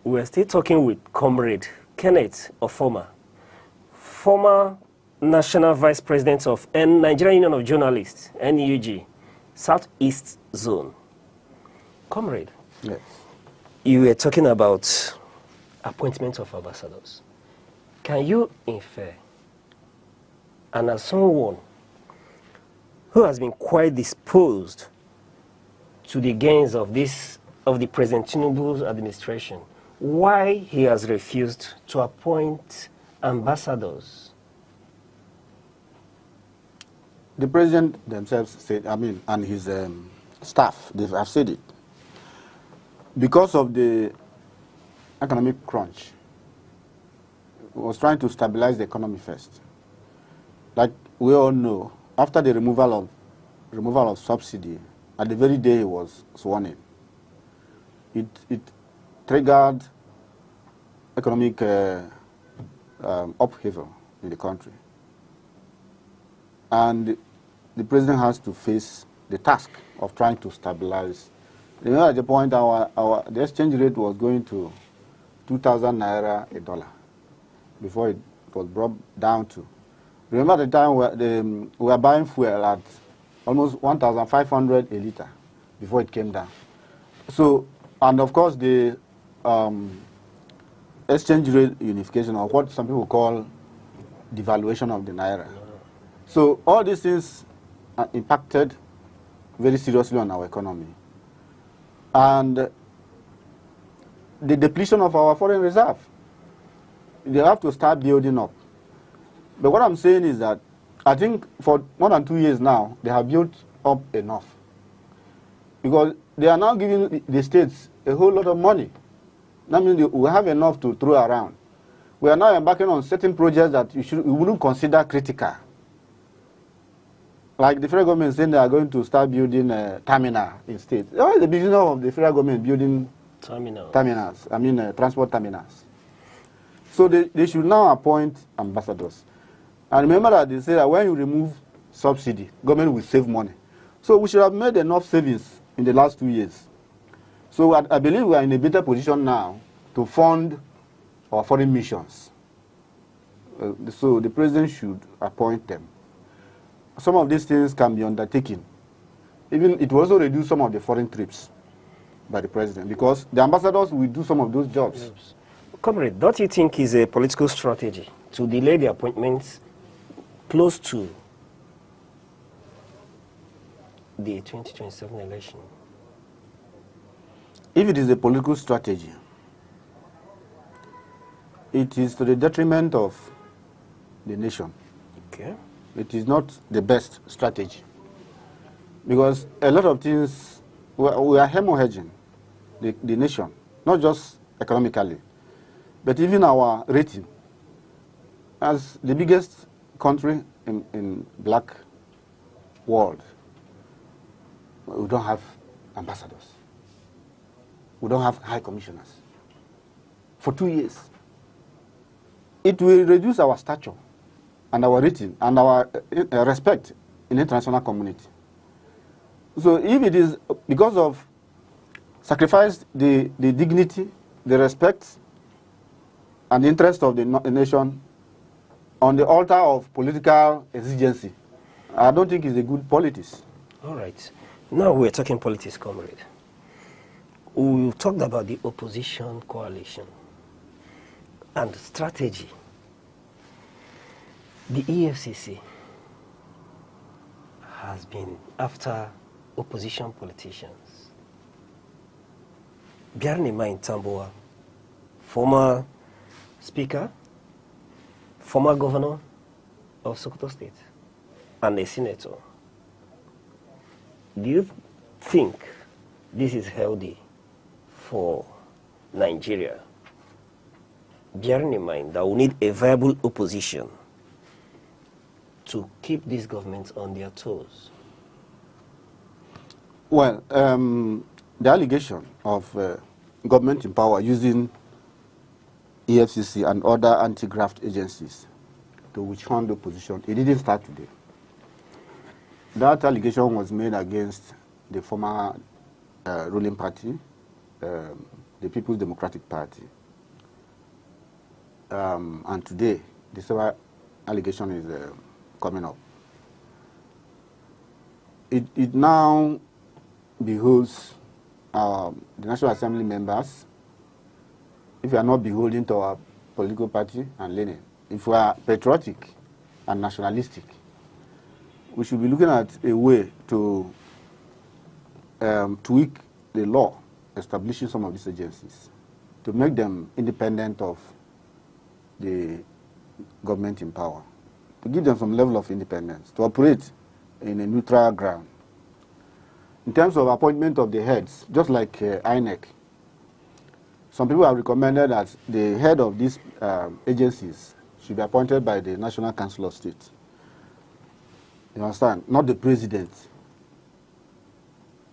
we're still talking with Comrade Kenneth Ofoma, former National Vice President of Nigerian Union of Journalists, NUJ, Southeast Zone. Comrade, yes. You were talking about appointment of ambassadors. Can you infer, and as someone who has been quite disposed to the gains of the President Tinubu's administration, why he has refused to appoint ambassadors. The president themselves said, and his staff, they have said it. Because of the economic crunch, he was trying to stabilize the economy first. Like we all know, after the removal of subsidy, at the very day he was sworn in, it triggered economic upheaval in the country. And the president has to face the task of trying to stabilize. Remember, at the point the exchange rate was going to 2,000 naira a dollar before it was brought down to. Remember at the time we were buying fuel at almost 1,500 a liter before it came down. So, and of course the exchange rate unification, or what some people call devaluation of the naira. So all these things impacted very seriously on our economy. And the depletion of our foreign reserve, they have to start building up. But what I'm saying is that I think for more than 2 years now, they have built up enough. Because they are now giving the states a whole lot of money. That means we have enough to throw around. We are now embarking on certain projects that we wouldn't consider critical. Like the federal government saying they are going to start building a terminal in states. What is the business of the federal government building terminals? Transport terminals. So they should now appoint ambassadors. And remember that they say that when you remove subsidy, government will save money. So we should have made enough savings in the last 2 years. So I believe we are in a better position now to fund our foreign missions. So the president should appoint them. Some of these things can be undertaken. Even it will also reduce some of the foreign trips by the president, because the ambassadors will do some of those jobs. Yes. Comrade, don't you think it's a political strategy to delay the appointments close to the 2027 election? If it is a political strategy, it is to the detriment of the nation. Okay. It is not the best strategy. Because a lot of things, we are hemorrhaging the nation, not just economically, but even our rating. As the biggest country in black world, we don't have ambassadors. We don't have high commissioners. For 2 years. It will reduce our stature and our rating and our respect in the international community. So if it is because of sacrifice the dignity, the respect, and the interest of the nation on the altar of political exigency, I don't think it's a good politics. All right. Now we're talking politics, comrade. We talked about the opposition coalition and strategy. The EFCC has been after opposition politicians. Biarnima Tamboa, former speaker, former governor of Sokoto State, and a senator. Do you think this is healthy for Nigeria? Bearing in mind that we need a viable opposition to keep these governments on their toes. Well, the allegation of government in power using EFCC and other anti-graft agencies to witch hunt the opposition, it didn't start today. That allegation was made against the former ruling party, the People's Democratic Party. And today, this allegation is coming up. It now behooves the National Assembly members, if we are not beholden to our political party and leaning, if we are patriotic and nationalistic, we should be looking at a way to tweak the law establishing some of these agencies. to make them independent of the government in power, to give them some level of independence, to operate in a neutral ground. In terms of appointment of the heads, just like Aneke, some people have recommended that the head of these agencies should be appointed by the National Council of State. You understand? Not the president.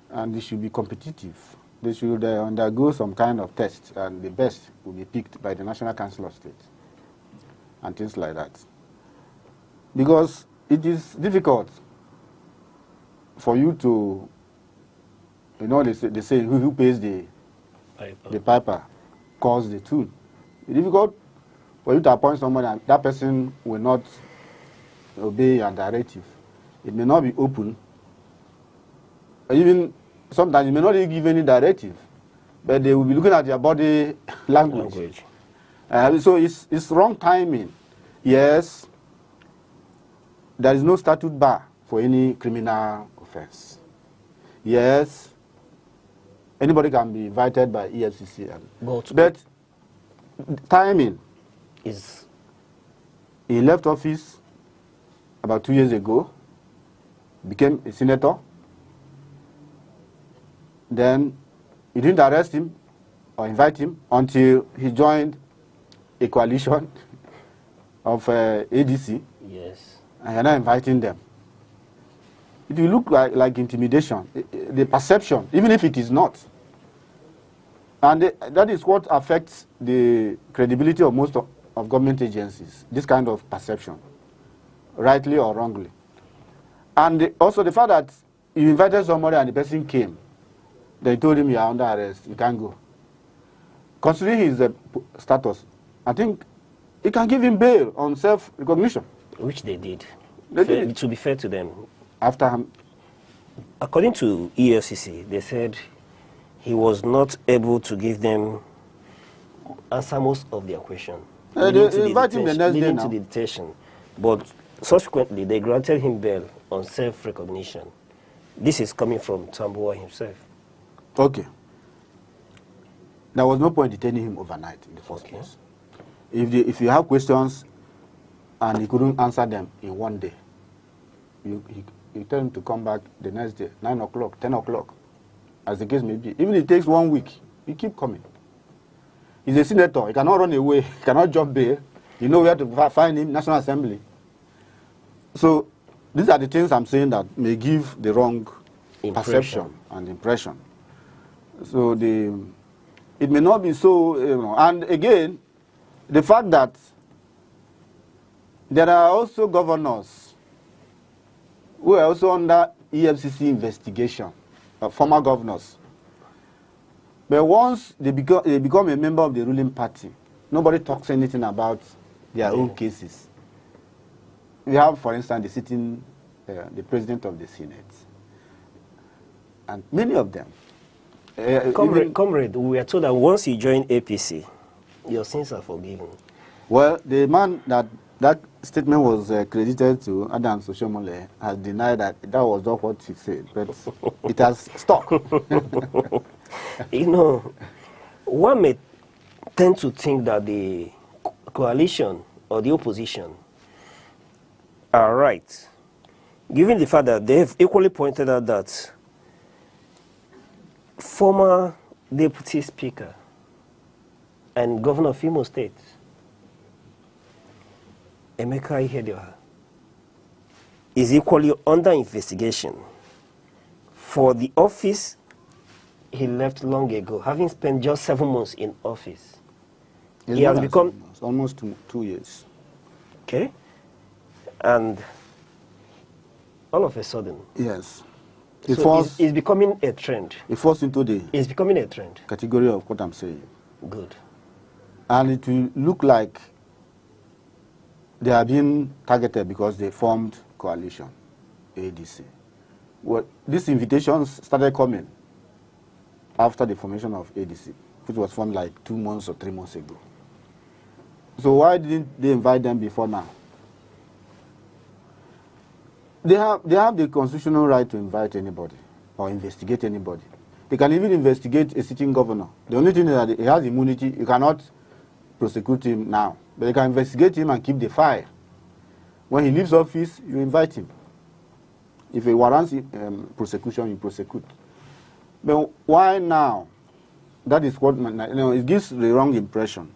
And they should be competitive. They should undergo some kind of test, and the best will be picked by the National Council of State, and things like that. Because it is difficult for you to, you know, they say who pays the piper calls the tune. It's difficult for you to appoint someone and that person will not obey your directive. It may not be open. Even sometimes you may not even give any directive, but they will be looking at your body language. So it's wrong timing. Yes, there is no statute bar for any criminal offense. Yes, anybody can be invited by EFCC. But timing is, he left office about 2 years ago, became a senator. Then you didn't arrest him or invite him until he joined a coalition of ADC. Yes. And you're not inviting them. It will look like intimidation, the perception, even if it is not. And that is what affects the credibility of most of government agencies, this kind of perception, rightly or wrongly. And also the fact that you invited somebody and the person came, they told him you are under arrest, you can't go. Considering his status, I think it can give him bail on self-recognition. Which they did. To be fair to them. After him. According to EFCC, they said he was not able to give them answer most of their questions. They invited him the next day now. To the detention. But subsequently, they granted him bail on self-recognition. This is coming from Tambuwal himself. Okay. There was no point detaining him overnight in the first place. If you have questions and he couldn't answer them in one day, you tell him to come back the next day, 9 o'clock, 10 o'clock, as the case may be. Even if it takes 1 week, you keep coming. He's a senator. He cannot run away. He cannot jump bail. You know where to find him, National Assembly. So these are the things I'm saying that may give the wrong perception and impression. So it may not be so, you know. And again, the fact that there are also governors who are also under EFCC investigation, former governors. But once they become a member of the ruling party, nobody talks anything about their own cases. We have, for instance, the president of the Senate, and many of them. Comrade, we are told that once you join APC, your sins are forgiven. Well, the man that statement was credited to, Adam Soshomole, has denied that was not what he said, but it has stuck. You know, one may tend to think that the coalition or the opposition are right, given the fact that they have equally pointed out that former deputy speaker and governor of Imo State, Emeka Ihedioha, is equally under investigation for the office he left long ago, having spent just 7 months in office. He has become almost 2 years. Okay, and all of a sudden, yes, it's becoming a trend. It falls into the it's becoming a trend category of what I'm saying. Good, and it will look like they are being targeted because they formed coalition, ADC. Well, these invitations started coming after the formation of ADC, which was formed like 2 months or 3 months ago. So why didn't they invite them before now? They have the constitutional right to invite anybody or investigate anybody. They can even investigate a sitting governor. The only thing is that he has immunity. You cannot prosecute him now. But you can investigate him and keep the file. When he leaves office, you invite him. If he warrants prosecution, you prosecute. But why now? That is what, it gives the wrong impression,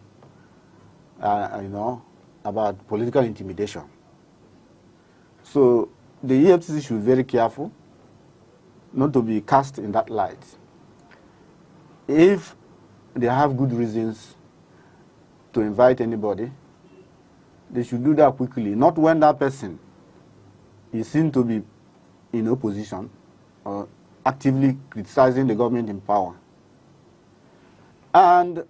about political intimidation. So the EFCC should be very careful not to be cast in that light. If they have good reasons to invite anybody, they should do that quickly, not when that person is seen to be in opposition or actively criticizing the government in power. And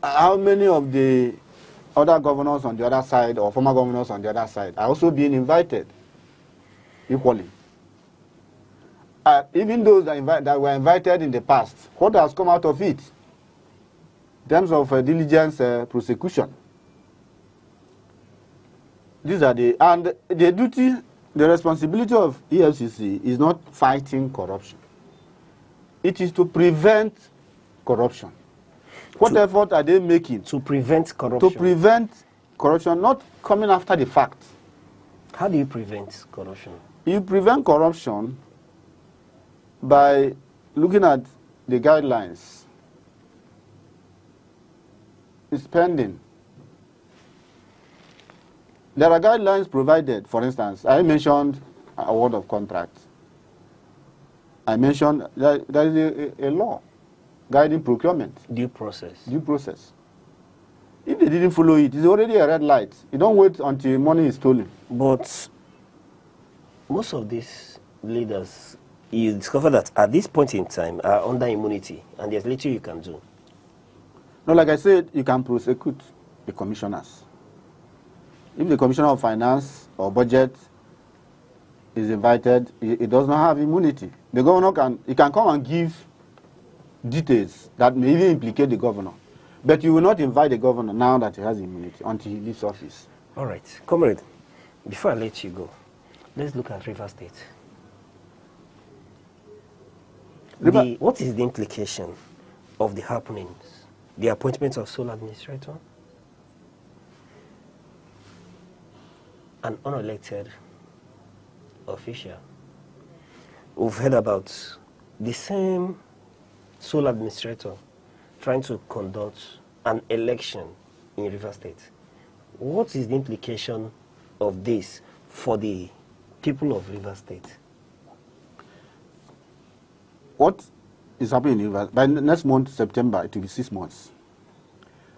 how many of the other governors on the other side or former governors on the other side are also being invited equally? Even those that were invited in the past, what has come out of it in terms of diligence prosecution? These are and the duty, the responsibility of EFCC is not fighting corruption. It is to prevent corruption. What effort are they making? To prevent corruption. To prevent corruption, not coming after the fact. How do you prevent corruption? You prevent corruption by looking at the guidelines, spending. There are guidelines provided. For instance, I mentioned award of contracts. I mentioned that there is a law guiding procurement. Due process. Due process. If they didn't follow it, it's already a red light. You don't wait until money is stolen. But most of these leaders, you discover that at this point in time, are under immunity, and there's little you can do. No, like I said, you can prosecute the commissioners. If the commissioner of finance or budget is invited, he does not have immunity. The governor can come and give details that may even implicate the governor. But you will not invite the governor now that he has immunity until he leaves office. All right. Comrade, before I let you go, let's look at River State. What is the implication of the happenings, the appointment of sole administrator, an unelected official? We've heard about the same sole administrator trying to conduct an election in River State. What is the implication of this for the people of River State? What is happening in River? By next month, September, it will be 6 months.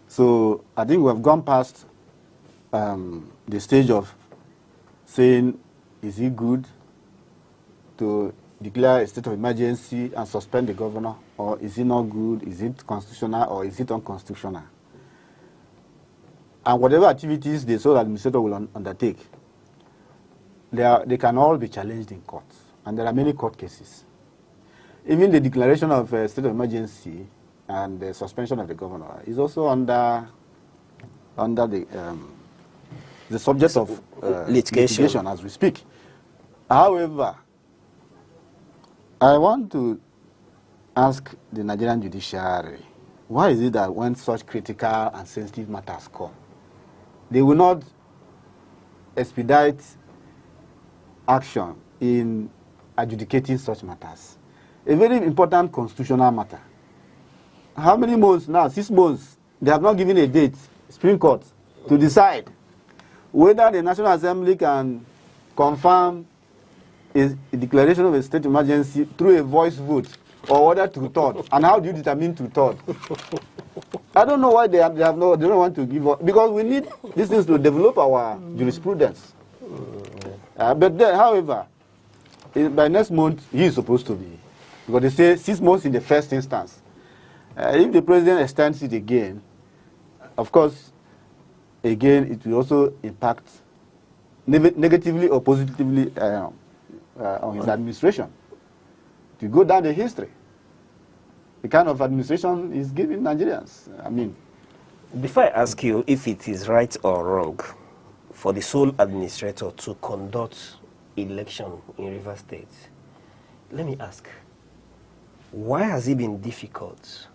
So I think we have gone past the stage of saying, is it good to declare a state of emergency and suspend the governor, or is it not good, is it constitutional, or is it unconstitutional? And whatever activities the sole administrator will undertake, they can all be challenged in court, and there are many court cases. Even the declaration of a state of emergency and the suspension of the governor is also under the subject of litigation as we speak. However, I want to ask the Nigerian judiciary, why is it that when such critical and sensitive matters come, they will not expedite action in adjudicating such matters? A very important constitutional matter. How many months now? 6 months. They have not given a date, Supreme Court, to decide whether the National Assembly can confirm a declaration of a state emergency through a voice vote or whether two-thirds. And how do you determine two-thirds? I don't know why they don't want to give up, because we need these things to develop our jurisprudence. But then, however, by next month, he is supposed to be, because they say 6 months in the first instance. If the president extends it again, of course, again, it will also impact negatively or positively on his administration. To go down the history, the kind of administration is giving Nigerians. I mean, before I ask you if it is right or wrong for the sole administrator to conduct election in River State, let me ask, why has it been difficult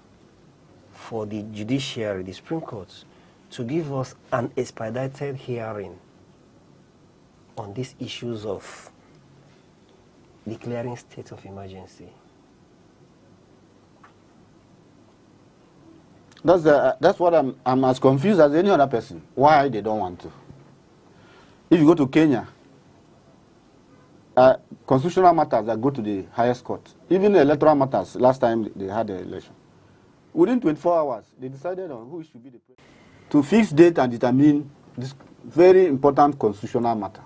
for the judiciary, the Supreme Court, to give us an expedited hearing on these issues of declaring state of emergency? That's what I'm as confused as any other person. Why they don't want to? If you go to Kenya, constitutional matters that go to the highest court, even electoral matters. Last time they had the election, within 24 hours they decided on who should be the president to fix date and determine this very important constitutional matter.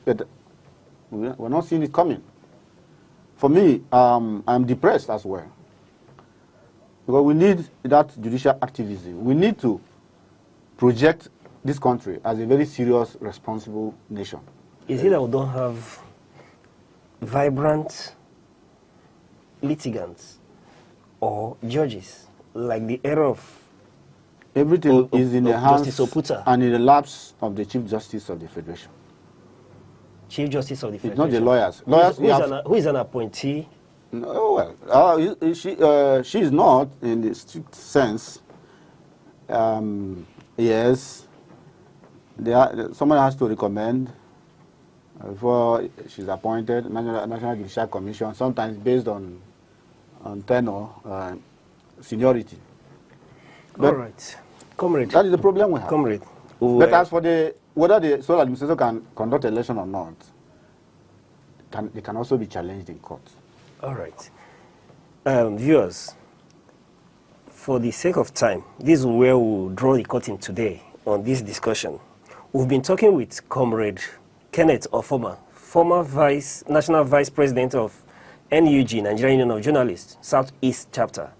But we're not seeing it coming. For me, I'm depressed as well. Because we need that judicial activism. We need to project this country as a very serious, responsible nation. Is it that we don't have vibrant litigants or judges like the era of everything is in the hands Justice Oputa and in the laps of the Chief Justice of the Federation? Chief Justice of the Federation. It's not the lawyers. Lawyers who is an appointee? No, well, she is not in the strict sense. Yes, someone has to recommend before she's appointed. National Judicial Commission, sometimes based on tenure, seniority. But all right, comrade. That is the problem we have. Comrade. But as for whether the sole administrator can conduct election or not, they can also be challenged in court. All right. Viewers, for the sake of time, this is where we'll draw the curtain today on this discussion. We've been talking with Comrade Kenneth Ofoma, former National Vice President of NUG, Nigerian Union of Journalists, Southeast Chapter,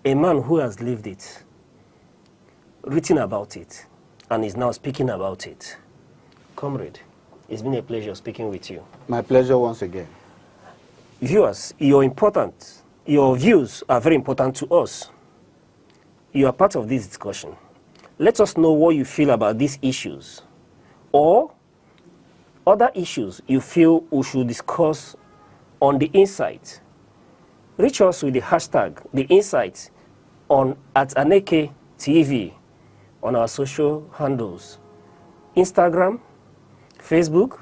a man who has lived it, written about it, and is now speaking about it. Comrade, it's been a pleasure speaking with you. My pleasure once again. Viewers, your views are very important to us. You are part of this discussion. Let us know what you feel about these issues or other issues you feel we should discuss on The Insight. Reach us with the hashtag The Insight at Aneke TV on our social handles: Instagram, Facebook,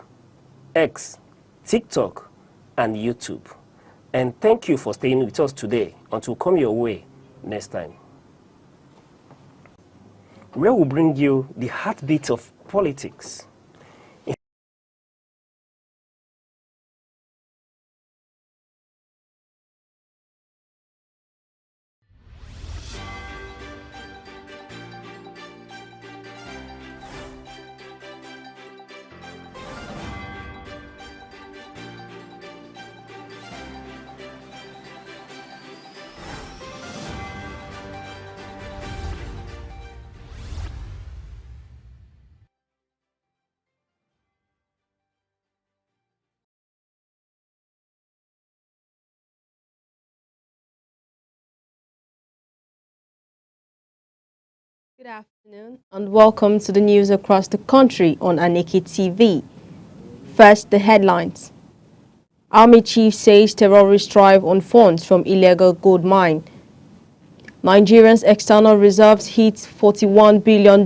X, TikTok, and YouTube. And thank you for staying with us today until we come your way next time, where we'll bring you the heartbeat of politics. Good afternoon and welcome to the news across the country on Aneke TV. First, the headlines. Army chief says terrorists thrive on funds from illegal gold mine. Nigerians' external reserves hit $41 billion.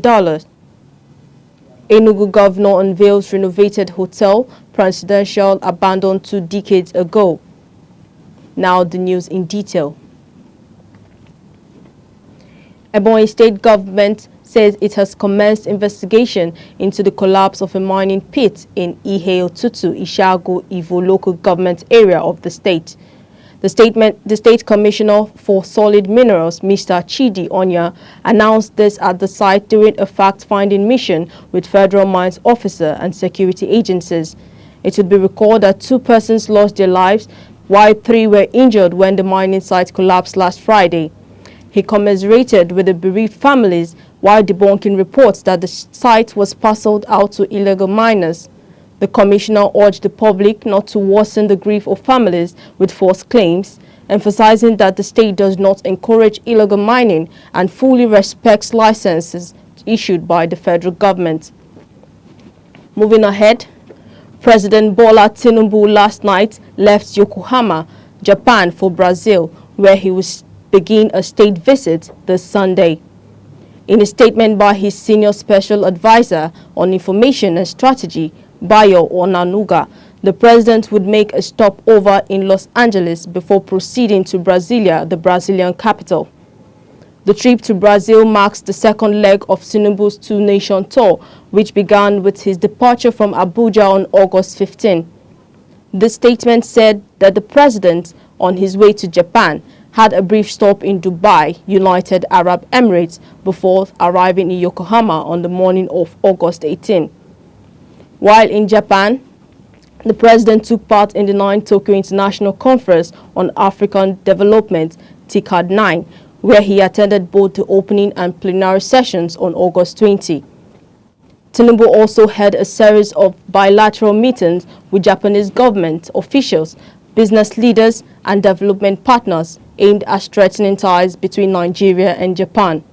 Enugu governor unveils renovated hotel, presidential abandoned 2 decades ago. Now the news in detail. Ebonyi State government says it has commenced investigation into the collapse of a mining pit in Ihe-Otutu, Ishago, Ivo local government area of the state. The State Commissioner for Solid Minerals, Mr. Chidi Onya, announced this at the site during a fact-finding mission with federal mines officer and security agencies. It would be recalled that 2 persons lost their lives, while 3 were injured when the mining site collapsed last Friday. He commiserated with the bereaved families while debunking reports that the site was parceled out to illegal miners. The commissioner urged the public not to worsen the grief of families with false claims, emphasizing that the state does not encourage illegal mining and fully respects licenses issued by the federal government. Moving ahead, President Bola Tinubu last night left Yokohama Japan for Brazil, where he will begin a state visit this Sunday. In a statement by his senior special advisor on information and strategy, Bayo Onanuga, the president would make a stopover in Los Angeles before proceeding to Brasilia, the Brazilian capital. The trip to Brazil marks the second leg of Tinubu's two-nation tour, which began with his departure from Abuja on August 15. The statement said that the president, on his way to Japan, had a brief stop in Dubai, United Arab Emirates, before arriving in Yokohama on the morning of August 18. While in Japan, the president took part in the 9th Tokyo International Conference on African Development, TICAD 9, where he attended both the opening and plenary sessions on August 20. Tinubu also held a series of bilateral meetings with Japanese government officials, business leaders, and development partners aimed at strengthening ties between Nigeria and Japan.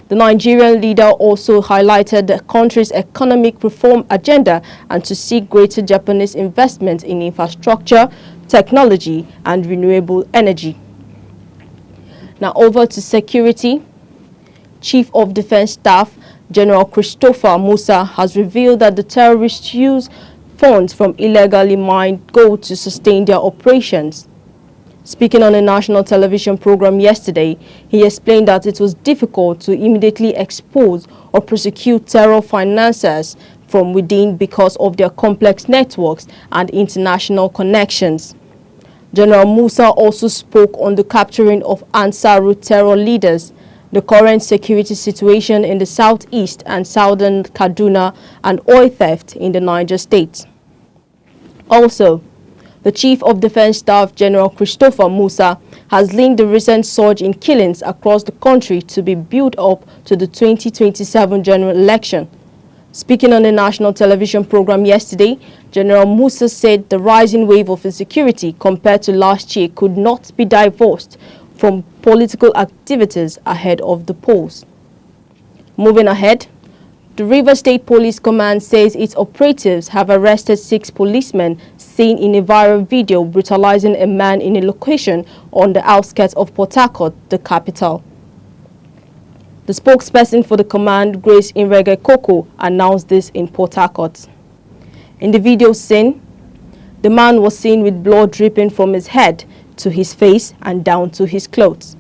The Nigerian leader also highlighted the country's economic reform agenda and to seek greater Japanese investment in infrastructure, technology, and renewable energy. Now over to security. Chief of Defense Staff General Christopher Musa has revealed that the terrorists use funds from illegally mined gold to sustain their operations. Speaking on a national television program yesterday, he explained that it was difficult to immediately expose or prosecute terror financiers from within because of their complex networks and international connections. General Musa also spoke on the capturing of Ansaru terror leaders, the current security situation in the southeast and southern Kaduna, and oil theft in the Niger State. Also, the Chief of Defense Staff General Christopher Musa has linked the recent surge in killings across the country to be built up to the 2027 general election. Speaking on a national television program yesterday, General Musa said the rising wave of insecurity compared to last year could not be divorced from political activities ahead of the polls. Moving ahead, the Rivers State Police Command says its operatives have arrested 6 policemen seen in a viral video brutalizing a man in a location on the outskirts of Port Harcourt, the capital. The spokesperson for the command, Grace Inrege Koko, announced this in Port Harcourt. In the video seen, the man was seen with blood dripping from his head to his face and down to his clothes.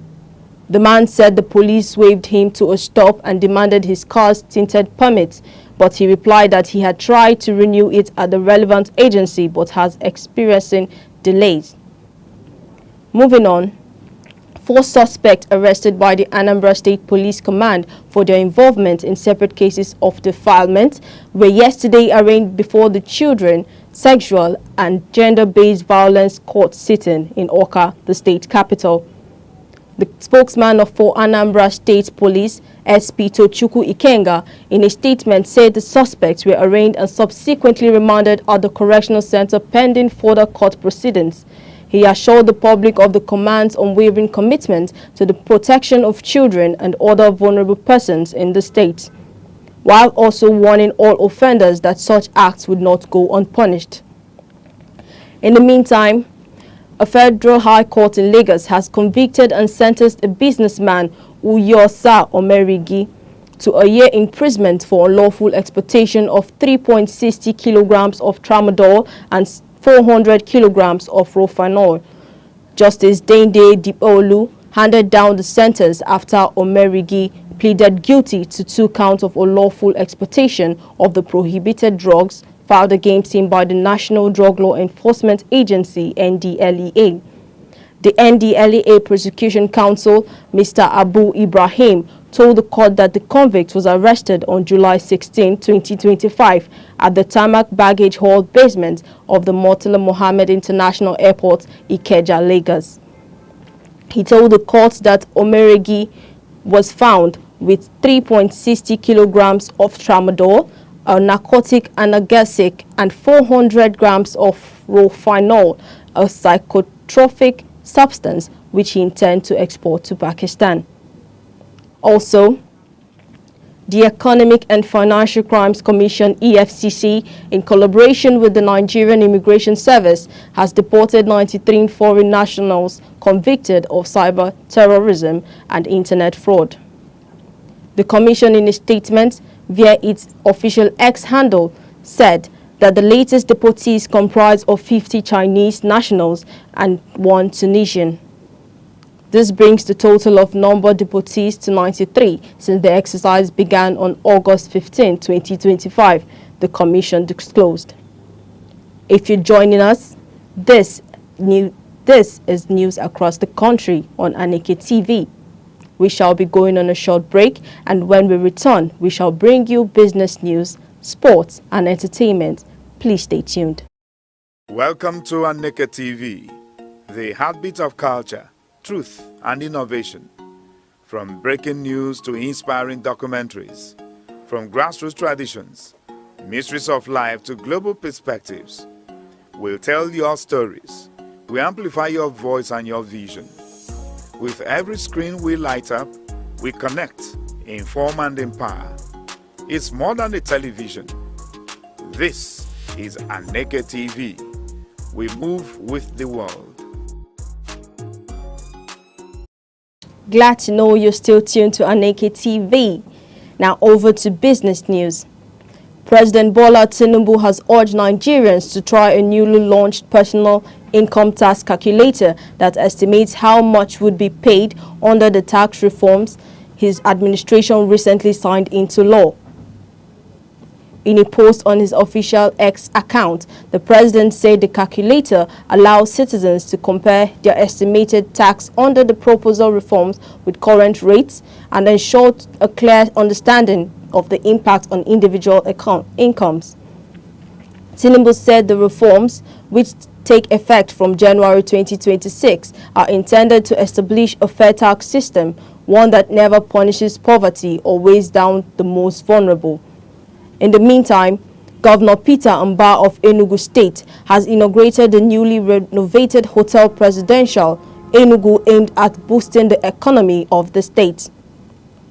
The man said the police waved him to a stop and demanded his car's tinted permit, but he replied that he had tried to renew it at the relevant agency but has experiencing delays. Moving on, 4 suspects arrested by the Anambra State Police Command for their involvement in separate cases of defilement were yesterday arraigned before the Children, Sexual and Gender-Based Violence Court sitting in Awka, the state capital. The spokesman for Anambra State Police, SP Tochukwu Ikenga, in a statement said the suspects were arraigned and subsequently remanded at the correctional center pending further court proceedings. He assured the public of the command's unwavering commitment to the protection of children and other vulnerable persons in the state, while also warning all offenders that such acts would not go unpunished. In the meantime, a federal high court in Lagos has convicted and sentenced a businessman, Uyosa Omerigi, to a year imprisonment for unlawful exportation of 3.60 kilograms of tramadol and 400 kilograms of rofinol. Justice Dende Diolu handed down the sentence after Omerigi pleaded guilty to 2 counts of unlawful exportation of the prohibited drugs filed against him by the National Drug Law Enforcement Agency, NDLEA. The NDLEA Prosecution Counsel, Mr. Abu Ibrahim, told the court that the convict was arrested on July 16, 2025 at the Tarmac Baggage Hall basement of the Murtala Mohammed International Airport, Ikeja, Lagos. He told the court that Omerigi was found with 3.60 kilograms of tramadol, a narcotic analgesic, and 400 grams of rofinol, a psychotropic substance which he intends to export to Pakistan. Also, The Economic and Financial Crimes Commission (EFCC), in collaboration with the Nigerian Immigration Service, has deported 93 foreign nationals convicted of cyber terrorism and internet fraud. The Commission, in a statement via its official X handle, said that the latest deportees comprise of 50 Chinese nationals and 1 Tunisian. This brings the total of number deportees to 93 since the exercise began on August 15, 2025, the Commission disclosed. If you're joining us, this is news across the country on Aneke TV. We shall be going on a short break, and when we return, we shall bring you business news, sports, and entertainment. Please stay tuned. Welcome to Aneke TV, the heartbeat of culture, truth, and innovation. From breaking news to inspiring documentaries, from grassroots traditions, mysteries of life to global perspectives, we'll tell your stories. We amplify your voice and your vision. With every screen we light up, we connect, inform, and empower. It's more than a television. This is Aneke TV. We move with the world. Glad to know you're still tuned to Aneke TV. Now over to business news. President Bola Tinubu has urged Nigerians to try a newly launched personal income tax calculator that estimates how much would be paid under the tax reforms his administration recently signed into law. In a post on his official X account, the president said the calculator allows citizens to compare their estimated tax under the proposal reforms with current rates and ensure a clear understanding of the impact on individual incomes. Tinubu said the reforms, which take effect from January 2026, are intended to establish a fair tax system, one that never punishes poverty or weighs down the most vulnerable. In the meantime, Governor Peter Mbah of Enugu State has inaugurated the newly renovated Hotel Presidential Enugu, aimed at boosting the economy of the state.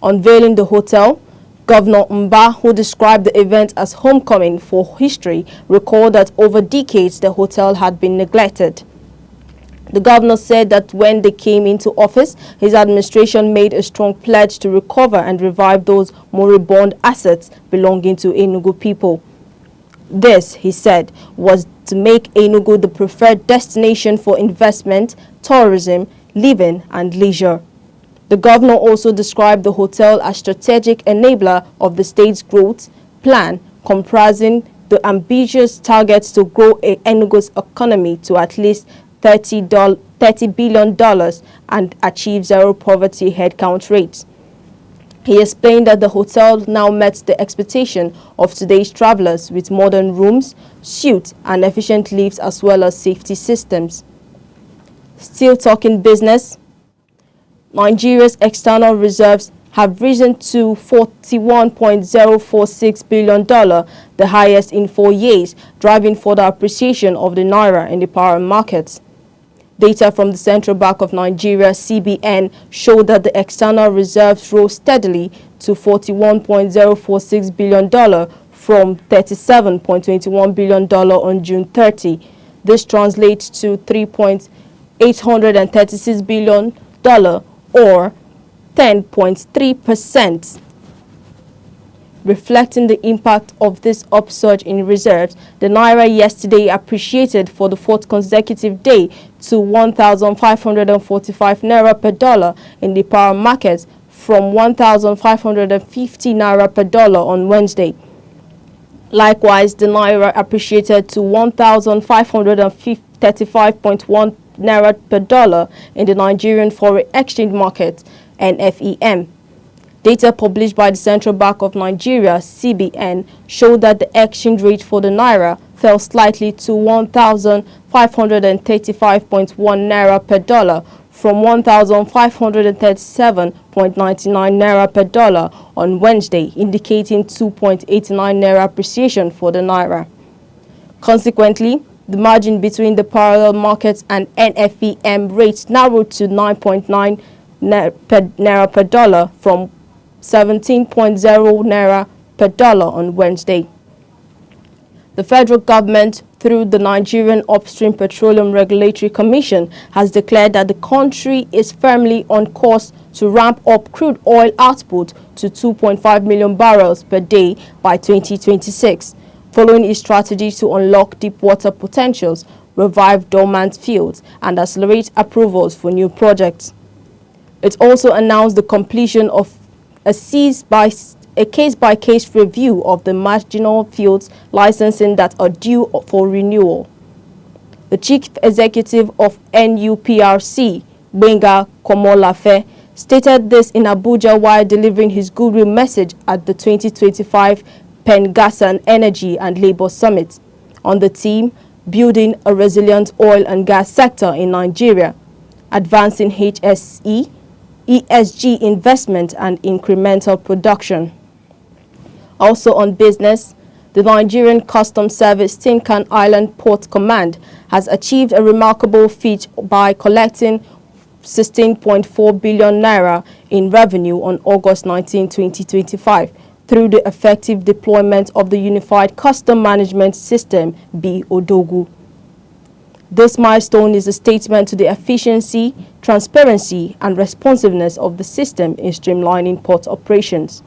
Unveiling the hotel, Governor Mbah, who described the event as homecoming for history, recalled that over decades the hotel had been neglected. The governor said that when they came into office, his administration made a strong pledge to recover and revive those moribund assets belonging to Enugu people. This, he said, was to make Enugu the preferred destination for investment, tourism, living, and leisure. The governor also described the hotel as strategic enabler of the state's growth plan, comprising the ambitious targets to grow Enugu's economy to at least $30 billion and achieve zero poverty headcount rates. He explained that the hotel now met the expectation of today's travelers with modern rooms, suites, and efficient lifts, as well as safety systems. Still talking business, Nigeria's external reserves have risen to $41.046 billion, the highest in 4 years, driving further appreciation of the naira in the foreign markets. Data from the Central Bank of Nigeria, CBN, showed that the external reserves rose steadily to $41.046 billion from $37.21 billion on June 30. This translates to $3.836 billion, or 10.3%. Reflecting the impact of this upsurge in reserves, the naira yesterday appreciated for the fourth consecutive day to 1,545 naira per dollar in the power market from 1,550 naira per dollar on Wednesday. Likewise, the naira appreciated to 1,535.1 naira per dollar in the Nigerian Foreign Exchange Market, NFEM. Data published by the Central Bank of Nigeria, CBN, showed that the exchange rate for the naira fell slightly to 1,535.1 naira per dollar from 1,537.99 naira per dollar on Wednesday, indicating 2.89 naira appreciation for the naira. Consequently, the margin between the parallel markets and NFEM rates narrowed to 9.9 naira per dollar from 17.0 naira per dollar on Wednesday. The federal government, through the Nigerian Upstream Petroleum Regulatory Commission, has declared that the country is firmly on course to ramp up crude oil output to 2.5 million barrels per day by 2026, following its strategy to unlock deep water potentials, revive dormant fields, and accelerate approvals for new projects. It also announced the completion of a case-by-case review of the marginal fields licensing that are due for renewal. The chief executive of NUPRC, Benga Komolafe, stated this in Abuja while delivering his goodwill message at the 2025 Pengassan Energy and Labour Summit on the theme Building a Resilient Oil and Gas Sector in Nigeria, Advancing ESG investment and incremental production. Also on business, the Nigerian Customs Service Tinkan Island Port Command has achieved a remarkable feat by collecting 16.4 billion naira in revenue on August 19, 2025 through the effective deployment of the Unified Custom Management System, BODOGU. This milestone is a statement to the efficiency, transparency, and responsiveness of the system in streamlining port operations.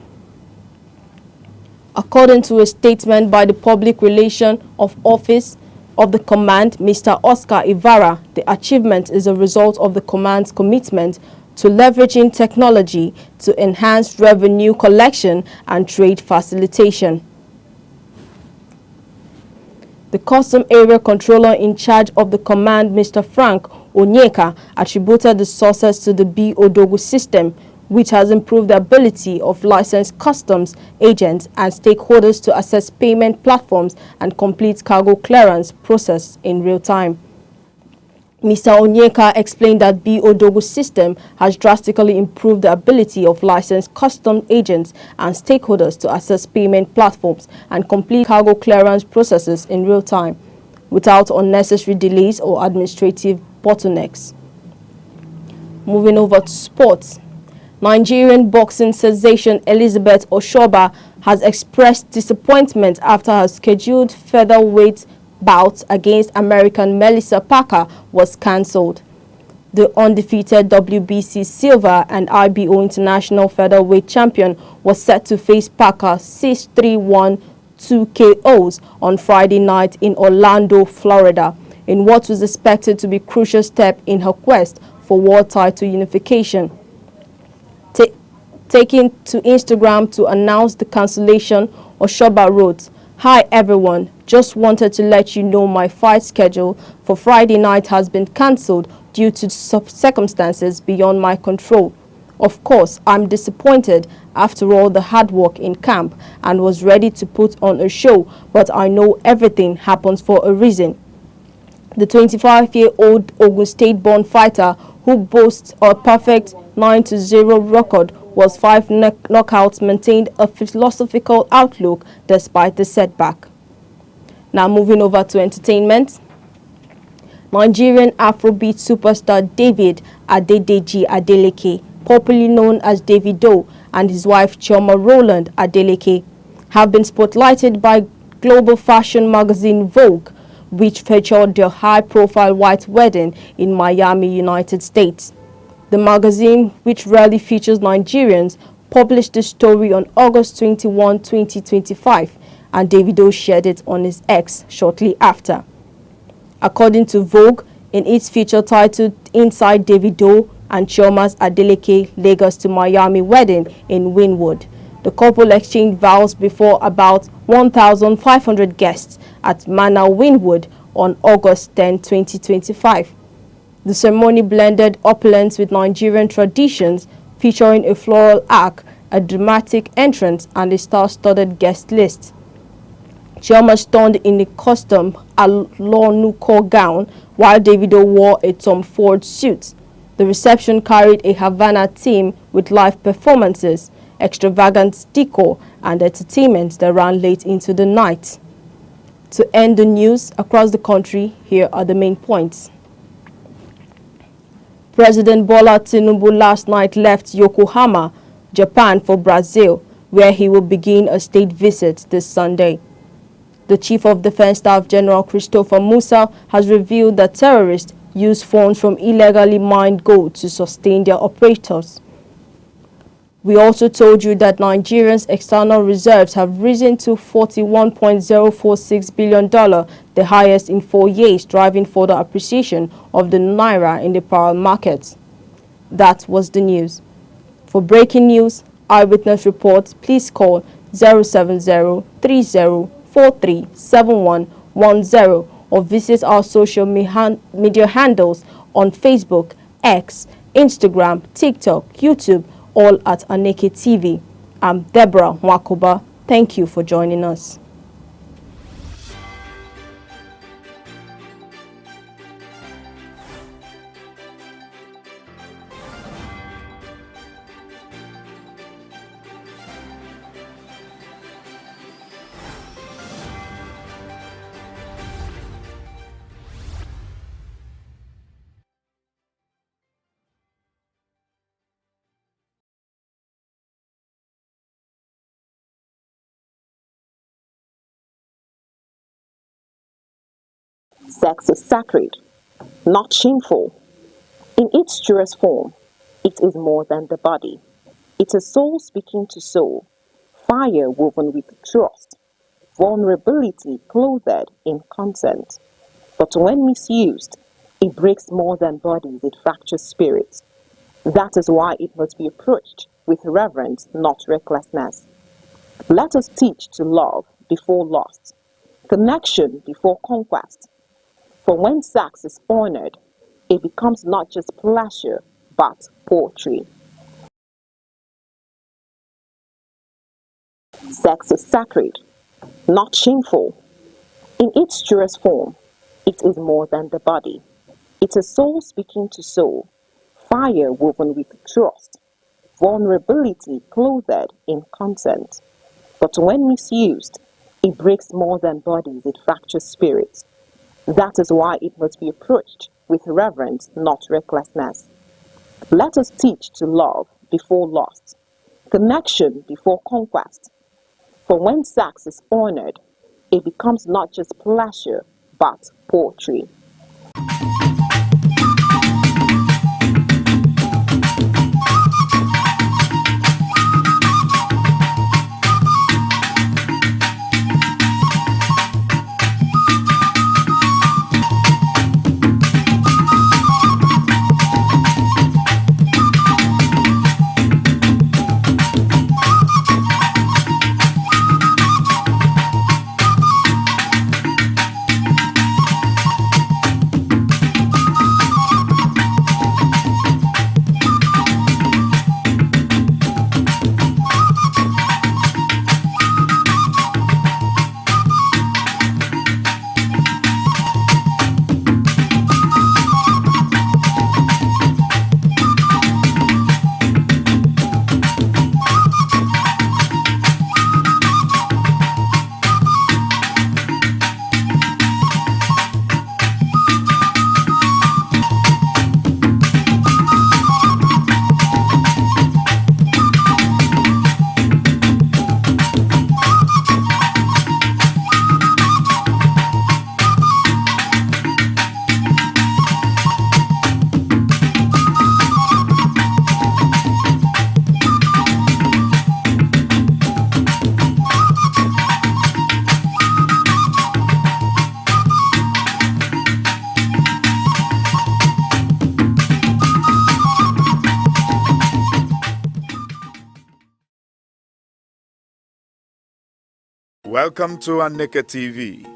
According to a statement by the Public Relations Office of the Command, Mr. Oscar Ivara, the achievement is a result of the Command's commitment to leveraging technology to enhance revenue collection and trade facilitation. The Custom Area Controller in charge of the command, Mr. Frank Aneke, attributed the success to the BODOGU system, which has improved the ability of licensed customs agents and stakeholders to access payment platforms and complete cargo clearance process in real time. Mr. Aneke explained that BODOGU system has drastically improved the ability of licensed customs agents and stakeholders to access payment platforms and complete cargo clearance processes in real time, without unnecessary delays or administrative bottlenecks. Moving over to sports. Nigerian boxing sensation Elizabeth Oshoba has expressed disappointment after her scheduled featherweight bout against American Melissa Parker was cancelled. The undefeated WBC silver and IBO international featherweight champion was set to face Parker 6-3-1 2 KOs on Friday night in Orlando, Florida, in what was expected to be a crucial step in her quest for world title unification. Taking to Instagram to announce the cancellation, Oshoba wrote, "Hi everyone, just wanted to let you know my fight schedule for Friday night has been cancelled due to circumstances beyond my control. Of course, I'm disappointed after all the hard work in camp and was ready to put on a show, but I know everything happens for a reason." The 25-year-old Ogun State-born fighter, who boasts a perfect 9-0 record, was 5 knockouts, maintained a philosophical outlook despite the setback. Now moving over to entertainment. Nigerian Afrobeat superstar David Adedeji Adeleke, popularly known as Davido, and his wife Chioma Rowland Adeleke have been spotlighted by global fashion magazine Vogue, which featured their high-profile white wedding in Miami, United States. The magazine, which rarely features Nigerians, published the story on August 21, 2025, and Davido shared it on his X shortly after. According to Vogue, in its feature titled Inside Davido and Chioma's Adeleke Lagos to Miami wedding in Wynwood, the couple exchanged vows before about 1,500 guests at Manor Wynwood on August 10, 2025. The ceremony blended opulence with Nigerian traditions, featuring a floral arch, a dramatic entrance, and a star-studded guest list. Chioma stormed in a custom Alonuko gown, while Davido wore a Tom Ford suit. The reception carried a Havana theme with live performances, extravagant decor, and entertainment that ran late into the night. To end the news across the country, here are the main points. President Bola Tinubu last night left Yokohama Japan for Brazil, where he will begin a state visit this Sunday. The Chief of Defense Staff General Christopher Musa has revealed that terrorists use funds from illegally mined gold to sustain their operators. We also told you that Nigeria's external reserves have risen to $41.046 billion, the highest in 4 years, driving further appreciation of the naira in the power markets. That was the news. For breaking news, eyewitness reports, please call 070-3043-7110 or visit our social media handles on Facebook, X, Instagram, TikTok, YouTube, all at Aneke TV. I'm Deborah Mwakoba. Thank you for joining us. Sex is sacred, not shameful. In its truest form, it is more than the body. It is soul speaking to soul, fire woven with trust, vulnerability clothed in consent. But when misused, it breaks more than bodies, it fractures spirits. That is why it must be approached with reverence, not recklessness. Let us teach to love before lust, connection before conquest. For when sex is honored, it becomes not just pleasure, but poetry. Sex is sacred, not shameful. In its truest form, it is more than the body. It is soul speaking to soul, fire woven with trust, vulnerability clothed in consent. But when misused, it breaks more than bodies, it fractures spirits. That is why it must be approached with reverence, not recklessness. Let us teach to love before lust, connection before conquest. For when sex is honored, it becomes not just pleasure, but poetry. Welcome to Aneke TV,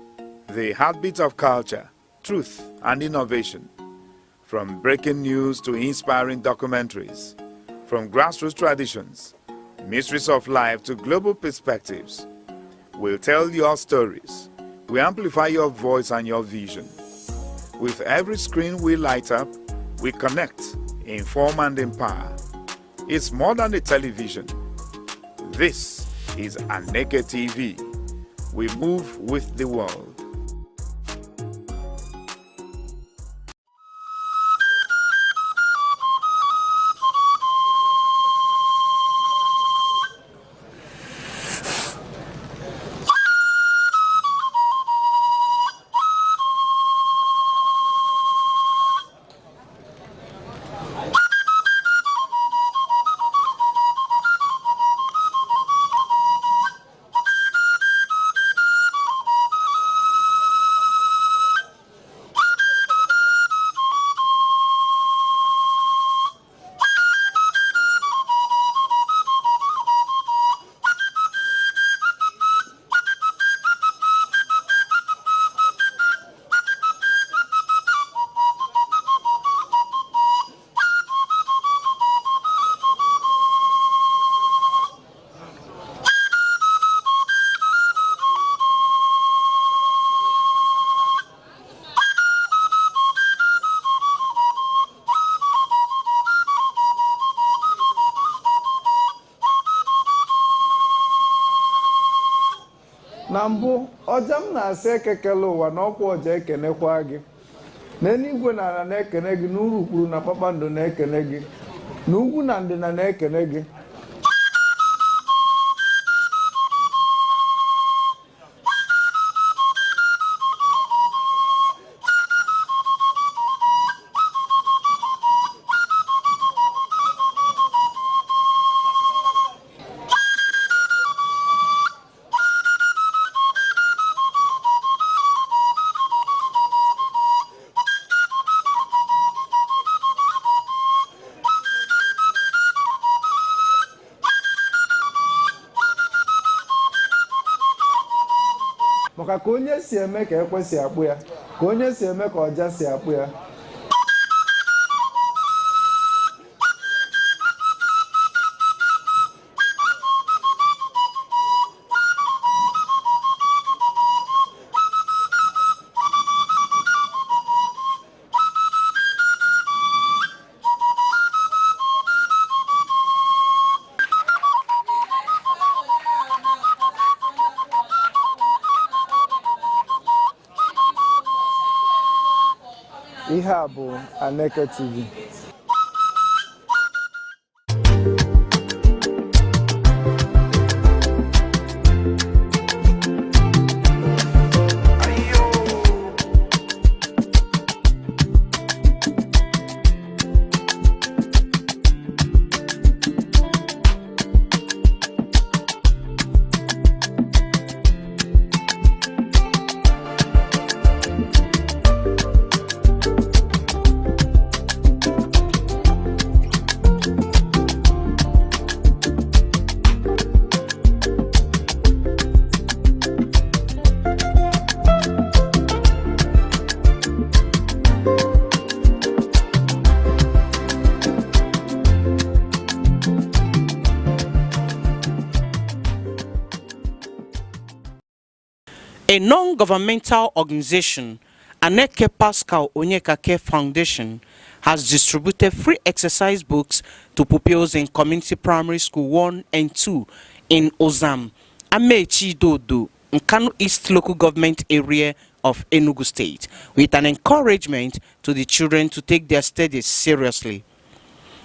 the heartbeat of culture, truth, and innovation. From breaking news to inspiring documentaries, from grassroots traditions, mysteries of life to global perspectives, we'll tell your stories. We amplify your voice and your vision. With every screen we light up, we connect, inform, and empower. It's more than a television. This is Aneke TV. We move with the world. na mbụ ọja m na-asị ekekele ụwa na ọkwa ọja ekenekwa gị n'eluigwe na ala na-ekene gị n'urukpuru na kpakpando na-ekene gị n'ugwu na ndịna na-ekene gị maka ka onye si eme ka ekwe si akpụ ya ka onye si eme ka ọja si akpụ ya ihe a bụ Aneke TV. A non-governmental organization, Aneke Pascal Onyekake Foundation, has distributed free exercise books to pupils in Community Primary School 1 and 2 in Ozam, Amechi Dodo, Nkanu East Local Government Area of Enugu State, with an encouragement to the children to take their studies seriously.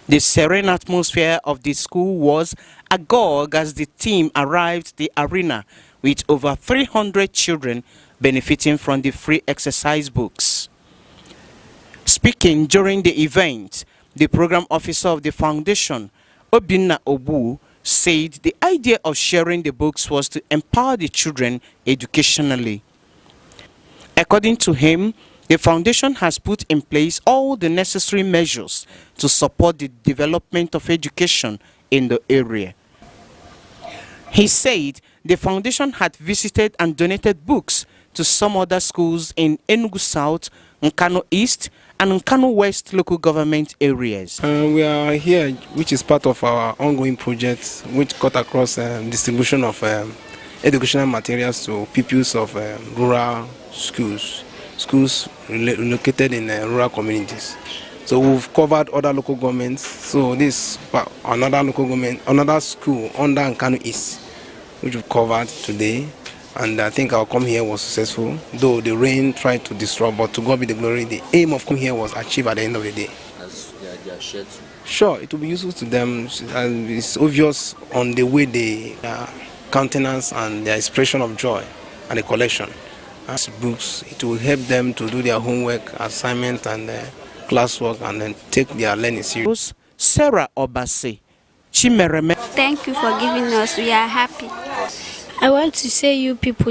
The serene atmosphere of the school was agog as the team arrived the arena with over 300 children benefiting from the free exercise books. Speaking during the event, the program officer of the foundation, Obinna Obu, said the idea of sharing the books was to empower the children educationally. According to him, the foundation has put in place all the necessary measures to support the development of education in the area. He said the foundation had visited and donated books to some other schools in Enugu South, Nkanu East, and Nkanu West local government areas. We are here, which is part of our ongoing project, which cut across distribution of educational materials to pupils of rural schools located in rural communities. So we've covered other local governments. So this another local government, another school under Nkanu East, which we've covered today. And I think our come here was successful, though the rain tried to disrupt, but to God be the glory, the aim of come here was achieved at the end of the day. As they are shared too. Sure, it will be useful to them, and it's obvious on the way they countenance and their expression of joy and the collection. As books, it will help them to do their homework, assignment, and classwork, and then take their learning serious. Sarah Obase, Chimereme. Thank you for giving us. We are happy. I want to say you people